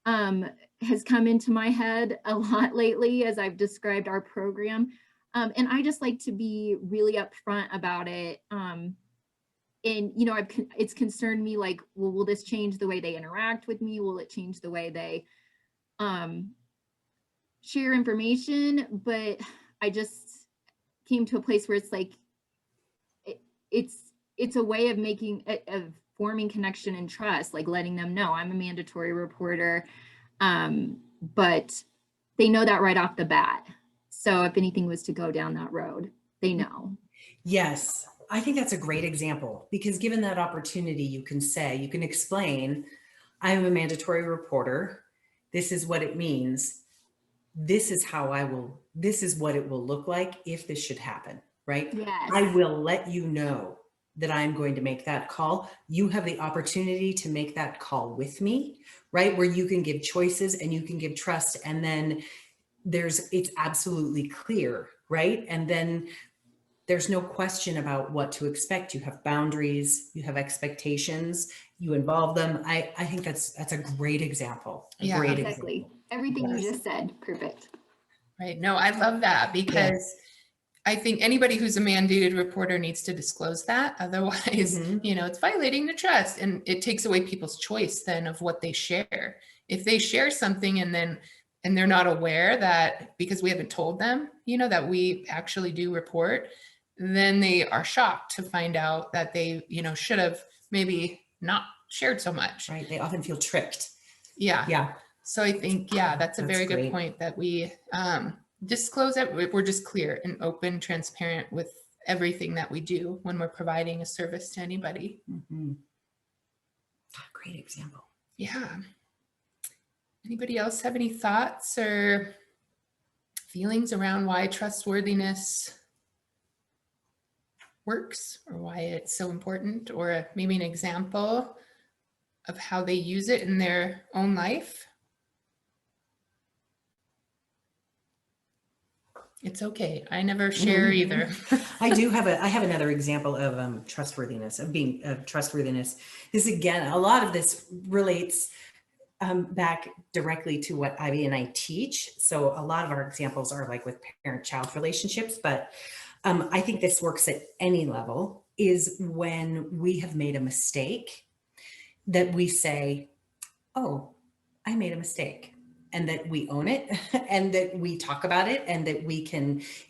has come into my head a lot lately as I've described our program. And I just like to be really upfront about it. and it's concerned me, like, well, will this change the way they interact with me? Will it change the way they share information? But I just came to a place where it's like, it's a way of forming connection and trust, like letting them know I'm a mandatory reporter. But they know that right off the bat. So if anything was to go down that road, they know. Yes, I think that's a great example, because given that opportunity, you can explain, I'm a mandatory reporter. This is what it means. This is what it will look like if this should happen, right? Yes. I will let you know that I'm going to make that call. You have the opportunity to make that call with me, right? Where you can give choices and you can give trust. And then it's absolutely clear, right? And then there's no question about what to expect. You have boundaries, you have expectations, you involve them. I think that's a great example. Exactly. Everything you just said, perfect. Right. No, I love that, because I think anybody who's a mandated reporter needs to disclose that. Otherwise, it's violating the trust, and it takes away people's choice then of what they share. If they share something and they're not aware that, because we haven't told them, that we actually do report, then they are shocked to find out that they, should have maybe not shared so much. Right. They often feel tricked. Yeah. Yeah. So I think, that's a very great. good point, that we disclose that we're just clear and open, transparent with everything that we do when we're providing a service to anybody. Mm-hmm. Great example. Yeah. Anybody else have any thoughts or feelings around why trustworthiness works, or why it's so important, or maybe an example of how they use it in their own life? It's okay. I never share either. I have another example of trustworthiness, of trustworthiness. This, again, a lot of this relates back directly to what Ivy and I teach. So a lot of our examples are like with parent-child relationships, but I think this works at any level, is when we have made a mistake, that we say, oh, I made a mistake, and that we own it and that we talk about it, and that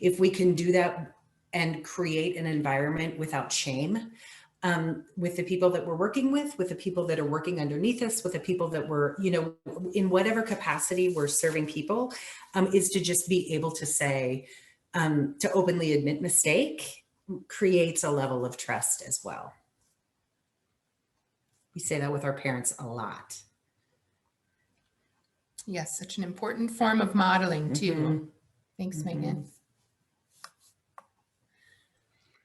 if we can do that and create an environment without shame, with the people that we're working with the people that are working underneath us, with the people that we're, in whatever capacity we're serving people, is to just be able to say, to openly admit mistake creates a level of trust as well. We say that with our parents a lot. Yes, such an important form of modeling too. Mm-hmm. Thanks, Megan.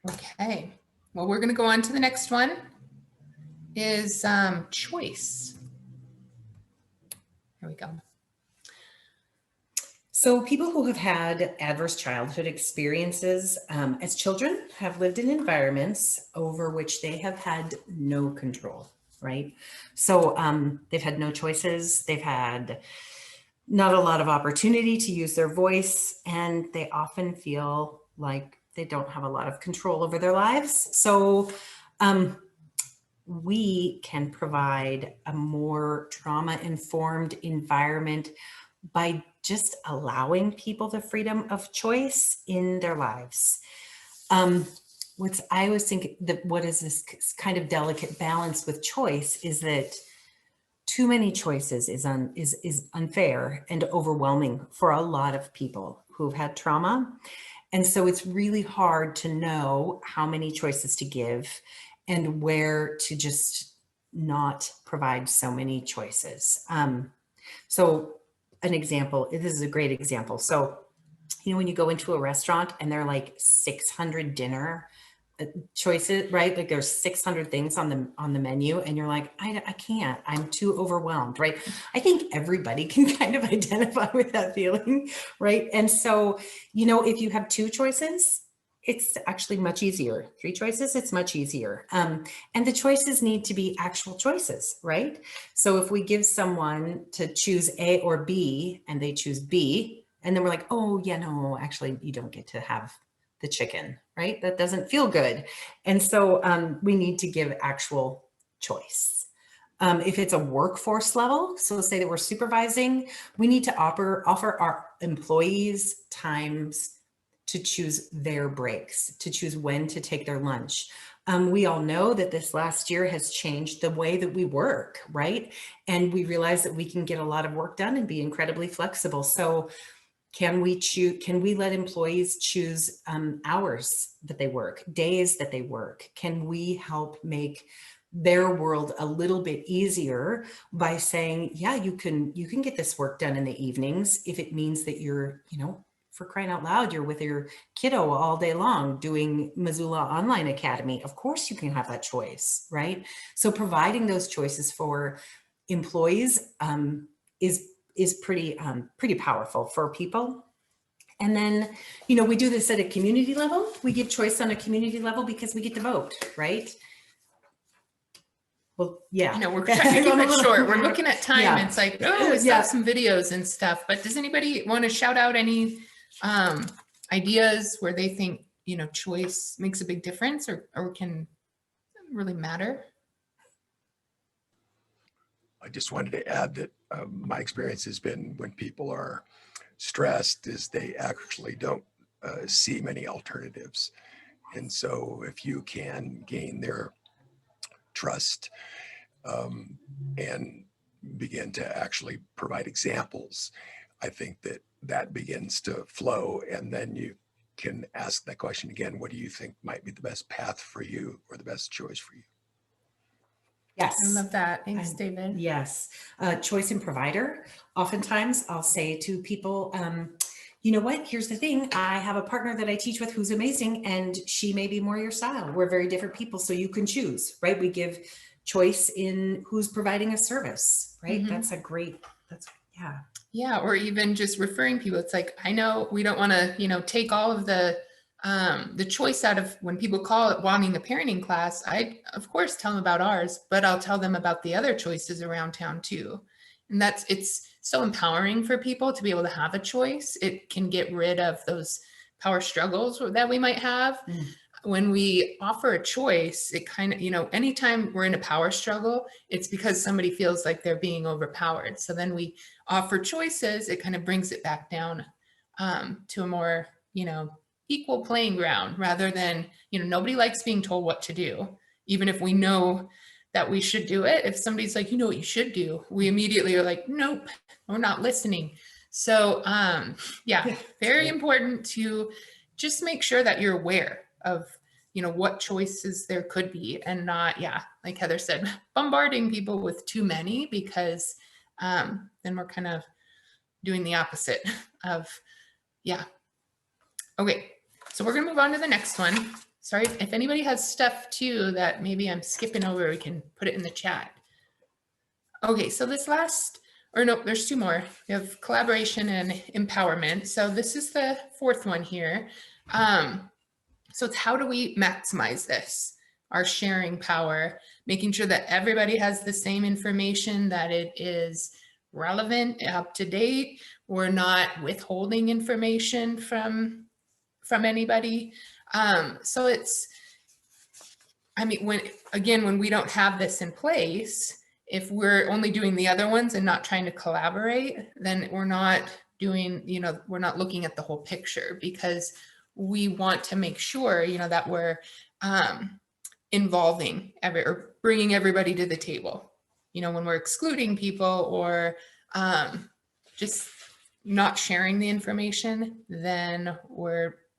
Okay, well, we're going to go on to the next one, is choice. Here we go. So people who have had adverse childhood experiences as children have lived in environments over which they have had no control, right? So they've had no choices. They've had not a lot of opportunity to use their voice, and they often feel like they don't have a lot of control over their lives. So we can provide a more trauma-informed environment by just allowing people the freedom of choice in their lives. I always think that what is this kind of delicate balance with choice is that too many choices is unfair and overwhelming for a lot of people who've had trauma. And so it's really hard to know how many choices to give and where to just not provide so many choices. So an example, this is a great example. So, when you go into a restaurant and there are like 600 dinner choices, right? Like there's 600 things on the menu, and you're like, I can't, I'm too overwhelmed, right? I think everybody can kind of identify with that feeling, right? And so, if you have 2 choices, it's actually much easier. 3 choices, it's much easier. And the choices need to be actual choices, right? So if we give someone to choose A or B and they choose B, and then we're like, oh yeah, no, actually you don't get to have the chicken, right? That doesn't feel good. And so we need to give actual choice. If it's a workforce level, so say that we're supervising, we need to offer our employees times to choose their breaks, to choose when to take their lunch. We all know that this last year has changed the way that we work, right? And we realize that we can get a lot of work done and be incredibly flexible. So can we let employees choose hours that they work, days that they work? Can we help make their world a little bit easier by saying, yeah, you can get this work done in the evenings if it means that you're, for crying out loud, you're with your kiddo all day long doing Missoula Online Academy. Of course you can have that choice, right? So providing those choices for employees is pretty powerful for people. And then, we do this at a community level. We give choice on a community level because we get to vote, right? Well, yeah. I know we're trying to keep it short. We're looking at time. Yeah. It's like, oh, we still have some videos and stuff. But does anybody want to shout out any ideas where they think, choice makes a big difference or can really matter? I just wanted to add that my experience has been when people are stressed is they actually don't see many alternatives. And so if you can gain their trust and begin to actually provide examples, I think that begins to flow. And then you can ask that question again, what do you think might be the best path for you or the best choice for you? Yes. I love that. Thanks, David. Yes. Choice in provider. Oftentimes I'll say to people, you know what, here's the thing. I have a partner that I teach with who's amazing and she may be more your style. We're very different people, so you can choose, right? We give choice in who's providing a service, right? Mm-hmm. Yeah. Yeah, or even just referring people. It's like, I know we don't want to, take all of the choice out of when people call it wanting a parenting class. I, of course, tell them about ours, but I'll tell them about the other choices around town too. And it's so empowering for people to be able to have a choice. It can get rid of those power struggles that we might have. When we offer a choice, it kind of, anytime we're in a power struggle, it's because somebody feels like they're being overpowered. So then we offer choices, it kind of brings it back down to a more, equal playing ground rather than, nobody likes being told what to do, even if we know that we should do it. If somebody's like, what you should do, we immediately are like, nope, we're not listening. So very important to just make sure that you're aware of, what choices there could be and not, like Heather said, bombarding people with too many because then we're kind of doing the opposite of, Okay, so we're gonna move on to the next one. Sorry, if anybody has stuff too that maybe I'm skipping over, we can put it in the chat. Okay, so this there's two more. We have collaboration and empowerment. So this is the fourth one here. So it's how do we maximize this, our sharing power, making sure that everybody has the same information, that it is relevant, up to date. We're not withholding information from anybody. So it's, when we don't have this in place, if we're only doing the other ones and not trying to collaborate, then we're not doing, we're not looking at the whole picture, because we want to make sure, that we're involving or bringing everybody to the table. When we're excluding people or just not sharing the information, then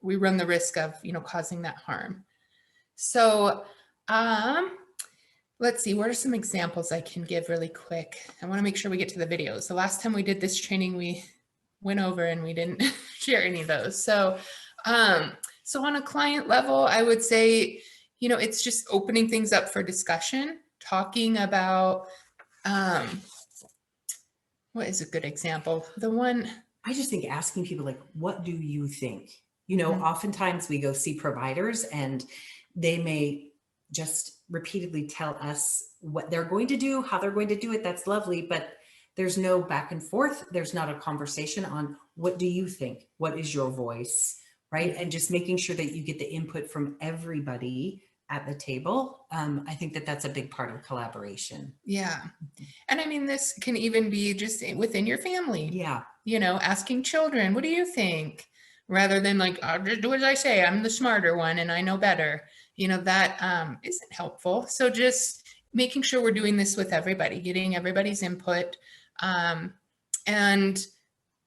we run the risk of, causing that harm. So let's see, what are some examples I can give really quick? I want to make sure we get to the videos. The last time we did this training, we went over and we didn't share any of those. So on a client level, I would say, it's just opening things up for discussion, talking about, what is a good example? I just think asking people like, what do you think? Oftentimes we go see providers and they may just repeatedly tell us what they're going to do, how they're going to do it. That's lovely, but there's no back and forth. There's not a conversation on what do you think? What is your voice? right? And just making sure that you get the input from everybody at the table. I think that that's a big part of collaboration. Yeah. And I mean, this can even be just within your family. Yeah. You know, asking children, what do you think? Rather than like, I'll just do as I say, I'm the smarter one and I know better. You know, that isn't helpful. So just making sure we're doing this with everybody, getting everybody's input, and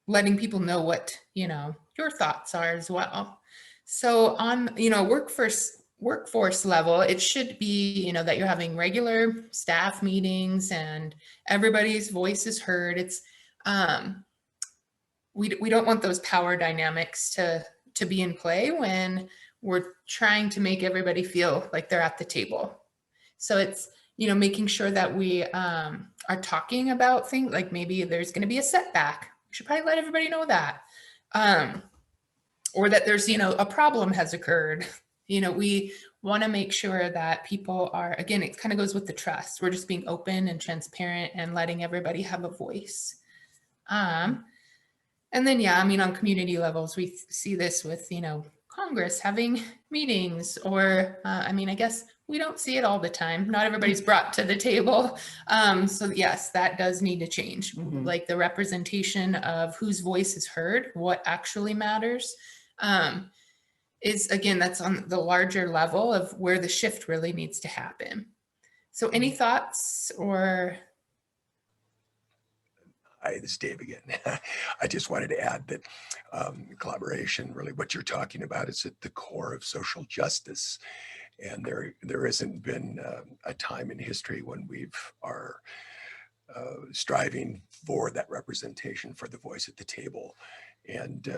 letting people know what, you know, your thoughts are as well. So on, you know, workforce level, it should be, you know, that you're having regular staff meetings and everybody's voice is heard. It's we don't want those power dynamics to be in play when we're trying to make everybody feel like they're at the table. So it's, you know, making sure that we are talking about things like maybe there's going to be a setback. We should probably let everybody know that. Or that there's, you know, a problem has occurred. You know, we want to make sure that people are, again, it kind of goes with the trust. We're just being open and transparent and letting everybody have a voice. And then, yeah, I mean, on community levels, we see this with, you know, Congress having meetings, or, I mean, I guess we don't see it all the time. Not everybody's brought to the table. So yes, that does need to change. Like the representation of whose voice is heard, what actually matters, is, again, that's on the larger level of where the shift really needs to happen. So any thoughts or? Hi, this is Dave again. I just wanted to add that collaboration, really what you're talking about, is at the core of social justice. And there hasn't been a time in history when we've are striving for that representation, for the voice at the table. And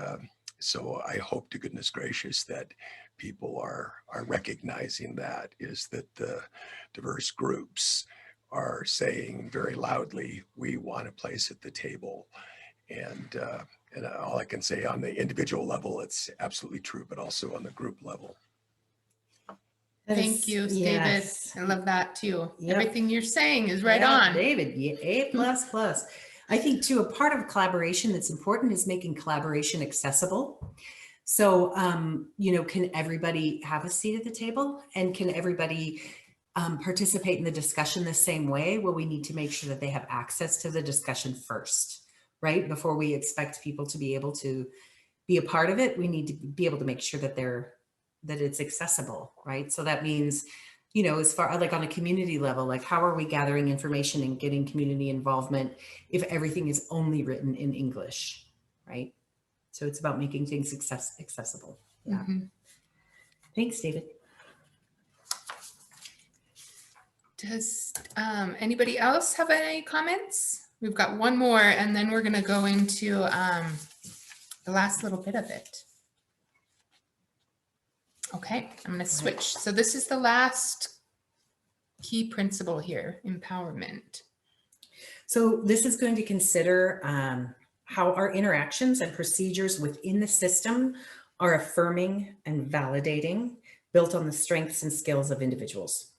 so I hope to goodness gracious that people are recognizing that, is that the diverse groups are saying very loudly, we want a place at the table. And all I can say on the individual level, it's absolutely true, but also on the group level. Thank you, Yes. David. I love that too. Yep. Everything you're saying is right Yeah, on. David, A++. I think too, a part of collaboration that's important is making collaboration accessible. So, you know, can everybody have a seat at the table, and can everybody participate in the discussion the same way? Well, we need to make sure that they have access to the discussion first, right? Before we expect people to be able to be a part of it, we need to be able to make sure that it's accessible, right? So that means, you know, as far like on a community level, like how are we gathering information and getting community involvement if everything is only written in English, right? So it's about making things accessible. Yeah. Thanks, David. Does anybody else have any comments? We've got one more, and then we're going to go into the last little bit of it. Okay, I'm going to switch. So this is the last key principle here, empowerment. So this is going to consider how our interactions and procedures within the system are affirming and validating, built on the strengths and skills of individuals.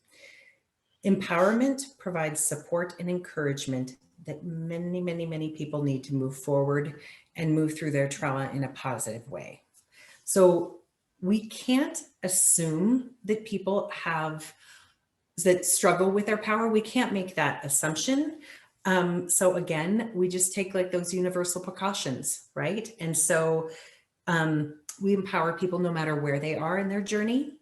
Empowerment provides support and encouragement that many, many, many people need to move forward and move through their trauma in a positive way. So we can't assume that people that struggle with their power. We can't make that assumption. So again, we just take like those universal precautions, right? And so we empower people no matter where they are in their journey,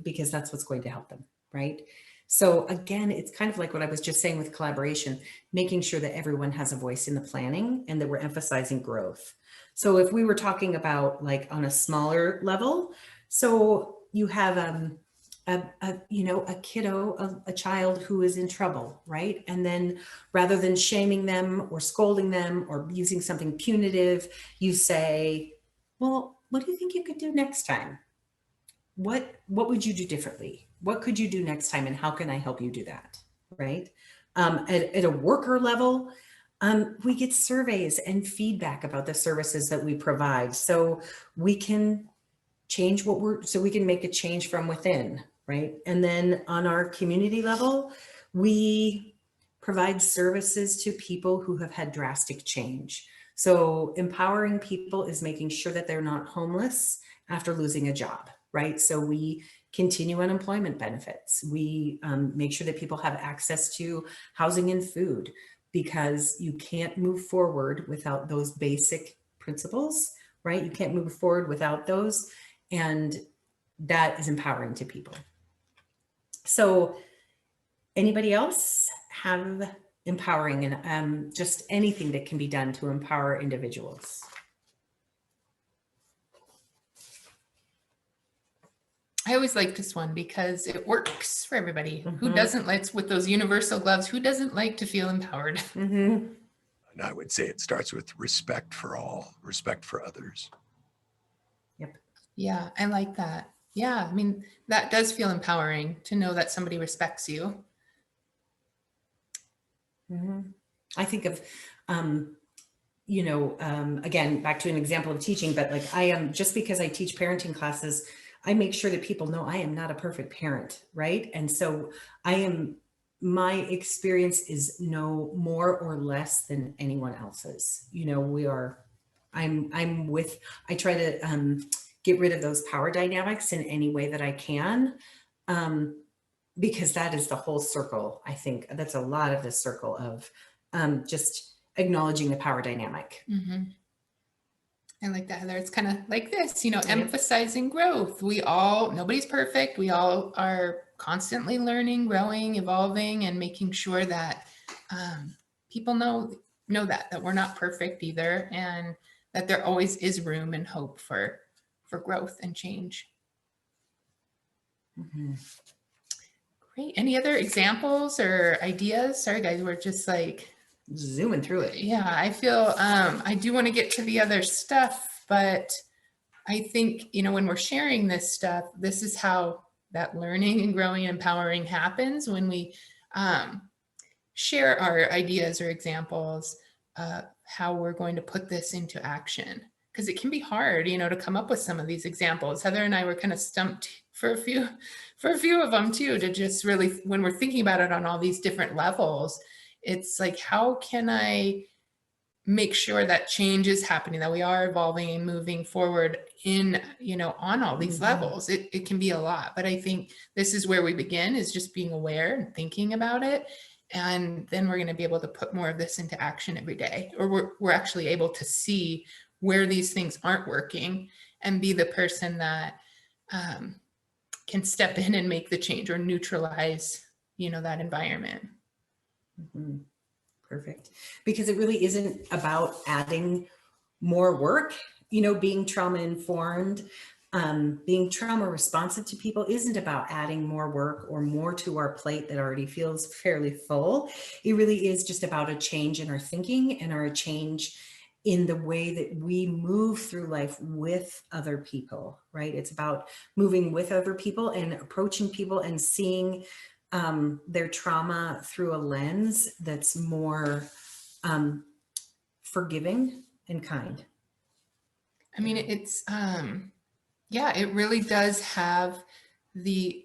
because that's what's going to help them, right? So again, it's kind of like what I was just saying with collaboration, making sure that everyone has a voice in the planning and that we're emphasizing growth. So if we were talking about like on a smaller level, so you have a kiddo, a child who is in trouble, right? And then rather than shaming them or scolding them or using something punitive, you say, well, what do you think you could do next time? What would you do differently? What could you do next time? And how can I help you do that, right? At a worker level, we get surveys and feedback about the services that we provide. So we can change so we can make a change from within, right? And then on our community level, we provide services to people who have had drastic change. So empowering people is making sure that they're not homeless after losing a job, right? So we continue unemployment benefits. We make sure that people have access to housing and food, because you can't move forward without those basic principles, right? You can't move forward without those. And that is empowering to people. So anybody else have empowering and just anything that can be done to empower individuals? I always like this one because it works for everybody. Who Mhm. doesn't like, with those universal gloves, who doesn't like to feel empowered? Mm-hmm. And I would say it starts with respect for all, respect for others. Yep. Yeah, I like that. Yeah, I mean, that does feel empowering to know that somebody respects you. Mm-hmm. I think of, again, back to an example of teaching, but like I am, just because I teach parenting classes, I make sure that people know I am not a perfect parent, right? And so my experience is no more or less than anyone else's. I try to get rid of those power dynamics in any way that I can, because that is the whole circle. I think that's a lot of the circle of just acknowledging the power dynamic. Mm-hmm. I like that, Heather. It's kind of like this, emphasizing growth. Nobody's perfect. We all are constantly learning, growing, evolving, and making sure that people know that we're not perfect either, and that there always is room and hope for growth and change. Mm-hmm. Great. Any other examples or ideas? Sorry, guys, we're just like zooming through it. Yeah, I feel I do want to get to the other stuff, but I think, when we're sharing this stuff, this is how that learning and growing and empowering happens, when we share our ideas or examples, how we're going to put this into action. Because it can be hard, to come up with some of these examples. Heather and I were kind of stumped for a few of them too, to just really, when we're thinking about it on all these different levels, it's like, how can I make sure that change is happening, that we are evolving and moving forward in, on all these levels? It can be a lot, but I think this is where we begin, is just being aware and thinking about it. And then we're going to be able to put more of this into action every day, or we're actually able to see where these things aren't working and be the person that can step in and make the change, or neutralize, that environment. Mm-hmm. Perfect. Because it really isn't about adding more work, being trauma informed, being trauma responsive to people isn't about adding more work or more to our plate that already feels fairly full. It really is just about a change in our thinking and a change in the way that we move through life with other people, right? It's about moving with other people and approaching people and seeing their trauma through a lens that's more forgiving and kind. I mean, it's, it really does have the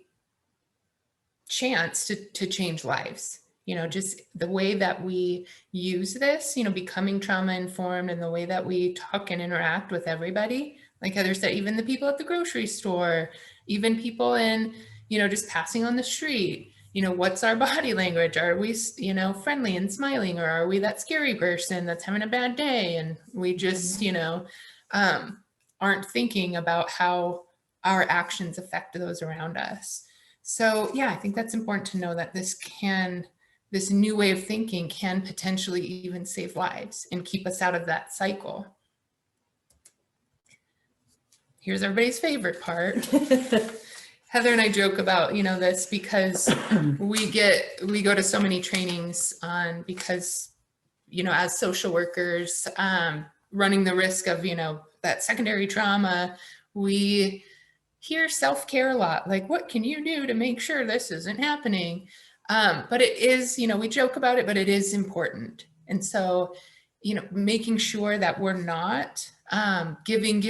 chance to change lives. Just the way that we use this, becoming trauma informed, and the way that we talk and interact with everybody. Like Heather said, even the people at the grocery store, even people in, just passing on the street. What's our body language? Are we, friendly and smiling, or are we that scary person that's having a bad day? And we just, aren't thinking about how our actions affect those around us. So yeah, I think that's important to know that this new way of thinking can potentially even save lives and keep us out of that cycle. Here's everybody's favorite part. Heather and I joke about, this because we go to so many trainings on, because, as social workers, running the risk of, that secondary trauma, we hear self-care a lot. Like, what can you do to make sure this isn't happening? But it is, we joke about it, but it is important. And so, making sure that we're not giving,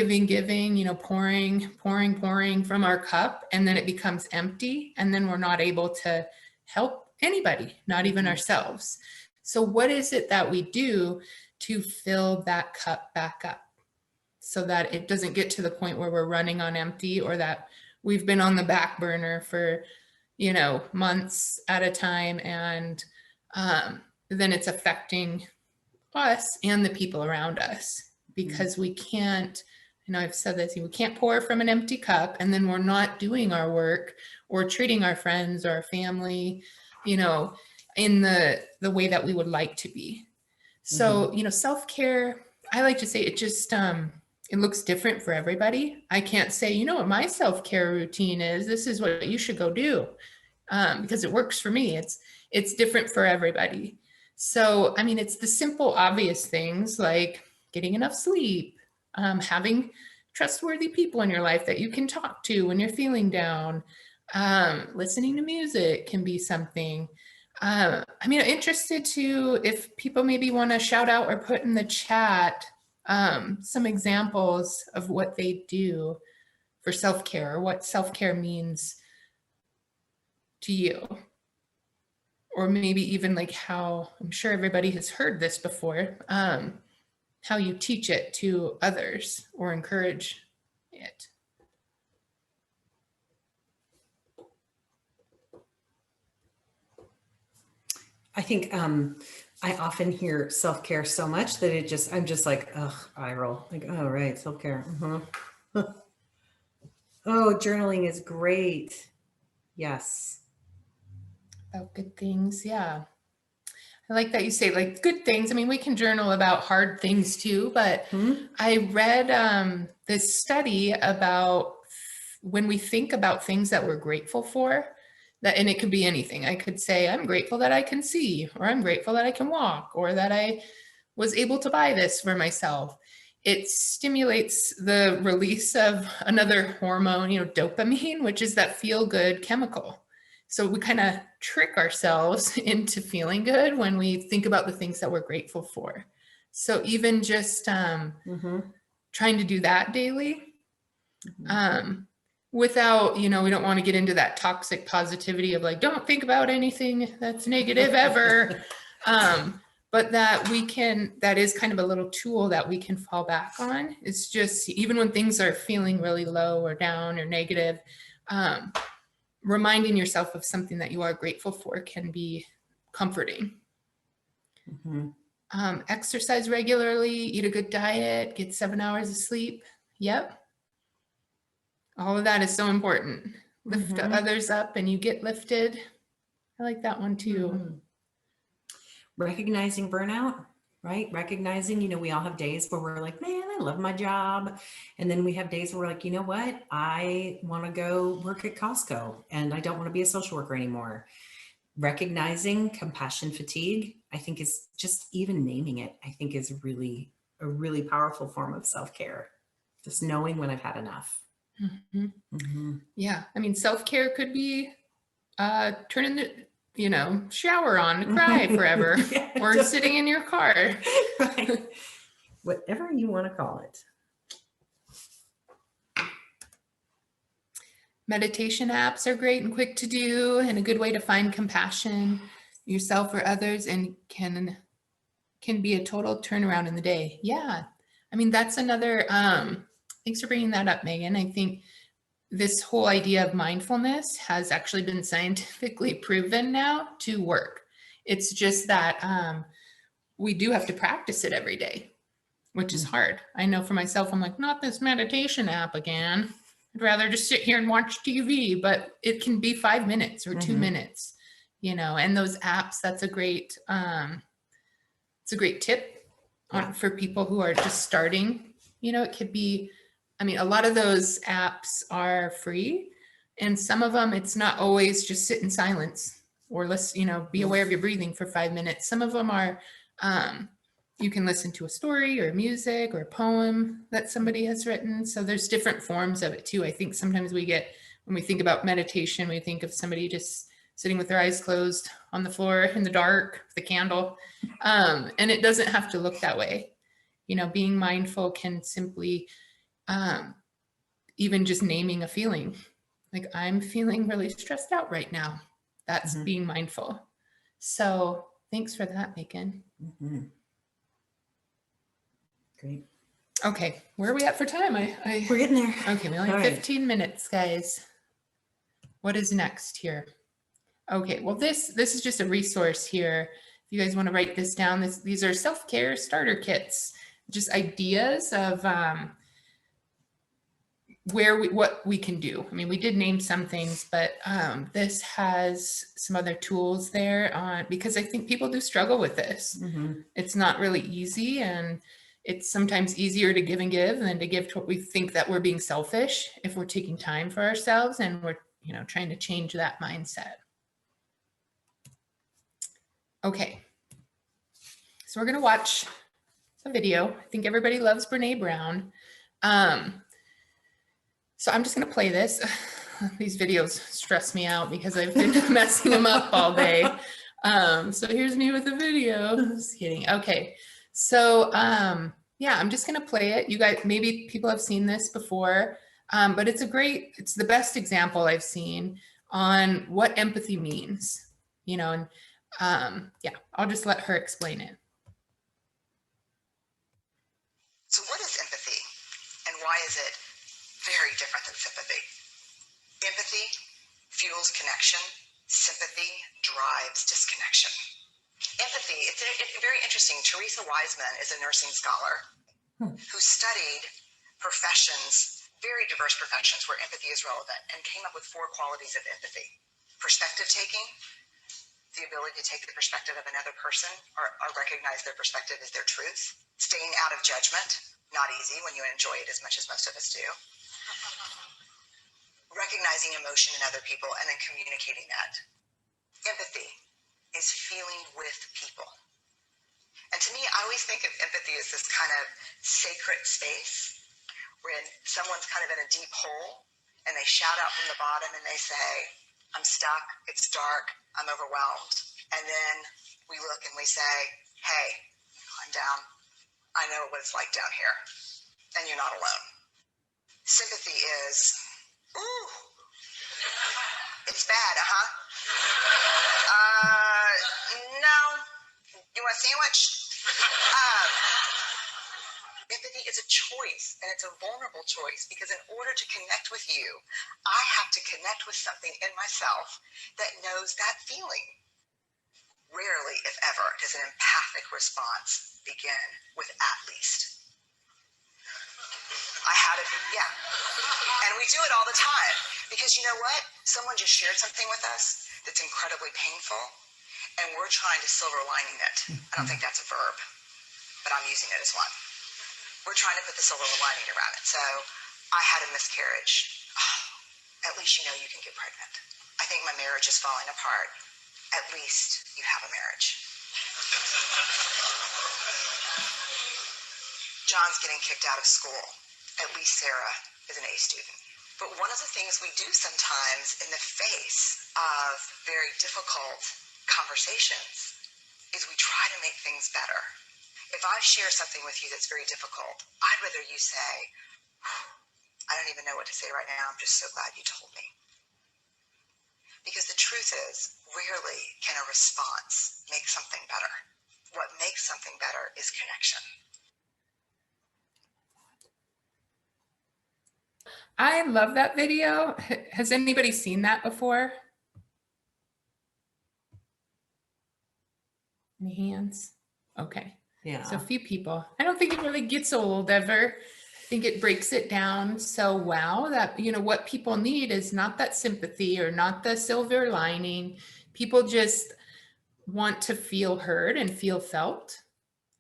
pouring from our cup, and then it becomes empty, and then we're not able to help anybody, not even ourselves. So what is it that we do to fill that cup back up so that it doesn't get to the point where we're running on empty, or that we've been on the back burner for, you know, months at a time. And then it's affecting us and the people around us, because we can't, you know, I've said this, we can't pour from an empty cup, and then we're not doing our work or treating our friends or our family, you know, in the way that we would like to be. So, you know, self-care, I like to say it just, it looks different for everybody. I can't say, you know what my self-care routine is, this is what you should go do, because it works for me. It's different for everybody. So, I mean, it's the simple, obvious things like getting enough sleep, having trustworthy people in your life that you can talk to when you're feeling down, listening to music can be something. I mean, I'm interested to, if people maybe want to shout out or put in the chat some examples of what they do for self-care, or what self-care means to you. Or maybe even like how, I'm sure everybody has heard this before, how you teach it to others or encourage it. I think I often hear self-care so much that it just, I'm just like, ugh, eye roll. Like, oh, right, self-care. Oh, journaling is great. Yes. About good things, yeah. I like that you say like good things. I mean, we can journal about hard things too, but I read this study about when we think about things that we're grateful for, that, and it could be anything. I could say, I'm grateful that I can see, or I'm grateful that I can walk, or that I was able to buy this for myself. It stimulates the release of another hormone, you know, dopamine, which is that feel-good chemical. So we kind of trick ourselves into feeling good when we think about the things that we're grateful for. So even just trying to do that daily, without, you know, we don't want to get into that toxic positivity of like, don't think about anything that's negative ever. But that we can, that is kind of a little tool that we can fall back on. It's just, even when things are feeling really low or down or negative, reminding yourself of something that you are grateful for can be comforting. Exercise regularly, eat a good diet, get 7 hours of sleep. Yep. All of that is so important. Lift others up and you get lifted. I like that one too. Recognizing burnout, right? Recognizing, you know, we all have days where we're like, man, I love my job. And then we have days where we're like, you know what? I want to go work at Costco and I don't want to be a social worker anymore. Recognizing compassion fatigue, I think is just even naming it, I think is really a really powerful form of self-care. Just knowing when I've had enough. Yeah. I mean, self-care could be turning the, you know, shower on to cry forever, or sitting in your car. Right. Whatever you want to call it. Meditation apps are great and quick to do, and a good way to find compassion yourself or others, and can be a total turnaround in the day. Yeah. I mean, that's another, thanks for bringing that up, Megan. I think this whole idea of mindfulness has actually been scientifically proven now to work. It's just that we do have to practice it every day, which is hard. I know for myself, I'm like, not this meditation app again. I'd rather just sit here and watch TV, but it can be 5 minutes or 2 minutes, you know, and those apps, that's a great, it's a great tip for people who are just starting. You know, it could be, I mean, a lot of those apps are free, and some of them, it's not always just sit in silence or listen, you know, be aware of your breathing for 5 minutes. Some of them are, you can listen to a story or music or a poem that somebody has written. So there's different forms of it too. I think sometimes we get, when we think about meditation, we think of somebody just sitting with their eyes closed on the floor in the dark with a candle. And it doesn't have to look that way. You know, being mindful can simply, even just naming a feeling, like I'm feeling really stressed out right now. That's being mindful. So thanks for that, Megan. Great. Okay, where are we at for time? We're getting there. Okay, we only have All right. 15 minutes, guys. What is next here? Okay, well, this is just a resource here. If you guys want to write this down, these are self-care starter kits, just ideas of what we can do. I mean, we did name some things, but this has some other tools there on, because I think people do struggle with this. Mm-hmm. It's not really easy, and it's sometimes easier to give and give than to give to what we think that we're being selfish if we're taking time for ourselves and we're, you know, trying to change that mindset. Okay, so we're gonna watch a video. I think everybody loves Brene Brown. So I'm just gonna play this. These videos stress me out because I've been messing them up all day. So here's me with the video. Just kidding. Okay, so yeah, I'm just gonna play it. You guys, maybe people have seen this before, but it's the best example I've seen on what empathy means, you know, and yeah, I'll just let her explain it. So what is empathy, and why is it very different than sympathy? Empathy fuels connection. Sympathy drives disconnection. Empathy, it's very interesting. Teresa Wiseman is a nursing scholar who studied professions, very diverse professions where empathy is relevant, and came up with 4 qualities of empathy. Perspective taking, the ability to take the perspective of another person or recognize their perspective as their truth. Staying out of judgment, not easy when you enjoy it as much as most of us do. Recognizing emotion in other people and then communicating that. Empathy is feeling with people. And to me, I always think of empathy as this kind of sacred space when someone's kind of in a deep hole and they shout out from the bottom and they say, I'm stuck, it's dark, I'm overwhelmed. And then we look and we say, hey, I'm down. I know what it's like down here. And you're not alone. Sympathy is, ooh, it's bad, no, you want a sandwich? Empathy is a choice, and it's a vulnerable choice, because in order to connect with you, I have to connect with something in myself that knows that feeling. Rarely, if ever, does an empathic response begin with at least. I had it, yeah. And we do it all the time, because you know what? Someone just shared something with us that's incredibly painful, and we're trying to silver lining it. I don't think that's a verb, but I'm using it as one. We're trying to put the silver lining around it. So I had a miscarriage. Oh, at least you know you can get pregnant. I think my marriage is falling apart. At least you have a marriage. John's getting kicked out of school. At least Sarah is an A student. But one of the things we do sometimes in the face of very difficult conversations is we try to make things better. If I share something with you that's very difficult, I'd rather you say, I don't even know what to say right now. I'm just so glad you told me. Because the truth is, rarely can a response make something better. What makes something better is connection. I love that video. Has anybody seen that before? Any hands? Okay. Yeah. So a few people. I don't think it really gets old ever. I think it breaks it down so well that, you know, what people need is not that sympathy or not the silver lining. People just want to feel heard and feel felt.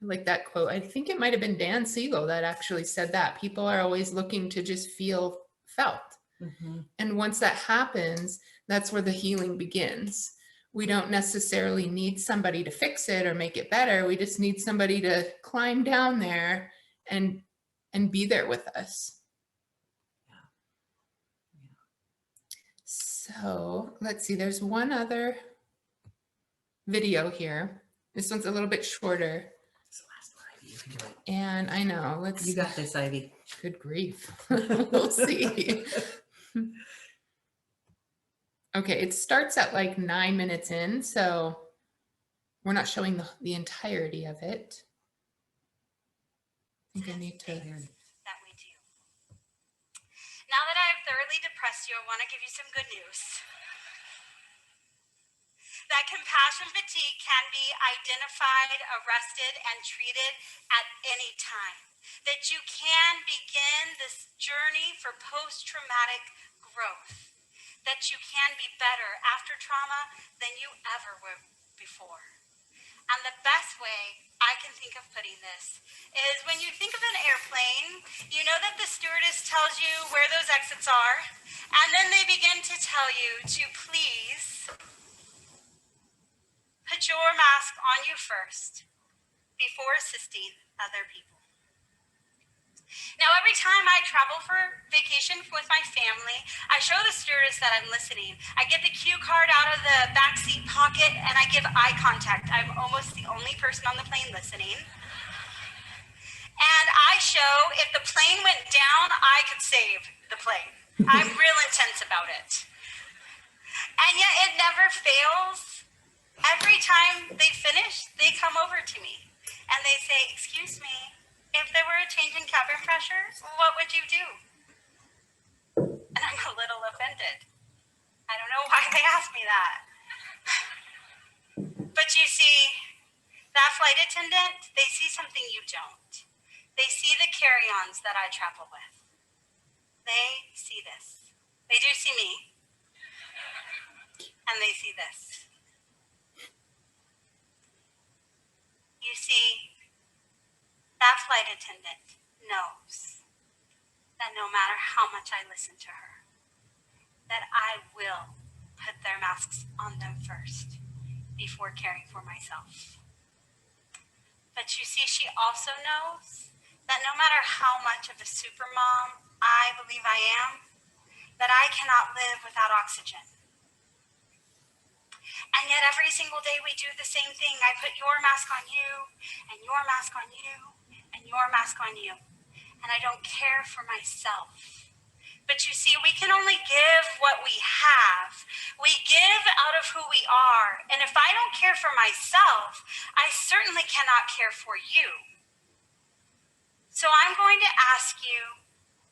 I like that quote. I think it might have been Dan Siegel that actually said that. People are always looking to just feel felt. Mm-hmm. And once that happens, that's where the healing begins. We don't necessarily need somebody to fix it or make it better. We just need somebody to climb down there and be there with us. So let's see, there's one other video here. This one's a little bit shorter. And I know, You got this, Ivy. Good grief. We'll see. Okay, it starts at like 9 minutes in, so we're not showing the entirety of it. I think I need to. That we do. Now that I have thoroughly depressed you, I want to give you some good news. That compassion fatigue can be identified, arrested, and treated at any time. That you can begin this journey for post-traumatic growth. That you can be better after trauma than you ever were before. And the best way I can think of putting this is when you think of an airplane, you know that the stewardess tells you where those exits are, and then they begin to tell you to please put your mask on you first before assisting other people. Now, every time I travel for vacation with my family, I show the stewardess that I'm listening. I get the cue card out of the backseat pocket and I give eye contact. I'm almost the only person on the plane listening. And I show if the plane went down, I could save the plane. I'm real intense about it. And yet it never fails. Every time they finish, they come over to me and they say, "Excuse me, if there were a change in cabin pressure, what would you do?" And I'm a little offended. I don't know why they asked me that. But you see, that flight attendant, they see something you don't. They see the carry-ons that I travel with. They see this. They do see me. And they see this. You see, that flight attendant knows that no matter how much I listen to her, that I will put their masks on them first before caring for myself. But you see, she also knows that no matter how much of a supermom I believe I am, that I cannot live without oxygen. And yet every single day we do the same thing. I put your mask on you, and your mask on you, and your mask on you. And I don't care for myself. But you see, we can only give what we have. We give out of who we are. And if I don't care for myself, I certainly cannot care for you. So I'm going to ask you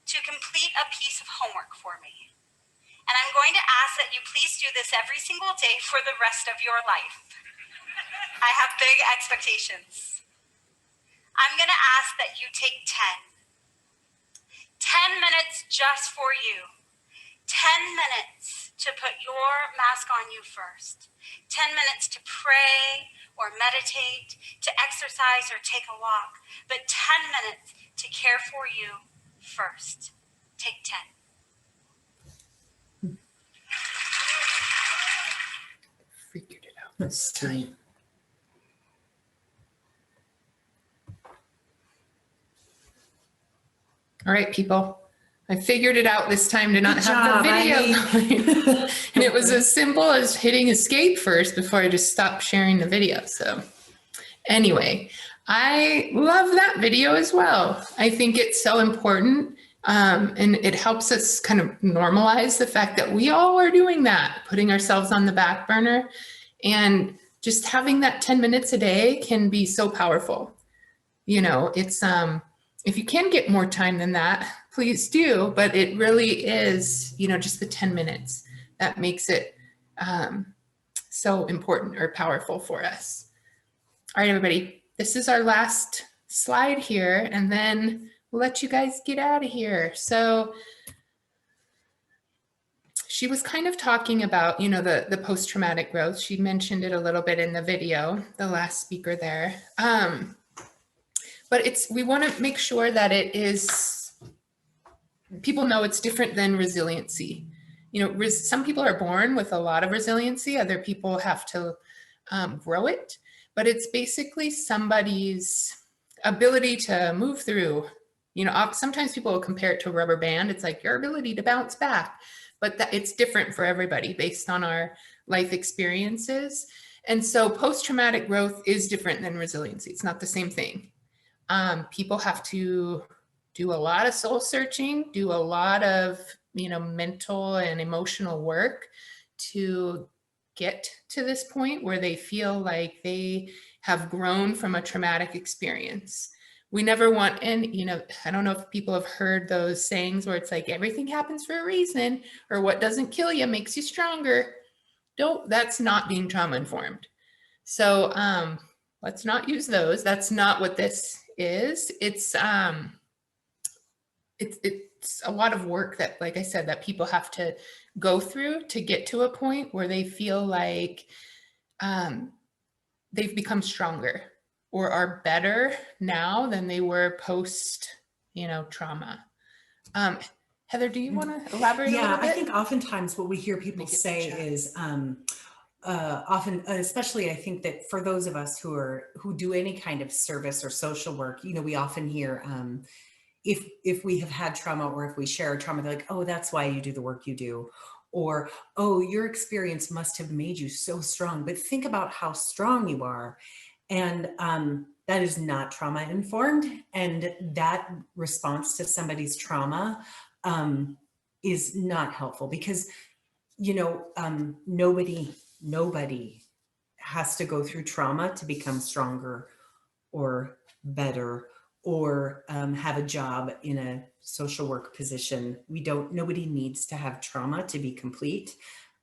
to complete a piece of homework for me. And I'm going to ask that you please do this every single day for the rest of your life. I have big expectations. I'm going to ask that you take 10 minutes just for you. 10 minutes to put your mask on you first. 10 minutes to pray or meditate, to exercise or take a walk. But 10 minutes to care for you first. Take 10. Figured it out this time. All right, people. I figured it out this time to not have the video. And it was as simple as hitting escape first before I just stopped sharing the video. So anyway, I love that video as well. I think it's so important. And it helps us kind of normalize the fact that we all are doing that, putting ourselves on the back burner, and just having that 10 minutes a day can be so powerful. You know, it's, if you can get more time than that, please do, but it really is, you know, just the 10 minutes that makes it so important or powerful for us. All right, everybody, this is our last slide here, and then we'll let you guys get out of here. So she was kind of talking about, you know, the post-traumatic growth. She mentioned it a little bit in the video, the last speaker there. But we want to make sure that it is, people know it's different than resiliency. You know, some people are born with a lot of resiliency, other people have to grow it, but it's basically somebody's ability to move through. You know, sometimes people will compare it to a rubber band. It's like your ability to bounce back, but it's different for everybody based on our life experiences. And so post-traumatic growth is different than resiliency. It's not the same thing. People have to do a lot of soul searching, do a lot of, you know, mental and emotional work to get to this point where they feel like they have grown from a traumatic experience. we never want, and I don't know if people have heard those sayings where it's like everything happens for a reason, or what doesn't kill you makes you stronger. That's not being trauma informed. So let's not use those. That's not what this is. It's a lot of work that, like I said, that people have to go through to get to a point where they feel like they've become stronger or are better now than they were post, trauma. Heather, do you want to elaborate a little bit? I think oftentimes what we hear people say is often, especially I think that for those of us who do any kind of service or social work, we often hear if we have had trauma or if we share a trauma, they're like, oh, that's why you do the work you do. Or, oh, your experience must have made you so strong, but think about how strong you are. And that is not trauma informed. And that response to somebody's trauma is not helpful because, nobody has to go through trauma to become stronger or better or have a job in a social work position. Nobody needs to have trauma to be complete.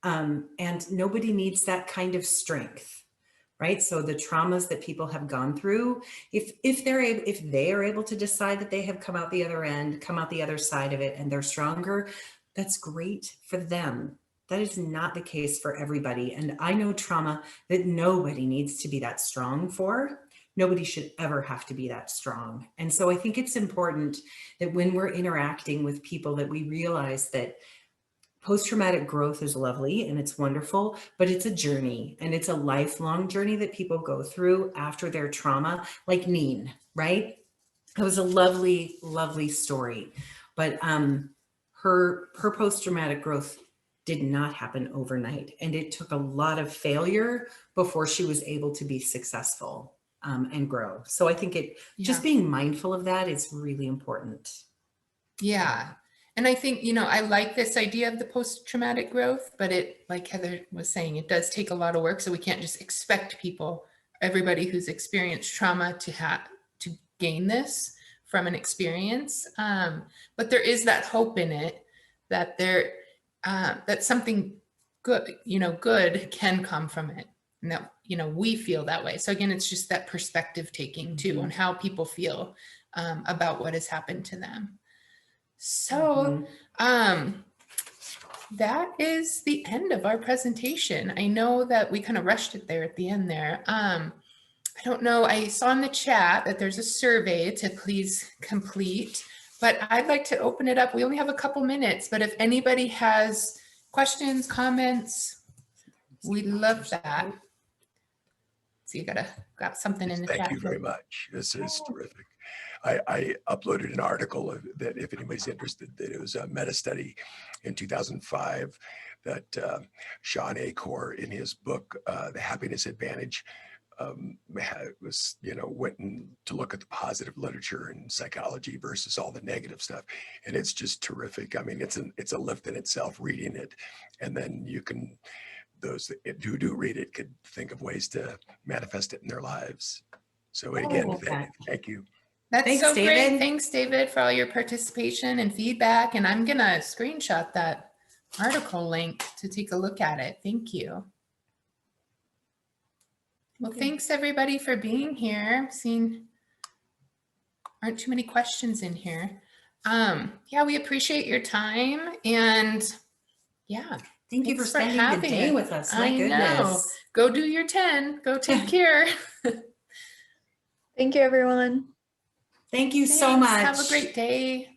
And nobody needs that kind of strength, right? So the traumas that people have gone through, if they are able to decide that they have come out the other end, come out the other side of it, and they're stronger, that's great for them. That is not the case for everybody. And I know trauma that nobody needs to be that strong for. Nobody should ever have to be that strong. And so I think it's important that when we're interacting with people that we realize that post-traumatic growth is lovely and it's wonderful, but it's a journey and it's a lifelong journey that people go through after their trauma, like Neen, right? It was a lovely, lovely story, but her post-traumatic growth did not happen overnight. And it took a lot of failure before she was able to be successful and grow. So I think just being mindful of that is really important. Yeah. And I think, I like this idea of the post-traumatic growth, but like Heather was saying, it does take a lot of work. So we can't just expect everybody who's experienced trauma to gain this from an experience. But there is that hope in it that that something good, good can come from it. And that, we feel that way. So again, it's just that perspective taking too on how people feel about what has happened to them. So that is the end of our presentation. I know that we kind of rushed it there at the end there. I don't know, I saw in the chat that there's a survey to please complete, but I'd like to open it up. We only have a couple minutes, but if anybody has questions, comments, we'd love that. So you got something in the chat. Thank you very much. This is terrific. I uploaded an article that if anybody's interested, that it was a meta study in 2005 that Sean Achor in his book, The Happiness Advantage, went to look at the positive literature in psychology versus all the negative stuff. And it's just terrific. I mean, it's a lift in itself reading it. And then those who do read it could think of ways to manifest it in their lives. So again, thank you. Thanks, so David. Great. Thanks, David, for all your participation and feedback. And I'm going to screenshot that article link to take a look at it. Thank you. Well, thanks everybody for being here. Aren't too many questions in here. Yeah, we appreciate your time. And yeah. Thank you for spending the day with us. My goodness. Know. Go do your 10. Go take care. Thank you, everyone. Thanks. So much. Have a great day.